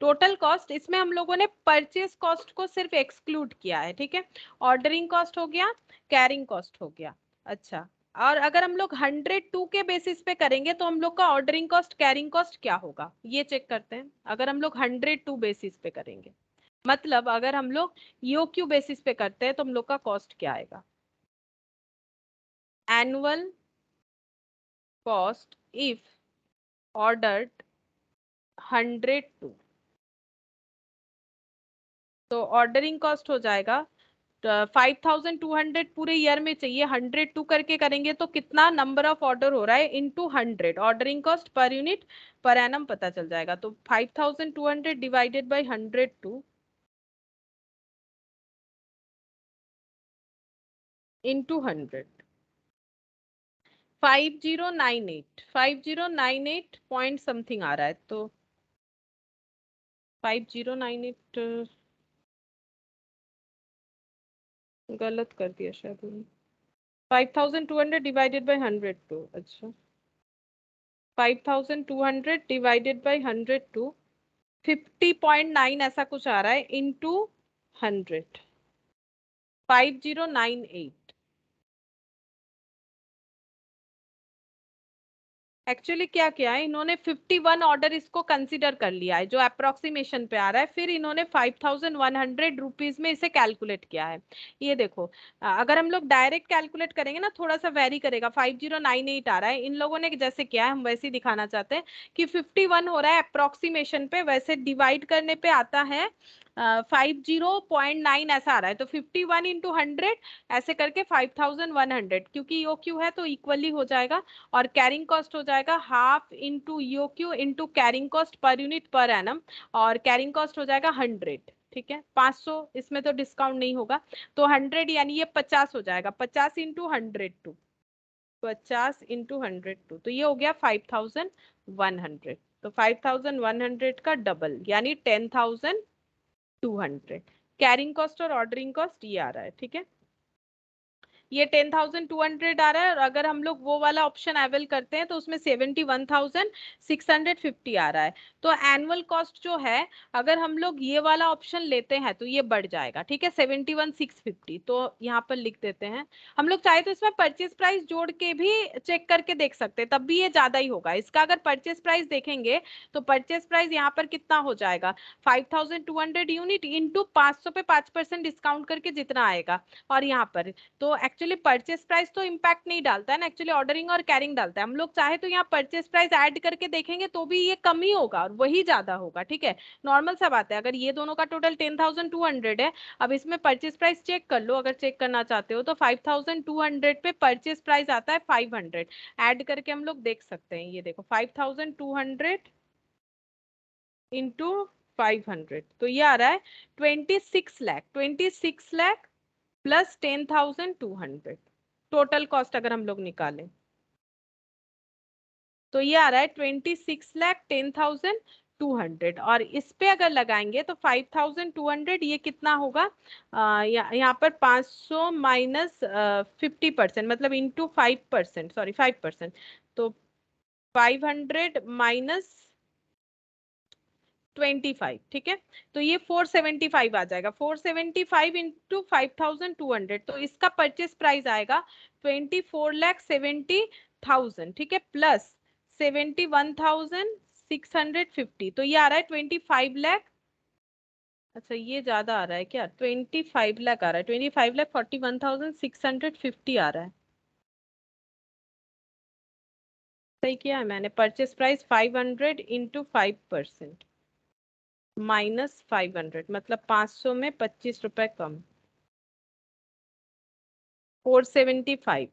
टोटल कॉस्ट, इसमें हम लोगों ने परचेस कॉस्ट को सिर्फ एक्सक्लूड किया है, ठीक है। ऑर्डरिंग कॉस्ट हो गया, कैरिंग कॉस्ट हो गया। अच्छा, और अगर हम लोग 102 के बेसिस पे करेंगे तो हम लोग का ऑर्डरिंग कॉस्ट कैरिंग कॉस्ट क्या होगा, ये चेक करते हैं। अगर हम लोग 102 बेसिस पे करेंगे, मतलब अगर हम लोग ईओक्यू बेसिस पे करते हैं तो हम लोग का कॉस्ट क्या आएगा, annual cost if ordered 100 to, तो ऑर्डरिंग कॉस्ट हो जाएगा 5200 पूरे ईयर में चाहिए, 102 करके करेंगे तो कितना नंबर ऑफ ऑर्डर हो रहा है into 100, ordering cost per unit per annum पता चल जाएगा। तो 5200 divided by 102 into 100, 5098 point something आ रहा है। तो 5098 गलत कर दिया शायद मैंने। 5200 डिवाइडेड बाई 102, अच्छा 5200 डिवाइडेड बाई 102 50.9 ऐसा कुछ आ रहा है इंटू 100, 5098। एक्चुअली क्या किया है इन्होंने, 51 ऑर्डर इसको कंसीडर कर लिया है जो अप्रोक्सीमेशन पे आ रहा है, फिर इन्होंने 5100 रुपीज में इसे कैलकुलेट किया है। ये देखो, अगर हम लोग डायरेक्ट कैलकुलेट करेंगे ना थोड़ा सा वेरी करेगा, 5098 आ रहा है, इन लोगों ने जैसे किया है हम वैसे ही दिखाना चाहते हैं कि 51 हो रहा है अप्रोक्सीमेशन पे, वैसे डिवाइड करने पे आता है 50.9 ऐसा आ रहा है। तो 51 इंटू 100 ऐसे करके 5100, क्योंकि यो क्यू है तो इक्वली हो जाएगा, और कैरिंग कॉस्ट हो जाएगा half into EOQ into carrying cost per unit per annum, और कैरिंग कॉस्ट हो जाएगा 100। ठीक है, 500 इसमें तो डिस्काउंट नहीं होगा, तो 100 यानी ये 50 हो जाएगा, 50 इंटू 102, 50 इंटू 102, तो ये हो गया 5100। तो 5100 का डबल यानी 10200, कैरिंग कॉस्ट और ऑर्डरिंग कॉस्ट ये आ रहा है। ठीक है, ये 10200 आ रहा है, और अगर हम लोग वो वाला ऑप्शन अवेल करते हैं तो उसमें 71650 आ रहा है। तो एनुअल कॉस्ट जो है, अगर हम लोग ये वाला ऑप्शन लेते हैं तो ये बढ़ जाएगा। ठीक है, 71650, तो यहाँ पर लिख देते हैं। हम लोग चाहे तो इसमें परचेज प्राइस जोड़ के भी चेक करके देख सकते हैं, तब भी ये ज्यादा ही होगा। इसका अगर परचेज प्राइस देखेंगे तो परचेज प्राइस यहाँ पर कितना हो जाएगा, 5200 यूनिट इंटू 500 पे 5% डिस्काउंट करके जितना आएगा, और यहाँ पर तो एक्चुअली परचेस प्राइस तो इम्पैक्ट नहीं डालता है ना, एक्चुअली ऑर्डरिंग और कैरिंग डालता है। हम लोग चाहे तो यहाँ परचेस प्राइस ऐड करके देखेंगे तो भी ये कम ही होगा और वही ज्यादा होगा। ठीक है, नॉर्मल सा बात है। अगर ये दोनों का टोटल 10200 है, अब इसमें परचेस प्राइस चेक कर लो अगर चेक करना चाहते हो, तो 5200 पे परचेस प्राइस आता है 500, ऐड करके हम लोग देख सकते हैं। ये देखो 5200 इंटू 500, तो ये आ रहा है 26 lakh, 26 lakh plus 10200 total cost अगर हम लोग निकालें, तो ये आ रहा है 26,10,200। और इस पे अगर लगाएंगे तो 5200, ये कितना होगा, यहाँ पर 500 माइनस 50%, मतलब इंटू 5%, सॉरी 5%, तो 500 माइनस 25। ठीक है, तो ये 475 आ जाएगा, 475 इंटू 5200, तो इसका परचेस प्राइस आएगा 24,70,000। ठीक है, प्लस 71,650, तो ये आ रहा है 25 लाख। अच्छा ये ज्यादा आ रहा है क्या, 25 लाख आ रहा है, 25,41,650 आ रहा है। सही किया है मैंने, परचेस प्राइस 500 इंटू 5% माइनस 500, मतलब 500 में 25 रुपए कम, 475,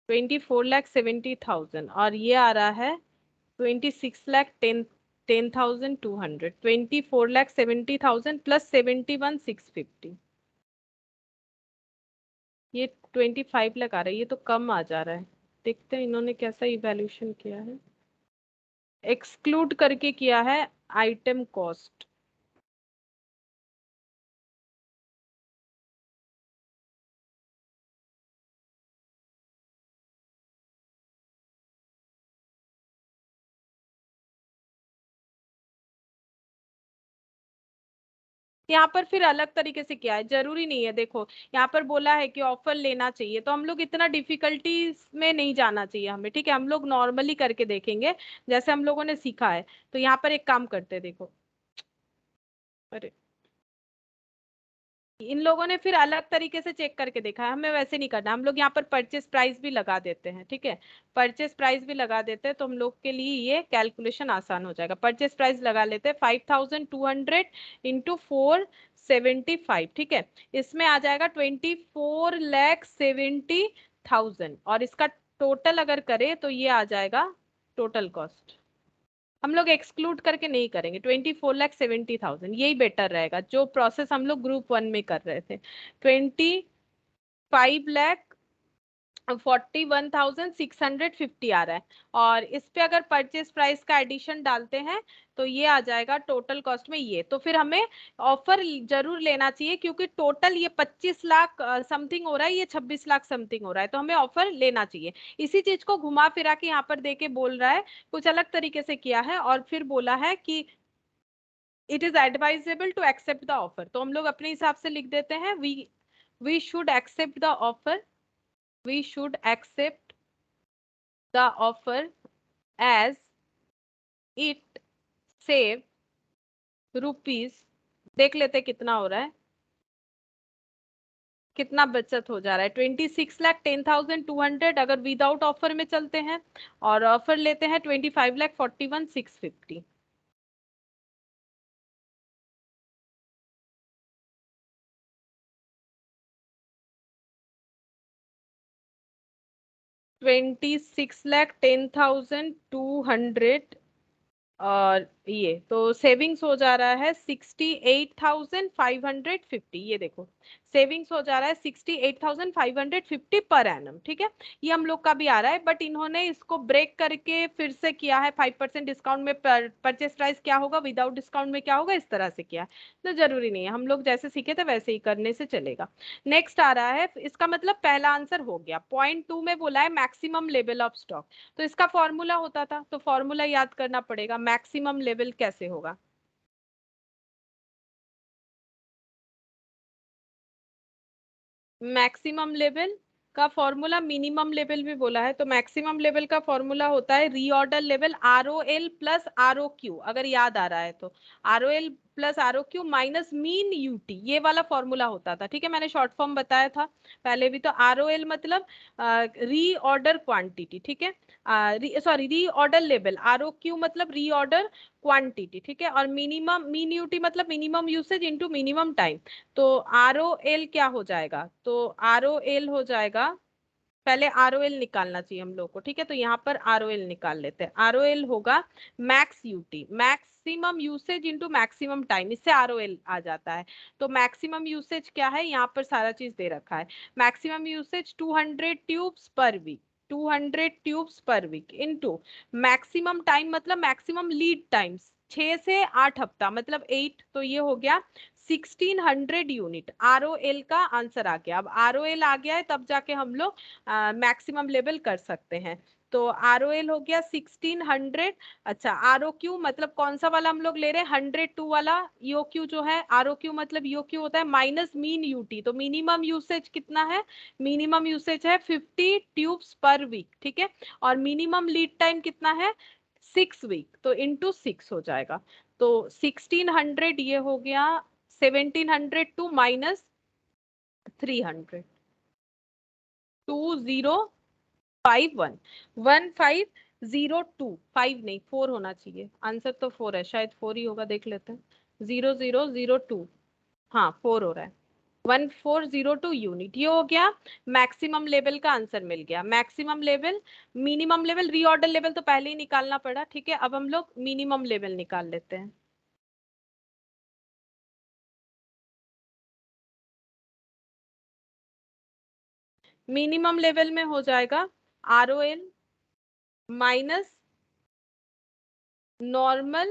24,70,000, और ये आ रहा है 26,10,200, 24,70,000 प्लस 71,650, ये 25 लाख आ रहा है, ये तो कम आ जा रहा है। देखते हैं इन्होंने कैसा इवैल्यूएशन किया है, एक्सक्लूड करके किया है आइटम कॉस्ट। यहाँ पर फिर अलग तरीके से किया है, जरूरी नहीं है। देखो यहाँ पर बोला है कि ऑफर लेना चाहिए, तो हम लोग इतना डिफिकल्टीज में नहीं जाना चाहिए हमें। ठीक है, हम लोग नॉर्मली करके देखेंगे जैसे हम लोगों ने सीखा है। तो यहाँ पर एक काम करते हैं, देखो, अरे इन लोगों ने फिर अलग तरीके से चेक करके देखा है, हमें वैसे नहीं करना। हम लोग यहाँ पर परचेस प्राइस भी लगा देते हैं, ठीक है, परचेस प्राइस भी लगा देते हैं, तो हम लोग के लिए ये कैलकुलेशन आसान हो जाएगा। परचेस प्राइस लगा लेते हैं 5200 इंटू 475, ठीक है, इसमें आ जाएगा 24,70,000 और इसका टोटल अगर करें तो ये आ जाएगा टोटल कॉस्ट। हम लोग एक्सक्लूड करके नहीं करेंगे, 24,70,000 यही बेटर रहेगा, जो प्रोसेस हम लोग ग्रुप 1 में कर रहे थे। 25,41,650 आ रहा है, और इस पे अगर परचेस प्राइस का एडिशन डालते हैं तो ये आ जाएगा टोटल कॉस्ट में ये। तो फिर हमें ऑफर जरूर लेना चाहिए, क्योंकि टोटल ये 25 लाख समथिंग हो रहा है, ये 26 लाख समथिंग हो रहा है, तो हमें ऑफर लेना चाहिए। इसी चीज को घुमा फिरा के यहाँ पर देके बोल रहा है, कुछ अलग तरीके से किया है, और फिर बोला है कि it is advisable to accept the offer. तो हम लोग अपने हिसाब से लिख देते हैं, we should accept the offer, we should accept the offer as it save rupees, देख लेते कितना हो रहा है, कितना बचत हो जा रहा है, 26,10,200 अगर विदाउट ऑफर में चलते हैं, और ऑफर लेते हैं 25,41,650। $26,10,200 और ये तो सेविंग्स हो जा रहा है 68,550, ये देखो सेविंग्स हो जा रहा है 68,550 पर एनम, ठीक है, ये हम लोग का भी आ रहा है, बट इन्होंने इसको ब्रेक करके फिर से किया है, 5% डिस्काउंट में परचेस प्राइस क्या होगा, विदाउट डिस्काउंट में क्या होगा, इस तरह से किया है। तो जरूरी नहीं है, हम लोग जैसे सीखे थे वैसे ही करने से चलेगा। नेक्स्ट आ रहा है, इसका मतलब पहला आंसर हो गया। पॉइंट 2 में बोला है मैक्सिमम लेवल ऑफ स्टॉक, तो इसका फॉर्मूला होता था, तो फॉर्मूला याद करना पड़ेगा। मैक्सिमम लेवल कैसे होगा, मैक्सिमम लेवल का फॉर्मूला मिनिमम लेवल भी बोला है, तो मैक्सिमम लेवल का फॉर्मूला होता है reorder level ROL plus ROQ, अगर याद आ रहा है तो ROL plus ROQ minus mean UT, ये वाला फॉर्मूला होता था, ठीक है, मैंने शॉर्ट फॉर्म बताया था पहले भी। तो ROL मतलब रीऑर्डर क्वांटिटी, ठीक है, सॉरी रीऑर्डर लेवल, ROQ मतलब रीऑर्डर क्वांटिटी, ठीक है, और मिनिमम मीन UT मतलब minimum usage into minimum time. तो ROL क्या हो जाएगा, तो ROL हो जाएगा, पहले ROL निकालना चाहिए हम लोग को, ठीक है, तो यहाँ पर ROL निकाल लेते हैं। ROL होगा max UT, maximum usage into maximum time, इससे ROL आ जाता है। तो मैक्सिमम यूसेज क्या है, यहाँ पर सारा चीज दे रखा है। Maximum usage 200 tubes per week, 200 tubes per week into maximum time मतलब मैक्सिमम लीड टाइम्स 6 से 8 हफ्ता मतलब 8, तो ये हो गया 1600 यूनिट। ROL का आंसर आ गया। अब ROL आ गया है तब जाके हम लोग मैक्सिमम लेवल कर सकते हैं। तो ROL हो गया 1600। अच्छा, ROQ मतलब कौन सा वाला हम लोग ले रहे हैं, 102 वाला। EOQ जो है, ROQ मतलब EOQ होता है माइनस मीन UT, तो मिनिमम यूसेज कितना है, मिनिमम यूसेज है 50 ट्यूब्स पर वीक, ठीक है, और मिनिमम लीड टाइम कितना है 6 वीक, तो इंटू 6 हो जाएगा। तो 1600 ये हो गया, 1700 टू माइनस 300, 2051, 1502, 5 नहीं 4 होना चाहिए, आंसर तो 4 है, शायद 4 ही होगा, देख लेते हैं। 0002, हाँ 4 हो रहा है, 1402 यूनिट, ये हो गया मैक्सिमम लेवल का आंसर मिल गया। Maximum level, minimum level, reorder level तो पहले ही निकालना पड़ा, ठीक है, अब हम लोग मिनिमम लेवल निकाल लेते हैं। मिनिमम लेवल में हो जाएगा ROL माइनस नॉर्मल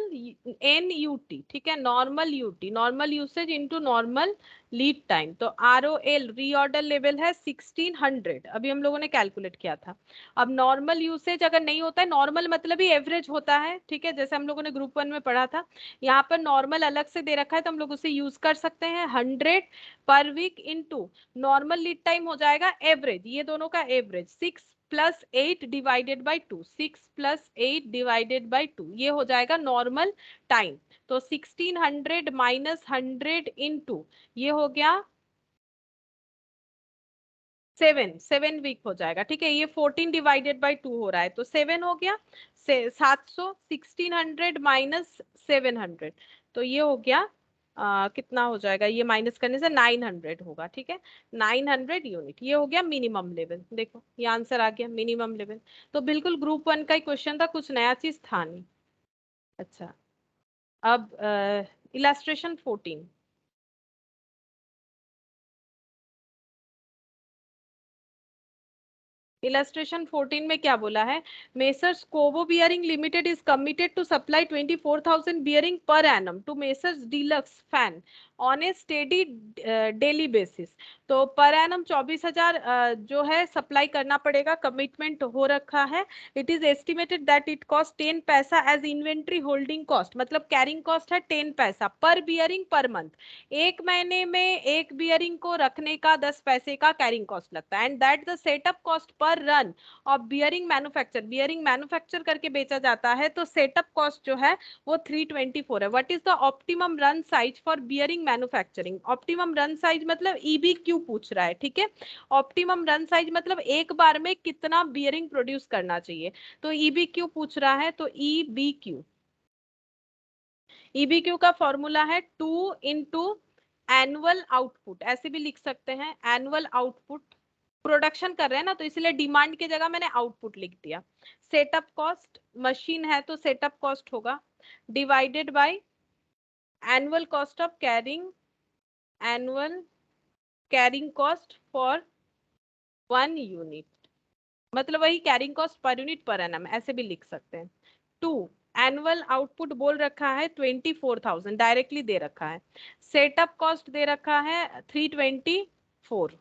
NUT, ठीक है, normal UT, normal usage into normal lead time. तो ROL रीऑर्डर लेवल है 1600, अभी हम लोगों ने कैलकुलेट किया था। अब नॉर्मल यूसेज अगर नहीं होता है, नॉर्मल मतलब ही एवरेज होता है, ठीक है, जैसे हम लोगों ने ग्रुप 1 में पढ़ा था, यहाँ पर नॉर्मल अलग से दे रखा है, तो हम लोग उसे यूज कर सकते हैं। 100 per week into normal lead time हो जाएगा एवरेज, ये दोनों का average 6+8 divided by 2, 6+8 divided by 2, ये हो जाएगा नॉर्मल टाइम। तो 1600 माइनस 100 इंटू, ये हो गया 7 वीक हो जाएगा, ठीक है। ये 14 डिवाइडेड बाई 2 हो रहा है, तो 7 हो गया। 700, 1600 माइनस 700, तो ये हो गया कितना हो जाएगा, ये माइनस करने से 900 होगा, ठीक है। 900 यूनिट, ये हो गया मिनिमम लेवल। देखो ये आंसर आ गया मिनिमम लेवल। तो बिल्कुल ग्रुप 1 का ही क्वेश्चन था, कुछ नया चीज था नहीं। अच्छा, अब इलास्ट्रेशन 14। इलस्ट्रेशन 14 में क्या बोला है, Messrs Kovo bearing limited is committed to supply 24,000 bearing per annum to Messrs Deluxe Fan on a steady daily basis. तो पर एनम 24,000 जो है सप्लाई करना पड़ेगा, कमिटमेंट हो रखा है। It is estimated that it cost 10 पैसा एज इन्वेंट्री होल्डिंग कॉस्ट, मतलब कैरिंग कॉस्ट है 10 पैसा पर बियरिंग पर मंथ। एक महीने में एक बियरिंग को रखने का 10 पैसे का कैरिंग कॉस्ट लगता है, and that the setup cost per run of bearing manufacture, bearing manufacture करके बेचा जाता है, तो सेटअप कॉस्ट जो है वो 324 है। What is the optimum run size for bearing manufacturing, optimum run size मतलब ईबीक्यू पूछ रहा है, ठीक है। ऑप्टिमम रन साइज मतलब एक बार में कितना बियरिंग प्रोड्यूस करना चाहिए, तो ईबीक्यू पूछ रहा है, तो ईबीक्यू, ईबीक्यू का फॉर्मूला है 2 इंटू एनुअल आउटपुट, ऐसे भी लिख सकते हैं एनुअल आउटपुट। प्रोडक्शन कर रहे हैं ना, तो इसलिए डिमांड की जगह मैंने आउटपुट लिख दिया। सेटअप कॉस्ट, मशीन है तो सेटअप कॉस्ट होगा, divided by annual cost of carrying, annual carrying cost for 1 unit, मतलब वही carrying cost per unit per annum, ऐसे भी लिख सकते हैं। 2, एनुअल आउटपुट बोल रखा है 24,000 डायरेक्टली दे रखा है, सेटअप कॉस्ट दे रखा है 324,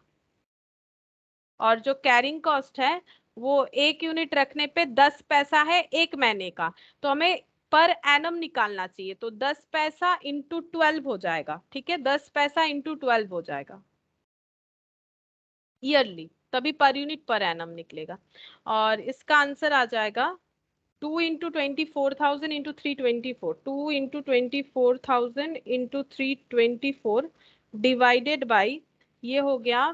और जो कैरिंग कॉस्ट है वो एक यूनिट रखने पे 10 पैसा है एक महीने का, तो हमें पर एनम निकालना चाहिए, तो 10 पैसा इंटू 12 हो जाएगा, ठीक है। 10 पैसा इंटू 12 हो जाएगा ईयरली, तभी पर यूनिट पर एनम निकलेगा। और इसका आंसर आ जाएगा 2 into 24,000 into 324, 2 into 24,000 into 324 divided by, ये हो गया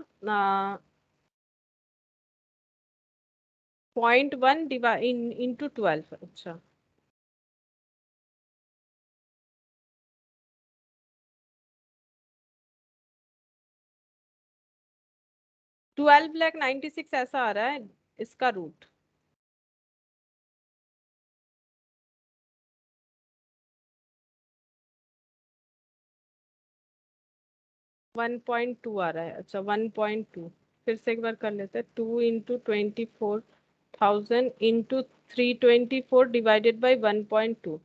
0.1 डिवाइड इंटू 12। अच्छा, 12,96,000 ऐसा आ रहा है इसका रूट। 1.2 आ रहा है, अच्छा 1.2, फिर से एक बार कर लेते हैं। 2 इंटू 24,000 इंटू 324 डिवाइडेड बाई 1.2,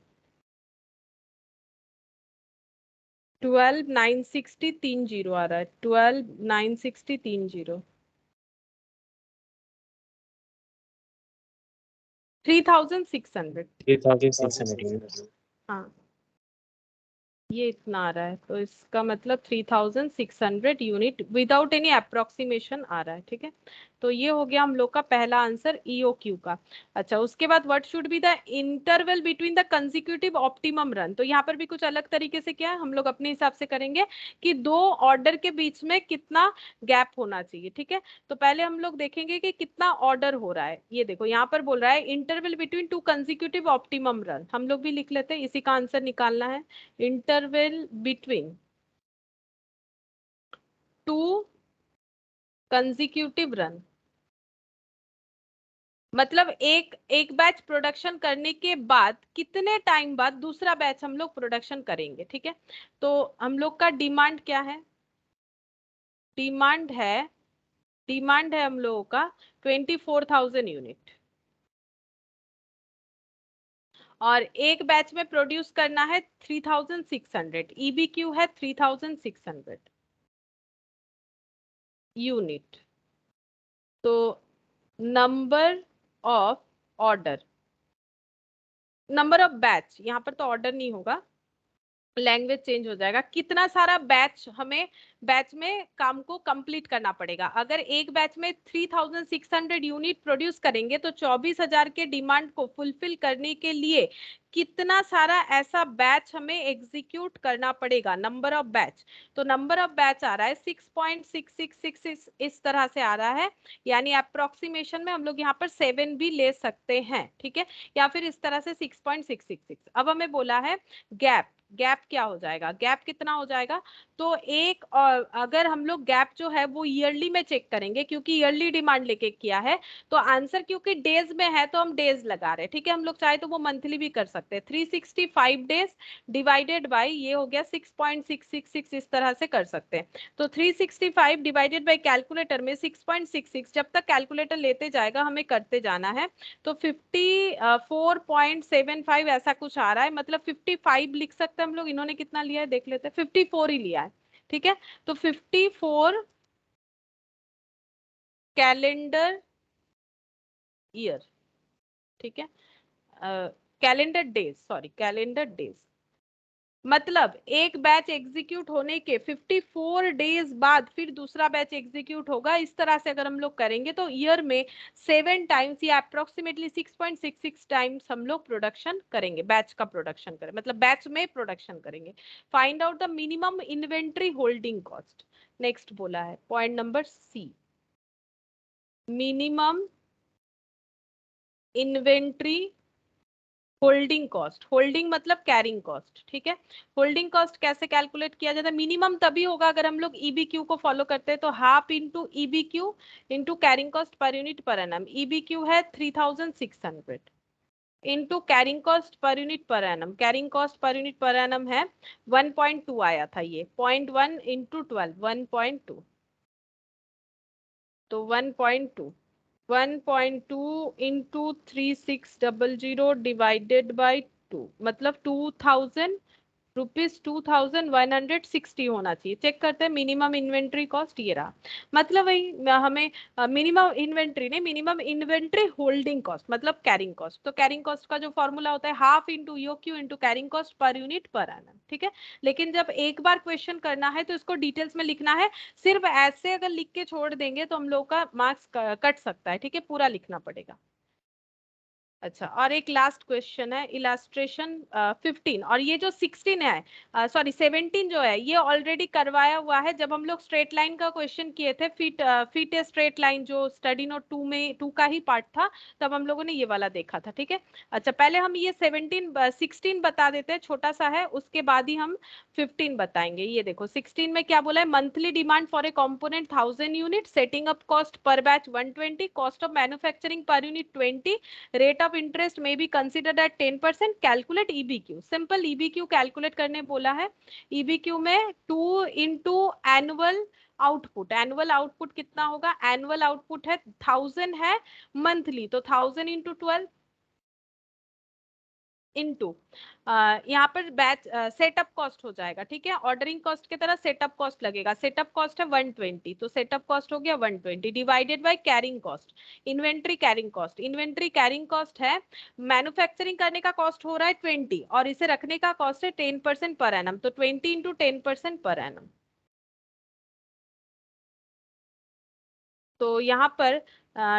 12,960 आ रहा है, 12,960 3,600। 3,600। हाँ, ये इतना आ रहा है, तो इसका मतलब 3,600 यूनिट विदाउट एनी अप्रोक्सीमेशन आ रहा है, ठीक है। तो ये हो गया हम लोग का पहला आंसर ईओक्यू का। अच्छा, उसके बाद what should be the interval between the consecutive optimum run, तो यहाँ पर भी कुछ अलग तरीके से क्या है, हम लोग अपने हिसाब से करेंगे कि दो ऑर्डर के बीच में कितना गैप होना चाहिए, ठीक है। तो पहले हम लोग देखेंगे कि कितना ऑर्डर हो रहा है। ये देखो यहाँ पर बोल रहा है interval between 2 consecutive optimum run, हम लोग भी लिख लेते हैं, इसी का आंसर निकालना है। इंटरवल बिटवीन 2 कंसेक्यूटिव रन, मतलब एक एक बैच प्रोडक्शन करने के बाद कितने टाइम बाद दूसरा बैच हम लोग प्रोडक्शन करेंगे, ठीक है। तो हम लोग का डिमांड क्या है, डिमांड है, डिमांड है हम लोगों का 24,000 यूनिट, और एक बैच में प्रोड्यूस करना है 3,600, ईबीक्यू है 3,600 यूनिट। तो number of order, number of batch, यहाँ पर तो ऑर्डर नहीं होगा, लैंग्वेज चेंज हो जाएगा। कितना सारा बैच हमें बैच में काम को कंप्लीट करना पड़ेगा। अगर एक बैच में 3600 यूनिट प्रोड्यूस करेंगे तो 24,000 के डिमांड को फुलफिल करने के लिए कितना सारा ऐसा बैच हमें एग्जीक्यूट करना पड़ेगा, नंबर ऑफ बैच। तो नंबर ऑफ बैच आ रहा है 6.666 इस तरह से आ रहा है, यानी अप्रोक्सीमेशन में हम लोग यहाँ पर 7 भी ले सकते हैं, ठीक है, या फिर इस तरह से 6.666। अब हमें बोला है गैप। गैप क्या हो जाएगा, गैप कितना हो जाएगा, तो एक, और अगर हम लोग गैप जो है वो ईयरली में चेक करेंगे क्योंकि ईयरली डिमांड लेके किया है, तो आंसर क्योंकि डेज में है तो हम डेज लगा रहे हैं, ठीक है। हम लोग चाहे तो वो मंथली भी कर सकते हैं। 365 डेज डिवाइडेड बाई ये हो गया 6.666, इस तरह से कर सकते हैं। तो 365 डिवाइडेड बाई कैलकुलेटर में 6.66, जब तक कैलकुलेटर लेते जाएगा हमें करते जाना है। तो 54.75 ऐसा कुछ आ रहा है, मतलब 55 लिख सकते हैं हम लोग। इन्होंने कितना लिया है देख लेते हैं, 54 ही लिया है, ठीक है। तो 54 कैलेंडर ईयर, ठीक है, calendar days, sorry calendar days, मतलब एक बैच एग्जीक्यूट होने के 54 डेज बाद फिर दूसरा बैच एग्जीक्यूट होगा। इस तरह से अगर हम लोग करेंगे तो ईयर में 7 टाइम्स या अप्रोक्सीमेटली 6.66 टाइम्स हम लोग प्रोडक्शन करेंगे, बैच का प्रोडक्शन करें, मतलब बैच में प्रोडक्शन करेंगे। Find out the minimum inventory holding cost. Next बोला है point number C, minimum inventory holding cost. Holding मतलब कैरिंग कॉस्ट, ठीक है। होल्डिंग कॉस्ट कैसे कैलकुलेट किया जाता है, मिनिमम तभी होगा अगर हम लोग ईबीक्यू को फॉलो करते हैं। तो half into EOQ into carrying cost per unit per annum. EOQ है 3600 into carrying cost per unit per annum. Carrying cost per unit per annum है 1.2 आया था, ये 0.1 इंटू 12 1.2, तो 1.2 1.2 इंटू 3600 डिवाइडेड बाई 2, मतलब 2000 रुपीज 2160 होना चाहिए। चेक करते हैं मिनिमम इन्वेंट्री कॉस्ट, ये रहा। मतलब वही हमें मिनिमम इन्वेंट्री नहीं, मिनिमम इन्वेंट्री होल्डिंग कॉस्ट मतलब कैरिंग कॉस्ट। तो कैरिंग कॉस्ट का जो फॉर्मूला होता है half into EOQ into carrying cost per unit per annum, ठीक है। लेकिन जब एक बार क्वेश्चन करना है तो इसको डिटेल्स में लिखना है। सिर्फ ऐसे अगर लिख के छोड़ देंगे तो हम लोग का मार्क्स कट सकता है, ठीक है, पूरा लिखना पड़ेगा। अच्छा, और एक लास्ट क्वेश्चन है इलास्ट्रेशन 15, और ये जो 16 है, सॉरी 17 जो है ये ऑलरेडी करवाया हुआ है। जब हम लोग स्ट्रेट लाइन का क्वेश्चन किए थे, फिट ए स्ट्रेट लाइन, जो स्टडी नोट 2 में 2 का ही पार्ट था, तब हम लोगों ने ये वाला देखा था, ठीक है। अच्छा, पहले हम ये 16 बता देते हैं, छोटा सा है, उसके बाद ही हम 15 बताएंगे। ये देखो 16 में क्या बोला है, monthly demand for a component 1000 unit, setting up cost per batch 120, cost of manufacturing per unit 20, rate of interest may be considered at 10%, calculate EOQ. Simple EOQ calculate करने बोला है। ईबीक्यू में 2 into annual output. Annual output कितना होगा, annual output है 1000 है, monthly तो 1000 into 12 into यहाँ पर बैच सेटअप कॉस्ट हो जाएगा, ठीक है। ऑर्डरिंग कॉस्ट की तरह सेटअप कॉस्ट लगेगा। सेटअप कॉस्ट है 120, तो सेटअप कॉस्ट हो गया 120 divided by carrying cost. Inventory carrying cost, inventory carrying cost है, मैन्युफैक्चरिंग करने का कॉस्ट हो रहा है 20 और इसे रखने का कॉस्ट है 10% पर एनम, तो 20 इंटू 10% पर एनम। तो यहाँ पर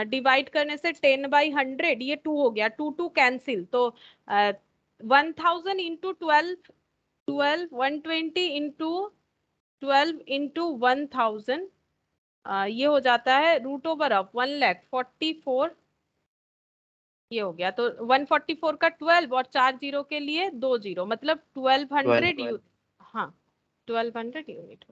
डिवाइड करने से 10/100, ये 2 हो गया, 2 कैंसिल, तो 1000 इंटू 12 120 इंटू 12 इंटू 1000, ये हो जाता है रूट ओवर ऑफ 1,44,000, ये हो गया। तो 144 का 12 और 4 जीरो के लिए 2 जीरो, मतलब 1200 हाँ 1200 यूनिट।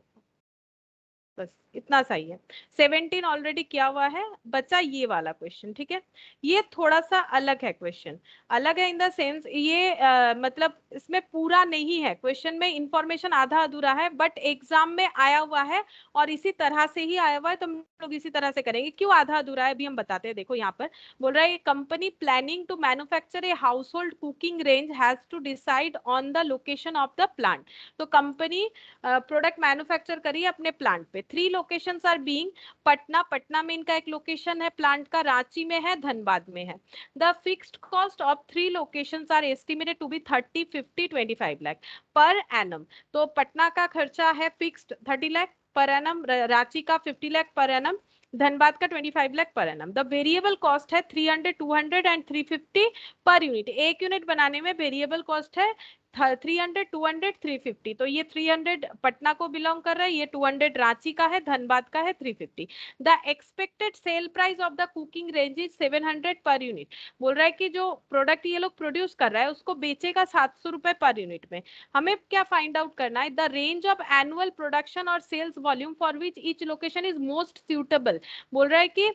बस इतना सही है। 17 ऑलरेडी किया हुआ है, बचा ये वाला क्वेश्चन, ठीक है। ये थोड़ा सा अलग है क्वेश्चन, अलग है इन द सेंस ये मतलब इसमें पूरा नहीं है, क्वेश्चन में इंफॉर्मेशन आधा अधूरा है, बट एग्जाम में आया हुआ है और इसी तरह से ही आया हुआ है, तो हम लोग इसी तरह से करेंगे। क्यों आधा अधूरा है अभी हम बताते हैं। देखो यहाँ पर बोल रहा है company planning to manufacture a household cooking range has to decide on the location of the plant. तो कंपनी प्रोडक्ट मैन्युफैक्चर करिए अपने प्लांट पे, 3 locations are being Patna, Patna में इनका एक लोकेशन है प्लांट का, रांची में है, धनबाद में है। The fixed cost of 3 locations are estimated to be 30, 50, 25 lakh per annum. तो पटना का खर्चा है fixed 30 lakh per annum, Ranchi का 50 लाख पर एनम, धनबाद का 25 lakh per annum. The variable cost है 300, 200 एंड 350 पर यूनिट। एक यूनिट बनाने में वेरिएबल कॉस्ट है 300, 200, 350। तो ये 300 पटना को बिलोंग कर रहा है, ये 200 रांची का है, धनबाद का है 350। The expected sale price of the cooking range is 700 per unit. बोल रहा है कि जो प्रोडक्ट ये लोग प्रोड्यूस कर रहा है उसको बेचेगा 700 रुपए पर यूनिट में। हमें क्या फाइंड आउट करना है, the range of annual production और sales volume for which each location is most suitable. बोल रहा है कि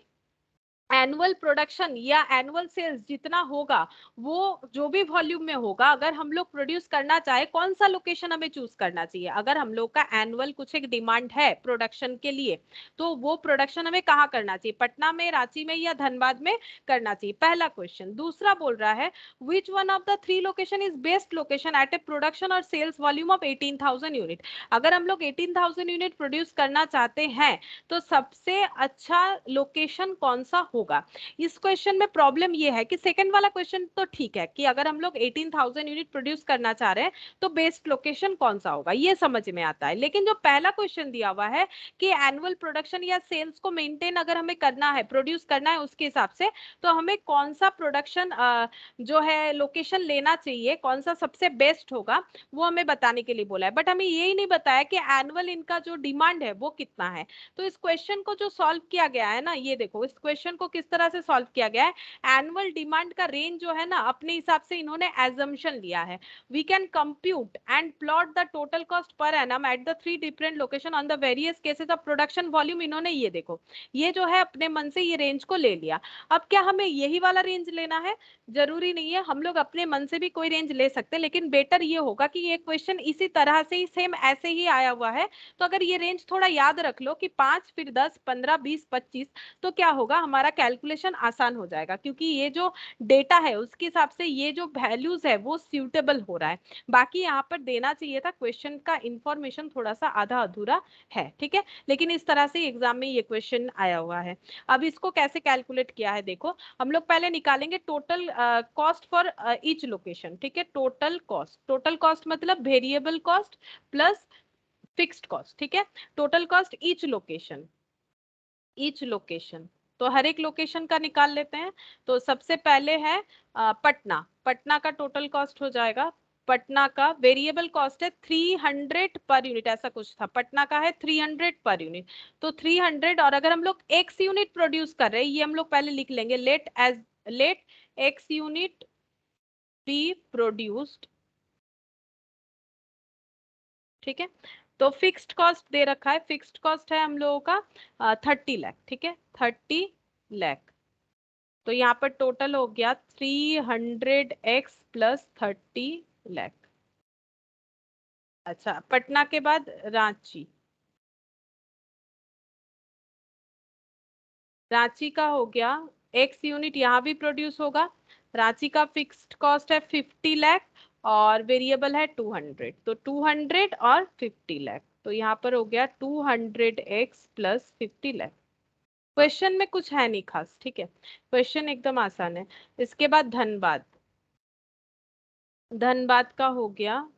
एनुअल प्रोडक्शन या एनुअल सेल्स जितना होगा वो जो भी वॉल्यूम में होगा, अगर हम लोग प्रोड्यूस करना चाहे कौन सा लोकेशन हमें चूज करना चाहिए। अगर हम लोग का एनुअल कुछ एक डिमांड है प्रोडक्शन के लिए तो वो प्रोडक्शन हमें कहाँ करना चाहिए, पटना में, रांची में या धनबाद में करना चाहिए, पहला क्वेश्चन। दूसरा बोल रहा है which one of the 3 location is best location eight A production और सेल्स वॉल्यूम ऑफ 18,000 यूनिट। अगर हम लोग 18,000 यूनिट प्रोड्यूस करना चाहते हैं तो सबसे अच्छा लोकेशन कौन सा होगा। इस क्वेश्चन में प्रॉब्लम ये है कि सेकंड वाला क्वेश्चन तो ठीक है कि अगर हम लोग 18,000 यूनिट प्रोड्यूस करना चाह रहे हैं तो बेस्ट लोकेशन कौन सा होगा, ये समझ में आता है। लेकिन जो पहला क्वेश्चन दिया हुआ है कि एनुअल प्रोडक्शन या सेल्स को मेंटेन अगर हमें करना है, प्रोड्यूस करना है, उसके हिसाब से तो हमें कौन सा प्रोडक्शन जो है लोकेशन लेना चाहिए, कौन सा सबसे बेस्ट होगा, वो हमें बताने के लिए बोला है। बट हमें यही नहीं बताया कि एनुअल इनका जो डिमांड है वो कितना है। तो इस क्वेश्चन को जो सॉल्व किया गया है ना, ये देखो इस क्वेश्चन को किस तरह से सॉल्व किया गया है। एनुअल डिमांड का रेंज जो है ना अपने हिसाब से इन्होंने एजम्पशन लिया है। We can compute and plot the total cost per annum at the 3 different location on the various cases of production volume. इन्होंने ये देखो ये जो है अपने मन से ये रेंज को ले लिया। अब क्या हमें यही वाला रेंज लेना है, जरूरी नहीं है, हम लोग अपने मन से भी कोई रेंज ले सकते हैं। लेकिन बेटर ये होगा कि ये क्वेश्चन इसी तरह से ही सेम ऐसे ही आया हुआ है, तो अगर ये रेंज थोड़ा याद रख लो कि 5 फिर 10 15 20 25, तो क्या होगा हमारा कैलकुलेशन आसान हो जाएगा, क्योंकि ये जो डेटा है उसके हिसाब से ये जो वैल्यूज है वो सूटेबल हो रहा है। बाकी यहाँ पर देना चाहिए था क्वेश्चन का इंफॉर्मेशन थोड़ा सा आधा अधूरा है, ठीक है। लेकिन इस तरह से एग्जाम में ये क्वेश्चन आया हुआ है। अब इसको कैसे कैलकुलेट किया है देखो, हम लोग पहले निकालेंगे total cost for each location, ठीक है। टोटल कॉस्ट मतलब variable cost plus fixed cost, ठीक है। टोटल कॉस्ट ईच लोकेशन तो हर एक लोकेशन का निकाल लेते हैं। तो सबसे पहले है पटना, पटना का टोटल कॉस्ट हो जाएगा। पटना का वेरिएबल कॉस्ट है 300 पर यूनिट, ऐसा कुछ था, पटना का है 300 पर यूनिट। तो 300, और अगर हम लोग एक्स यूनिट प्रोड्यूस कर रहे हैं, ये हम लोग पहले लिख लेंगे, let X unit be produced, ठीक है। तो फिक्स्ड कॉस्ट दे रखा है, फिक्स्ड कॉस्ट है हम लोगों का 30 लाख, ठीक है, 30 लाख। तो यहाँ पर टोटल हो गया 300x प्लस 30 लाख। अच्छा, पटना के बाद रांची, रांची का हो गया एक्स यूनिट यहाँ भी प्रोड्यूस होगा। रांची का फिक्स्ड कॉस्ट है 50 लाख और वेरिएबल है 200, तो 200 और 50 लाख, तो यहाँ पर हो गया 200x प्लस 50 लाख। क्वेश्चन में कुछ है नहीं खास, ठीक है, क्वेश्चन एकदम आसान है। इसके बाद धनबाद, धनबाद का हो गया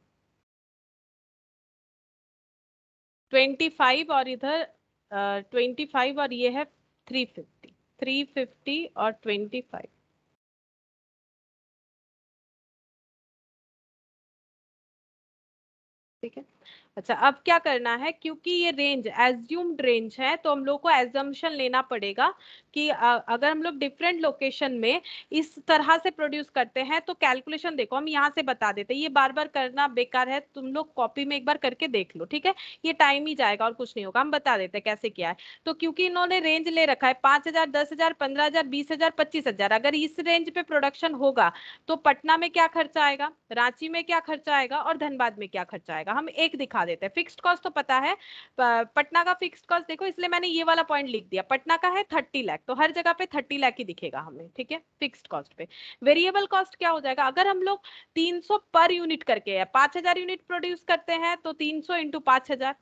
25 और इधर 25 और ये है 350, 350 और 25, ठीक है। अच्छा, अब क्या करना है, क्योंकि ये रेंज एज्यूम्ड रेंज है तो हम लोग को एजम्पशन लेना पड़ेगा कि अगर हम लोग डिफरेंट लोकेशन में इस तरह से प्रोड्यूस करते हैं तो कैलकुलेशन देखो हम यहाँ से बता देते हैं, ये बार बार करना बेकार है, तुम लोग कॉपी में एक बार करके देख लो, ठीक है। ये टाइम ही जाएगा और कुछ नहीं होगा, हम बता देते हैं कैसे किया है। तो क्योंकि इन्होंने रेंज ले रखा है 5,000, 10,000, 15,000, 20,000, 25,000, अगर इस रेंज पे प्रोडक्शन होगा तो पटना में क्या खर्चा आएगा, रांची में क्या खर्चा आएगा और धनबाद में क्या खर्चा आएगा, हम एक दिखा देते हैं। फिक्स्ड कॉस्ट तो पता है, पटना का फिक्स्ड कॉस्ट देखो, इसलिए मैंने ये वाला पॉइंट लिख दिया, पटना का है 30 लाख, तो हर जगह पे 30 लाख ही दिखेगा हमें, ठीक है, फिक्स्ड कॉस्ट पे। वेरिएबल कॉस्ट क्या हो जाएगा, अगर हम लोग 300 पर यूनिट करके 5,000 यूनिट प्रोड्यूस करते हैं तो 300 इंटू 5,000,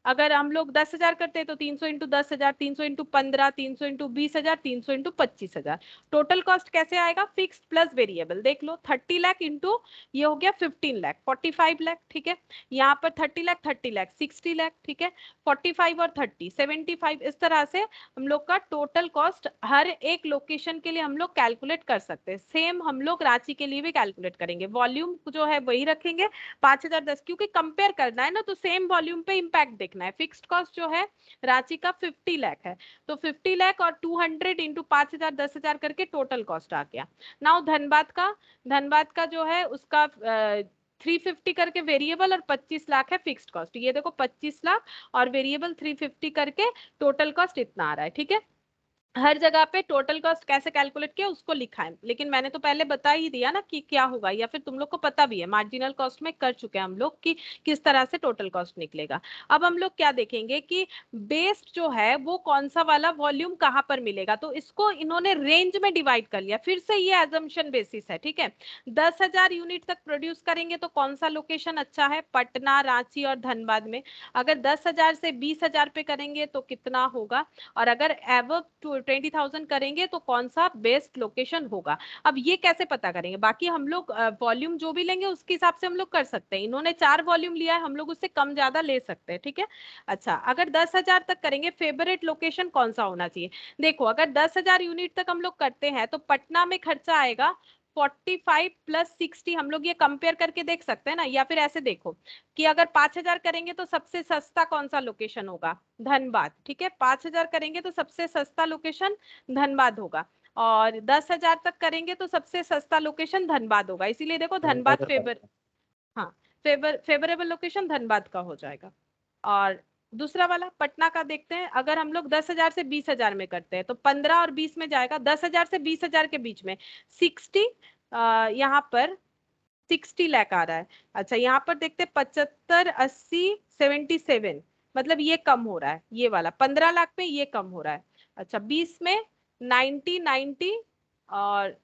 अगर हम लोग 10,000 करते हैं तो 300 into 10,000, 300 into 15, 300 into 20,000, 300 into 25,000। Total cost कैसे आएगा? Fixed plus variable. देख लो 30 लाख इंटू ये हो गया 15 लाख, 45 लाख, ठीक है। यहाँ पर 30 लाख, 30 लाख, 60 लाख, ठीक है। 45 और 30, 75। इस तरह से हम लोग का टोटल कॉस्ट हर एक लोकेशन के लिए हम लोग कैलकुलेट कर सकते हैं। सेम हम लोग रांची के लिए भी कैलकुलेट करेंगे। वॉल्यूम जो है वही रखेंगे 5010, क्योंकि कंपेयर करना है ना, तो सेम वॉल्यूम पे इंपैक्ट देखना है। फिक्स्ड कॉस्ट जो है रांची का 50 लाख है, तो 50 लाख और 200 इंटू 5,000 10,000 करके टोटल कॉस्ट आ गया। नाउ धनबाद का जो है उसका 350 करके वेरिएबल और 25 लाख है फिक्स्ड कॉस्ट। ये देखो 25 लाख और वेरिएबल 350 करके टोटल कॉस्ट इतना आ रहा है, ठीक है। हर जगह पे टोटल कॉस्ट कैसे कैलकुलेट किया उसको लिखा है, लेकिन मैंने तो पहले बता ही दिया ना कि क्या होगा, या फिर तुम लोग को पता भी है, मार्जिनल कॉस्ट में कर चुके हैं हम लोग कि किस तरह से टोटल कॉस्ट निकलेगा। अब हम लोग क्या देखेंगे कि बेस्ड जो है वो कौन सा वाला वॉल्यूम कहाँ पर मिलेगा, तो इसको इन्होंने रेंज में डिवाइड कर लिया। फिर से ये एजम्पशन बेसिस है, ठीक है। 10,000 यूनिट तक प्रोड्यूस करेंगे तो कौन सा लोकेशन अच्छा है? पटना, रांची और धनबाद में। अगर 10,000 से 20,000 पे करेंगे तो कितना होगा? और अगर एवब 20,000 करेंगे तो कौन सा बेस्ट लोकेशन होगा? अब ये कैसे पता करेंगे? बाकी हम लोग वॉल्यूम जो भी लेंगे उसके हिसाब से हम लोग कर सकते हैं। इन्होंने 4 वॉल्यूम लिया है, हम लोग उससे कम ज्यादा ले सकते हैं, ठीक है। अच्छा, अगर 10,000 तक करेंगे फेवरेट लोकेशन कौन सा होना चाहिए? देखो अगर 10,000 यूनिट तक हम लोग करते हैं तो पटना में खर्चा आएगा 45 प्लस 60। हम लोग ये कंपेयर करके देख सकते हैं ना, या फिर ऐसे देखो कि अगर 5,000 करेंगे तो सबसे सस्ता कौन सा लोकेशन होगा? धनबाद, ठीक है। 5,000 करेंगे तो सबसे सस्ता लोकेशन धनबाद होगा, और 10,000 तक करेंगे तो सबसे सस्ता लोकेशन धनबाद होगा। इसीलिए देखो धनबाद हाँ, फेवरेबल लोकेशन धनबाद का हो जाएगा। और दूसरा वाला पटना का देखते हैं। अगर हम लोग 10,000 से 20,000 में करते हैं तो 15 और 20 में जाएगा। 10,000 से 20,000 के बीच में 60, यहाँ पर 60 लाख आ रहा है। अच्छा, यहाँ पर देखते हैं 75, 80, 77, मतलब ये कम हो रहा है। ये वाला 15 लाख में ये कम हो रहा है। अच्छा, 20 में 90, 90 और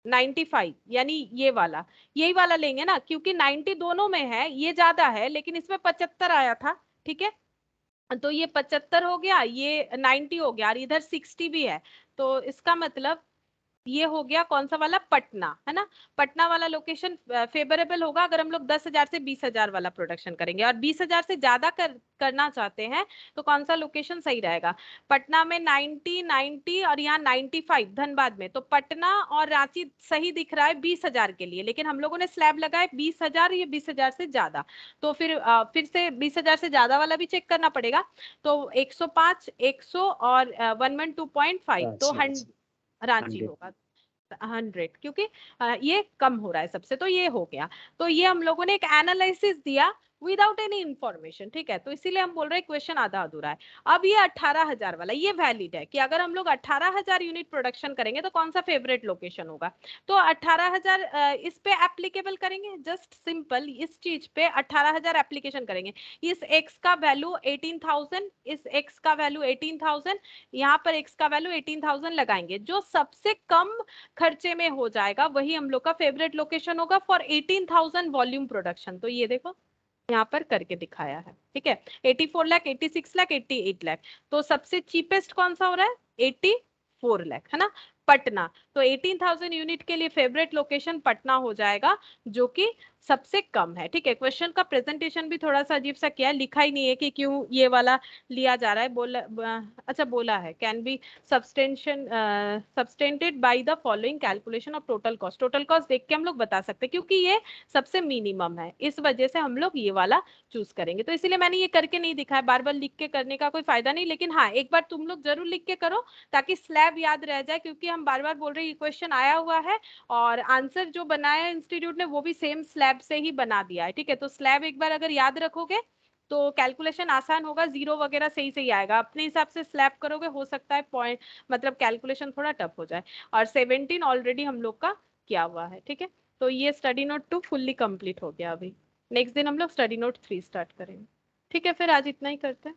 95, यानी ये वाला, यही वाला लेंगे ना, क्योंकि 90 दोनों में है, ये ज्यादा है लेकिन इसमें 75 आया था, ठीक है। तो ये 75 हो गया, ये 90 हो गया, और इधर 60 भी है। तो इसका मतलब ये हो गया कौन सा वाला? पटना, है ना। पटना वाला लोकेशन फेवरेबल होगा अगर हम लोग 10,000 से 20,000 वाला प्रोडक्शन करेंगे, और 20,000 से ज्यादा करना चाहते हैं तो कौन सा लोकेशन सही रहेगा? पटना में 90, 90 और यहाँ 95 धनबाद में। तो पटना और रांची सही दिख रहा है 20,000 के लिए, लेकिन हम लोगों ने स्लैब लगाए 20,000, ये 20,000 से ज्यादा। तो फिर से 20,000 से ज्यादा वाला भी चेक करना पड़ेगा। तो 105, 100 और 112.5, तो रांची होगा 100, क्योंकि ये कम हो रहा है सबसे, तो ये हो गया। तो ये हम लोगों ने एक एनालिसिस दिया विदाउट एनी इंफॉर्मेशन, ठीक है। तो इसीलिए हम बोल रहे हैं क्वेश्चन आधा अधूरा है। अब ये 18,000 वाला ये वैलिड है कि अगर हम लोग 18,000 यूनिट प्रोडक्शन करेंगे तो कौन सा फेवरेट लोकेशन होगा? तो 18,000 इस पे एप्लीकेबल करेंगे, जस्ट सिंपल इस चीज पे 18,000 एप्लीकेशन करेंगे। इस x का वैल्यू 18,000, इस x का वैल्यू 18,000, यहाँ पर x का वैल्यू 18,000 लगाएंगे। जो सबसे कम खर्चे में हो जाएगा वही हम लोग का फेवरेट लोकेशन होगा फॉर 18,000 वॉल्यूम प्रोडक्शन। तो ये देखो यहाँ पर करके दिखाया है, ठीक है। 84 लाख, 86 लाख, 88 लाख। तो सबसे चीपेस्ट कौन सा हो रहा है? 84 लाख, है ना, पटना। तो 18,000 यूनिट के लिए फेवरेट लोकेशन पटना हो जाएगा, जो कि सबसे कम है, ठीक है। क्वेश्चन का प्रेजेंटेशन भी थोड़ा सा अजीब सा किया है, लिखा ही नहीं है कि क्यों ये वाला लिया जा रहा है। अच्छा बोला है can be substantiated by the following calculation of total cost. Total cost देख के हम लोग बता सकते हैं, क्योंकि ये सबसे मिनिमम है, इस वजह से हम लोग ये वाला चूज करेंगे। तो इसीलिए मैंने ये करके नहीं दिखाया, बार बार लिख के करने का कोई फायदा नहीं। लेकिन हाँ, एक बार तुम लोग जरूर लिख के करो ताकि स्लैब याद रह जाए, क्योंकि हम बार बार बोल रहे हैं ये क्वेश्चन आया हुआ है और आंसर जो बनाया है इंस्टीट्यूट ने वो भी सेम स्लैब से ही बना दिया है, ठीक है। तो स्लैब एक बार अगर याद रखोगे तो कैलकुलेशन आसान होगा, जीरो वगैरह सही सही आएगा। अपने हिसाब से स्लैब करोगे, हो सकता है पॉइंट मतलब कैलकुलेशन थोड़ा टफ हो जाए। और 17 ऑलरेडी हम लोग का किया हुआ है, ठीक है। तो ये स्टडी नोट 2 फुल्ली कंप्लीट हो गया। अभी नेक्स्ट दिन हम लोग स्टडी नोट 3 स्टार्ट करेंगे, ठीक है। फिर आज इतना ही करते हैं।